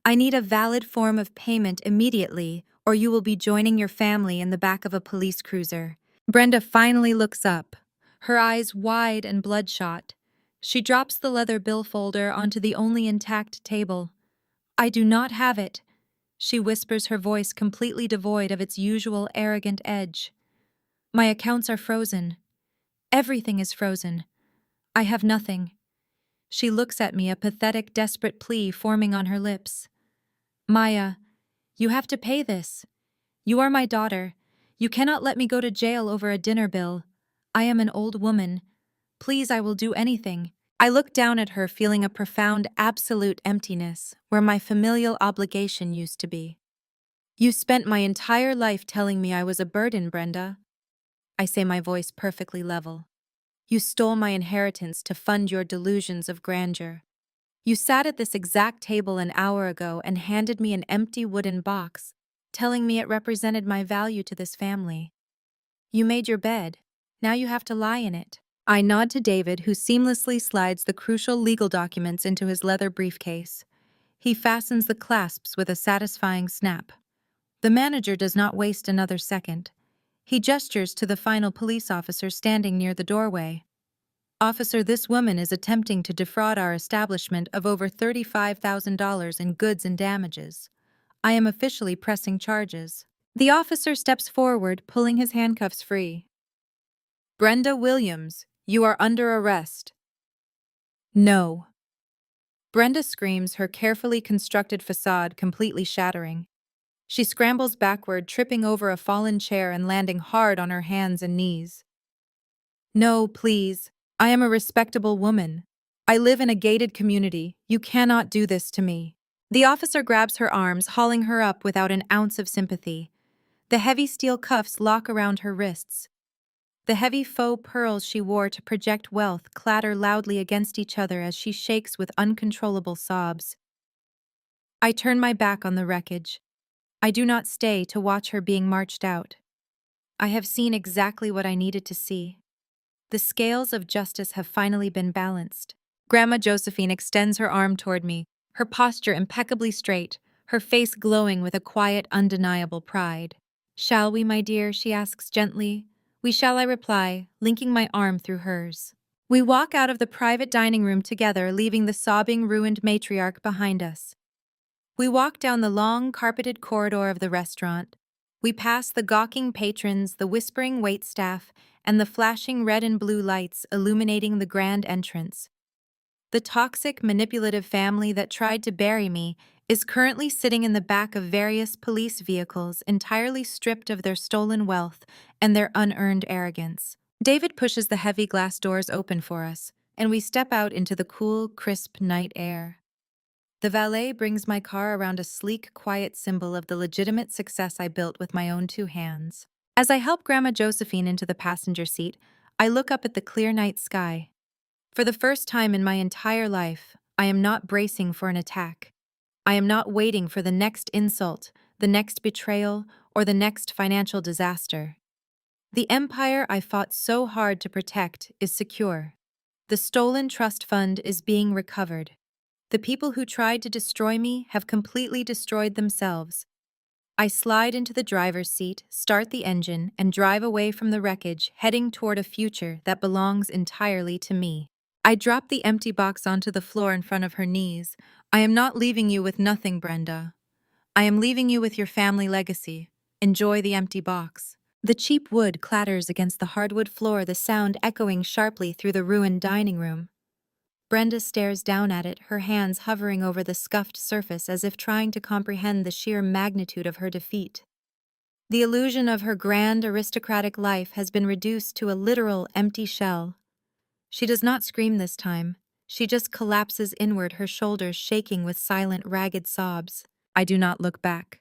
I need a valid form of payment immediately, or you will be joining your family in the back of a police cruiser." Brenda finally looks up, her eyes wide and bloodshot. She drops the leather bill folder onto the only intact table. "I do not have it," she whispers, her voice completely devoid of its usual arrogant edge. "My accounts are frozen. Everything is frozen. I have nothing." She looks at me, a pathetic, desperate plea forming on her lips. "Maya, you have to pay this. You are my daughter. You cannot let me go to jail over a dinner bill. I am an old woman. Please, I will do anything." I look down at her, feeling a profound, absolute emptiness where my familial obligation used to be. "You spent my entire life telling me I was a burden, Brenda." I say, my voice perfectly level. "You stole my inheritance to fund your delusions of grandeur. You sat at this exact table an hour ago and handed me an empty wooden box, telling me it represented my value to this family. You made your bed. Now you have to lie in it." I nod to David, who seamlessly slides the crucial legal documents into his leather briefcase. He fastens the clasps with a satisfying snap. The manager does not waste another second. He gestures to the final police officer standing near the doorway. "Officer, this woman is attempting to defraud our establishment of over $35,000 in goods and damages. I am officially pressing charges." The officer steps forward, pulling his handcuffs free. "Brenda Williams, you are under arrest." "No." Brenda screams, her carefully constructed facade completely shattering. She scrambles backward, tripping over a fallen chair and landing hard on her hands and knees. "No, please. I am a respectable woman. I live in a gated community. You cannot do this to me." The officer grabs her arms, hauling her up without an ounce of sympathy. The heavy steel cuffs lock around her wrists. The heavy faux pearls she wore to project wealth clatter loudly against each other as she shakes with uncontrollable sobs. I turn my back on the wreckage. I do not stay to watch her being marched out. I have seen exactly what I needed to see. The scales of justice have finally been balanced. Grandma Josephine extends her arm toward me, her posture impeccably straight, her face glowing with a quiet, undeniable pride. "Shall we, my dear?" she asks gently. "We shall," I reply, linking my arm through hers. We walk out of the private dining room together, leaving the sobbing, ruined matriarch behind us. We walk down the long, carpeted corridor of the restaurant. We pass the gawking patrons, the whispering waitstaff, and the flashing red and blue lights illuminating the grand entrance. The toxic, manipulative family that tried to bury me is currently sitting in the back of various police vehicles, entirely stripped of their stolen wealth and their unearned arrogance. David pushes the heavy glass doors open for us, and we step out into the cool, crisp night air. The valet brings my car around, a sleek, quiet symbol of the legitimate success I built with my own two hands. As I help Grandma Josephine into the passenger seat, I look up at the clear night sky. For the first time in my entire life, I am not bracing for an attack. I am not waiting for the next insult, the next betrayal, or the next financial disaster. The empire I fought so hard to protect is secure. The stolen trust fund is being recovered. The people who tried to destroy me have completely destroyed themselves. I slide into the driver's seat, start the engine, and drive away from the wreckage, heading toward a future that belongs entirely to me. I drop the empty box onto the floor in front of her knees. "I am not leaving you with nothing, Brenda. I am leaving you with your family legacy. Enjoy the empty box. The cheap wood clatters against the hardwood floor, the sound echoing sharply through the ruined dining room. Brenda stares down at it, her hands hovering over the scuffed surface as if trying to comprehend the sheer magnitude of her defeat. The illusion of her grand aristocratic life has been reduced to a literal empty shell. She does not scream this time. She just collapses inward, her shoulders shaking with silent, ragged sobs. I do not look back.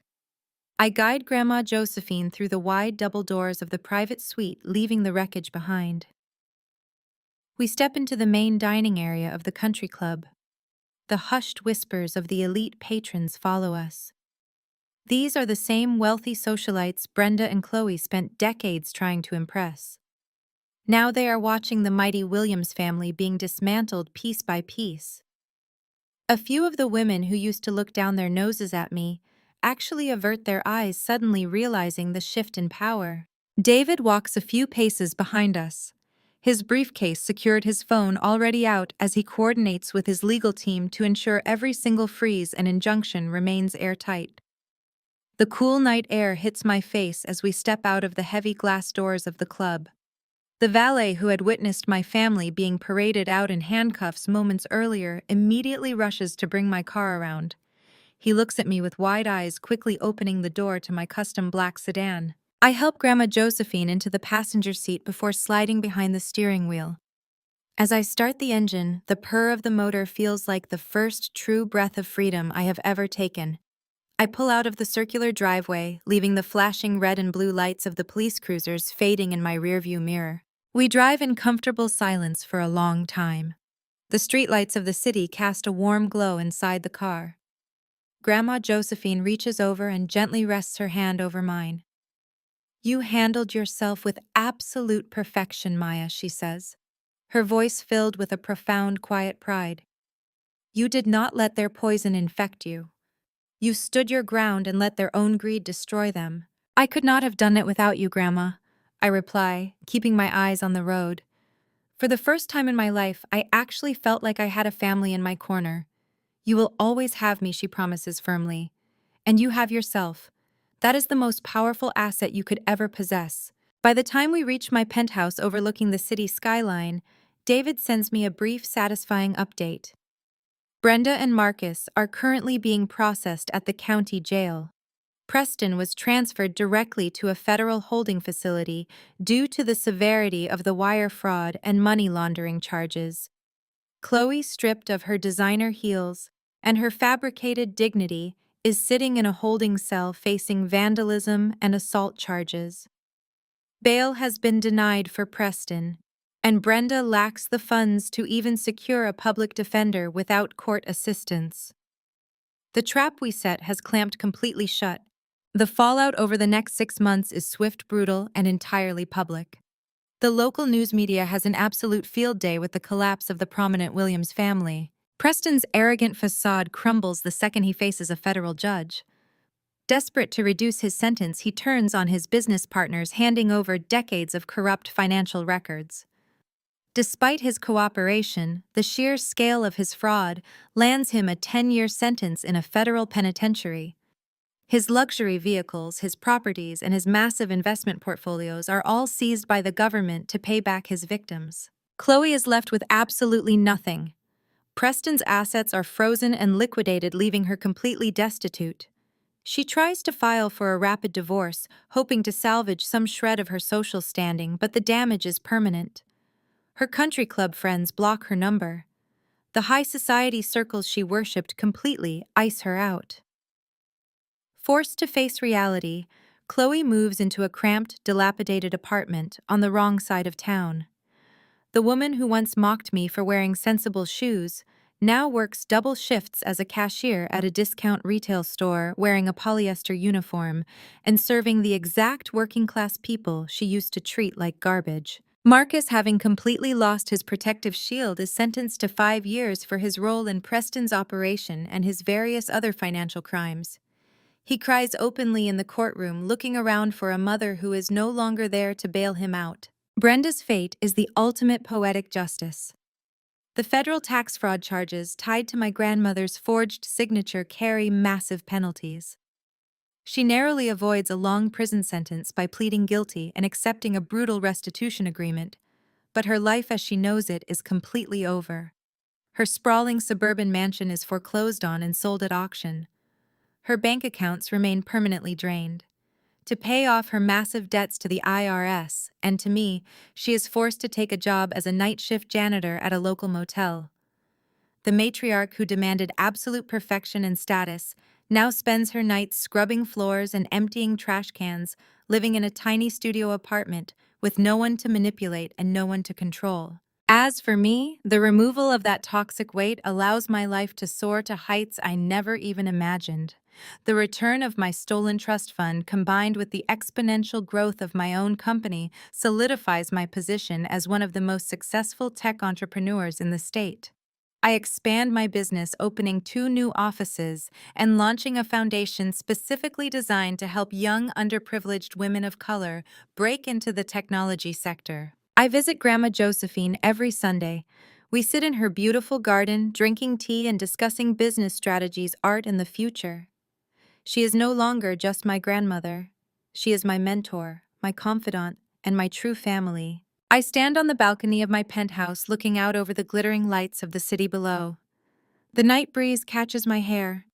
I guide Grandma Josephine through the wide double doors of the private suite, leaving the wreckage behind. We step into the main dining area of the country club. The hushed whispers of the elite patrons follow us. These are the same wealthy socialites Brenda and Chloe spent decades trying to impress. Now they are watching the mighty Williams family being dismantled piece by piece. A few of the women who used to look down their noses at me actually avert their eyes, suddenly realizing the shift in power. David walks a few paces behind us. His briefcase secured, his phone already out as he coordinates with his legal team to ensure every single freeze and injunction remains airtight. The cool night air hits my face as we step out of the heavy glass doors of the club. The valet who had witnessed my family being paraded out in handcuffs moments earlier immediately rushes to bring my car around. He looks at me with wide eyes, quickly opening the door to my custom black sedan. I help Grandma Josephine into the passenger seat before sliding behind the steering wheel. As I start the engine, the purr of the motor feels like the first true breath of freedom I have ever taken. I pull out of the circular driveway, leaving the flashing red and blue lights of the police cruisers fading in my rearview mirror. We drive in comfortable silence for a long time. The streetlights of the city cast a warm glow inside the car. Grandma Josephine reaches over and gently rests her hand over mine. "You handled yourself with absolute perfection, Maya," she says, her voice filled with a profound, quiet pride. "You did not let their poison infect you. You stood your ground and let their own greed destroy them." "I could not have done it without you, Grandma," I reply, keeping my eyes on the road. For the first time in my life, I actually felt like I had a family in my corner. "You will always have me," she promises firmly. "And you have yourself. That is the most powerful asset you could ever possess." By the time we reach my penthouse overlooking the city skyline, David sends me a brief, satisfying update. Brenda and Marcus are currently being processed at the county jail. Preston was transferred directly to a federal holding facility due to the severity of the wire fraud and money laundering charges. Chloe, stripped of her designer heels and her fabricated dignity, is sitting in a holding cell facing vandalism and assault charges. Bail has been denied for Preston, and Brenda lacks the funds to even secure a public defender without court assistance. The trap we set has clamped completely shut. The fallout over the next 6 months is swift, brutal, and entirely public. The local news media has an absolute field day with the collapse of the prominent Williams family. Preston's arrogant facade crumbles the second he faces a federal judge. Desperate to reduce his sentence, he turns on his business partners, handing over decades of corrupt financial records. Despite his cooperation, the sheer scale of his fraud lands him a 10-year sentence in a federal penitentiary. His luxury vehicles, his properties, and his massive investment portfolios are all seized by the government to pay back his victims. Chloe is left with absolutely nothing. Preston's assets are frozen and liquidated, leaving her completely destitute. She tries to file for a rapid divorce, hoping to salvage some shred of her social standing, but the damage is permanent. Her country club friends block her number. The high society circles she worshipped completely ice her out. Forced to face reality, Chloe moves into a cramped, dilapidated apartment on the wrong side of town. The woman who once mocked me for wearing sensible shoes now works double shifts as a cashier at a discount retail store, wearing a polyester uniform and serving the exact working-class people she used to treat like garbage. Marcus, having completely lost his protective shield, is sentenced to 5 years for his role in Preston's operation and his various other financial crimes. He cries openly in the courtroom, looking around for a mother who is no longer there to bail him out. Brenda's fate is the ultimate poetic justice. The federal tax fraud charges tied to my grandmother's forged signature carry massive penalties. She narrowly avoids a long prison sentence by pleading guilty and accepting a brutal restitution agreement, but her life as she knows it is completely over. Her sprawling suburban mansion is foreclosed on and sold at auction. Her bank accounts remain permanently drained. To pay off her massive debts to the IRS and to me, she is forced to take a job as a night shift janitor at a local motel. The matriarch who demanded absolute perfection and status now spends her nights scrubbing floors and emptying trash cans, living in a tiny studio apartment with no one to manipulate and no one to control. As for me, the removal of that toxic weight allows my life to soar to heights I never even imagined. The return of my stolen trust fund combined with the exponential growth of my own company solidifies my position as one of the most successful tech entrepreneurs in the state. I expand my business, opening 2 new offices and launching a foundation specifically designed to help young, underprivileged women of color break into the technology sector. I visit Grandma Josephine every Sunday. We sit in her beautiful garden, drinking tea and discussing business strategies, art, and the future. She is no longer just my grandmother. She is my mentor, my confidant, and my true family. I stand on the balcony of my penthouse looking out over the glittering lights of the city below. The night breeze catches my hair.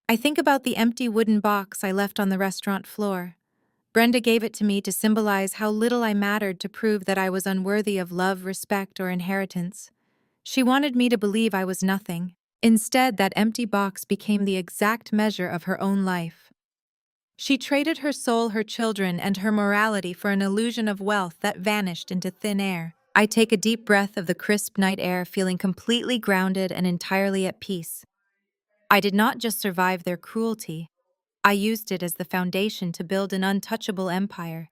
I think about the empty wooden box I left on the restaurant floor. Brenda gave it to me to symbolize how little I mattered, to prove that I was unworthy of love, respect, or inheritance. She wanted me to believe I was nothing. Instead, that empty box became the exact measure of her own life. She traded her soul, her children, and her morality for an illusion of wealth that vanished into thin air. I take a deep breath of the crisp night air, feeling completely grounded and entirely at peace. I did not just survive their cruelty. I used it as the foundation to build an untouchable empire.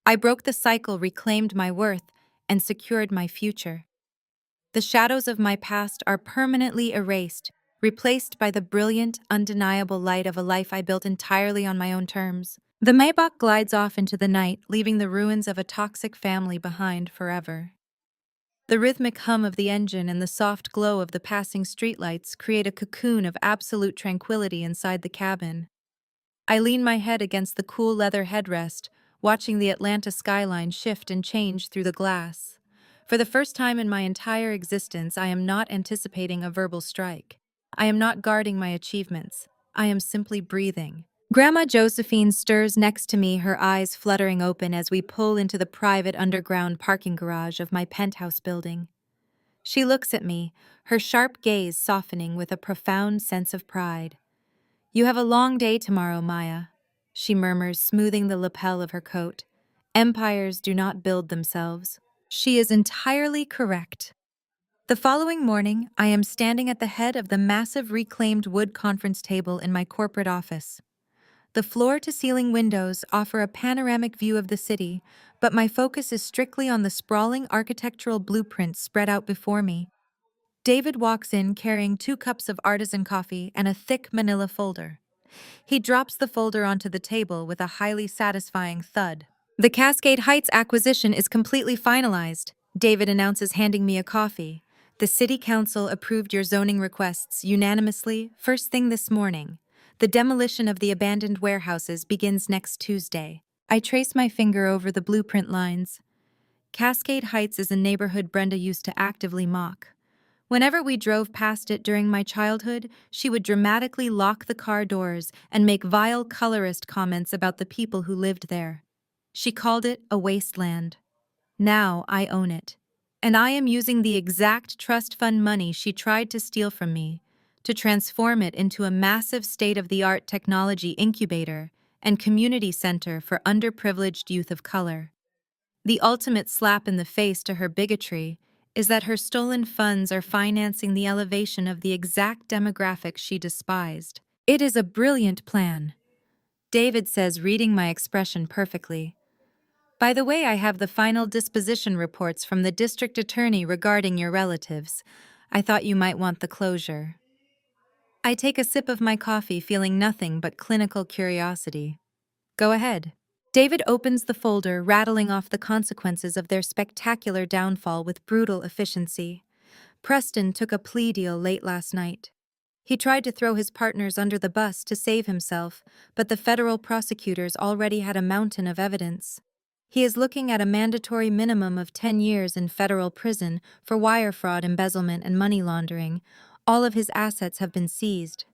I broke the cycle, reclaimed my worth, and secured my future. The shadows of my past are permanently erased, replaced by the brilliant, undeniable light of a life I built entirely on my own terms. The Maybach glides off into the night, leaving the ruins of a toxic family behind forever. The rhythmic hum of the engine and the soft glow of the passing streetlights create a cocoon of absolute tranquility inside the cabin. I lean my head against the cool leather headrest, watching the Atlanta skyline shift and change through the glass. For the first time in my entire existence, I am not anticipating a verbal strike. I am not guarding my achievements. I am simply breathing. Grandma Josephine stirs next to me, her eyes fluttering open as we pull into the private underground parking garage of my penthouse building. She looks at me, her sharp gaze softening with a profound sense of pride. "You have a long day tomorrow, Maya," she murmurs, smoothing the lapel of her coat. "Empires do not build themselves." She is entirely correct. The following morning, I am standing at the head of the massive reclaimed wood conference table in my corporate office. The floor-to-ceiling windows offer a panoramic view of the city, but my focus is strictly on the sprawling architectural blueprints spread out before me. David walks in carrying 2 cups of artisan coffee and a thick manila folder. He drops the folder onto the table with a highly satisfying thud. "The Cascade Heights acquisition is completely finalized," David announces, handing me a coffee. "The City Council approved your zoning requests unanimously first thing this morning. The demolition of the abandoned warehouses begins next Tuesday." I trace my finger over the blueprint lines. Cascade Heights is a neighborhood Brenda used to actively mock. Whenever we drove past it during my childhood, she would dramatically lock the car doors and make vile colorist comments about the people who lived there. She called it a wasteland. Now I own it. And I am using the exact trust fund money she tried to steal from me to transform it into a massive state-of-the-art technology incubator and community center for underprivileged youth of color. The ultimate slap in the face to her bigotry is that her stolen funds are financing the elevation of the exact demographic she despised. "It is a brilliant plan," David says, reading my expression perfectly. "By the way, I have the final disposition reports from the district attorney regarding your relatives. I thought you might want the closure." I take a sip of my coffee, feeling nothing but clinical curiosity. "Go ahead." David opens the folder, rattling off the consequences of their spectacular downfall with brutal efficiency. "Preston took a plea deal late last night. He tried to throw his partners under the bus to save himself, but the federal prosecutors already had a mountain of evidence. He is looking at a mandatory minimum of 10 years in federal prison for wire fraud, embezzlement, and money laundering. All of his assets have been seized.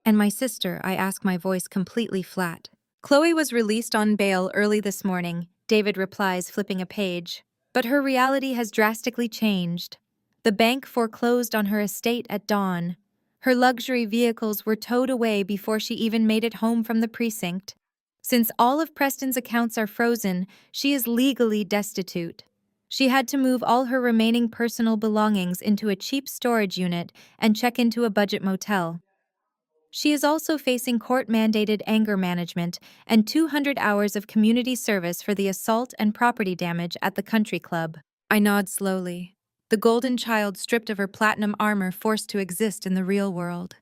And my sister, I ask, my voice completely flat. Chloe was released on bail early this morning, David replies, flipping a page. But her reality has drastically changed. The bank foreclosed on her estate at dawn. Her luxury vehicles were towed away before she even made it home from the precinct. Since all of Preston's accounts are frozen, she is legally destitute. She had to move all her remaining personal belongings into a cheap storage unit and check into a budget motel. She is also facing court-mandated anger management and 200 hours of community service for the assault and property damage at the country club. I nod slowly. The golden child stripped of her platinum armor, forced to exist in the real world.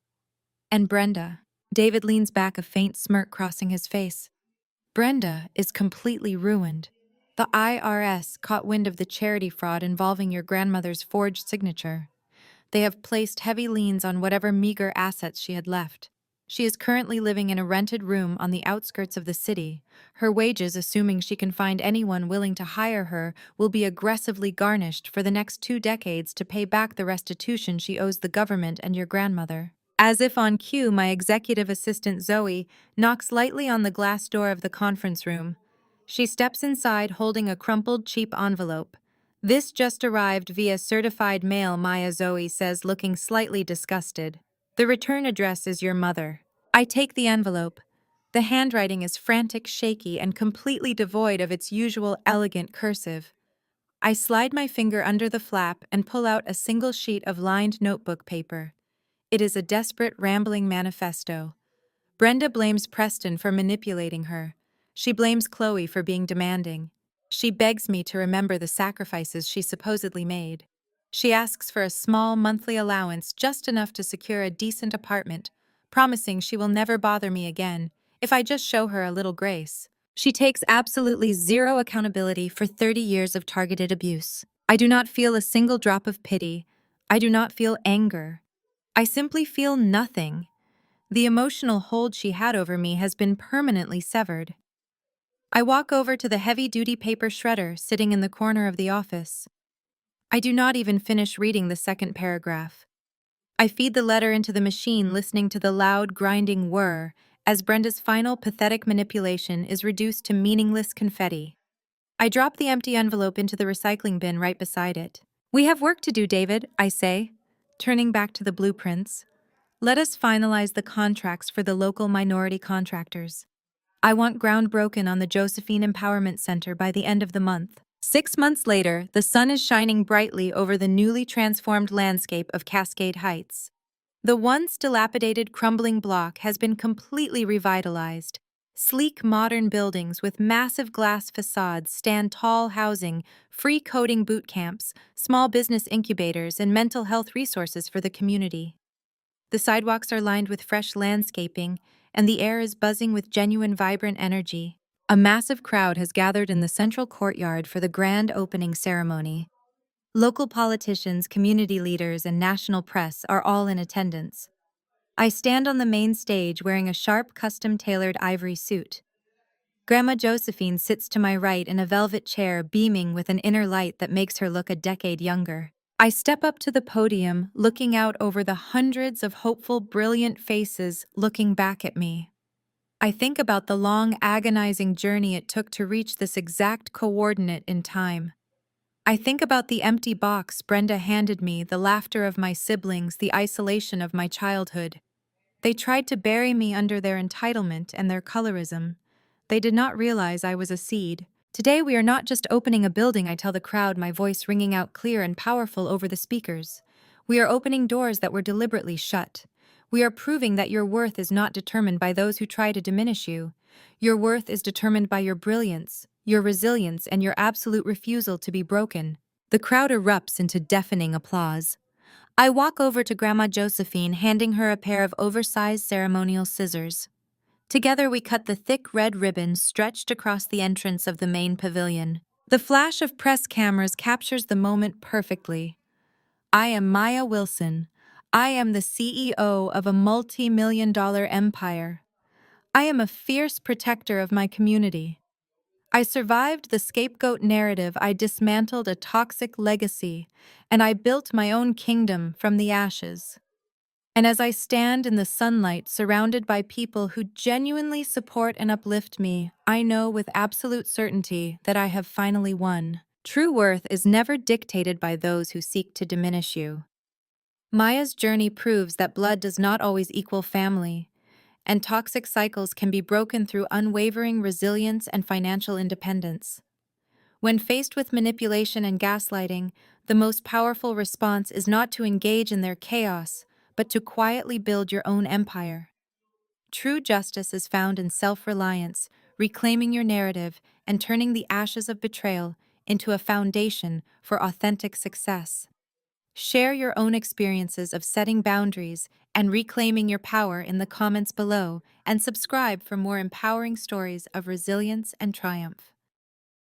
And Brenda. David leans back, a faint smirk crossing his face. Brenda is completely ruined. The IRS caught wind of the charity fraud involving your grandmother's forged signature. They have placed heavy liens on whatever meager assets she had left. She is currently living in a rented room on the outskirts of the city. Her wages, assuming she can find anyone willing to hire her, will be aggressively garnished for the next 2 decades to pay back the restitution she owes the government and your grandmother. As if on cue, my executive assistant Zoe knocks lightly on the glass door of the conference room. She steps inside holding a crumpled, cheap envelope. This just arrived via certified mail, Maya, Zoe says, looking slightly disgusted. The return address is your mother. I take the envelope. The handwriting is frantic, shaky, and completely devoid of its usual elegant cursive. I slide my finger under the flap and pull out a single sheet of lined notebook paper. It is a desperate, rambling manifesto. Brenda blames Preston for manipulating her. She blames Chloe for being demanding. She begs me to remember the sacrifices she supposedly made. She asks for a small monthly allowance, just enough to secure a decent apartment, promising she will never bother me again if I just show her a little grace. She takes absolutely zero accountability for 30 years of targeted abuse. I do not feel a single drop of pity. I do not feel anger. I simply feel nothing. The emotional hold she had over me has been permanently severed. I walk over to the heavy-duty paper shredder sitting in the corner of the office. I do not even finish reading the second paragraph. I feed the letter into the machine, listening to the loud, grinding whir as Brenda's final pathetic manipulation is reduced to meaningless confetti. I drop the empty envelope into the recycling bin right beside it. We have work to do, David, I say, turning back to the blueprints. Let us finalize the contracts for the local minority contractors. I want ground broken on the Josephine Empowerment Center by the end of the month. 6 months later, the sun is shining brightly over the newly transformed landscape of Cascade Heights. The once dilapidated, crumbling block has been completely revitalized. Sleek, modern buildings with massive glass facades stand tall, housing free coding boot camps, small business incubators, and mental health resources for the community. The sidewalks are lined with fresh landscaping, and the air is buzzing with genuine, vibrant energy. A massive crowd has gathered in the central courtyard for the grand opening ceremony. Local politicians, community leaders, and national press are all in attendance. I stand on the main stage wearing a sharp, custom-tailored ivory suit. Grandma Josephine sits to my right in a velvet chair, beaming with an inner light that makes her look a decade younger. I step up to the podium, looking out over the hundreds of hopeful, brilliant faces looking back at me. I think about the long, agonizing journey it took to reach this exact coordinate in time. I think about the empty box Brenda handed me, the laughter of my siblings, the isolation of my childhood. They tried to bury me under their entitlement and their colorism. They did not realize I was a seed. Today we are not just opening a building, I tell the crowd, my voice ringing out clear and powerful over the speakers. We are opening doors that were deliberately shut. We are proving that your worth is not determined by those who try to diminish you. Your worth is determined by your brilliance, your resilience, and your absolute refusal to be broken. The crowd erupts into deafening applause. I walk over to Grandma Josephine, handing her a pair of oversized ceremonial scissors. Together we cut the thick red ribbon stretched across the entrance of the main pavilion. The flash of press cameras captures the moment perfectly. I am Maya Wilson. I am the CEO of a multi-million-dollar empire. I am a fierce protector of my community. I survived the scapegoat narrative, I dismantled a toxic legacy, and I built my own kingdom from the ashes. And as I stand in the sunlight surrounded by people who genuinely support and uplift me, I know with absolute certainty that I have finally won. True worth is never dictated by those who seek to diminish you. Maya's journey proves that blood does not always equal family, and toxic cycles can be broken through unwavering resilience and financial independence. When faced with manipulation and gaslighting, the most powerful response is not to engage in their chaos, but to quietly build your own empire. True justice is found in self-reliance, reclaiming your narrative, and turning the ashes of betrayal into a foundation for authentic success. Share your own experiences of setting boundaries and reclaiming your power in the comments below, and subscribe for more empowering stories of resilience and triumph.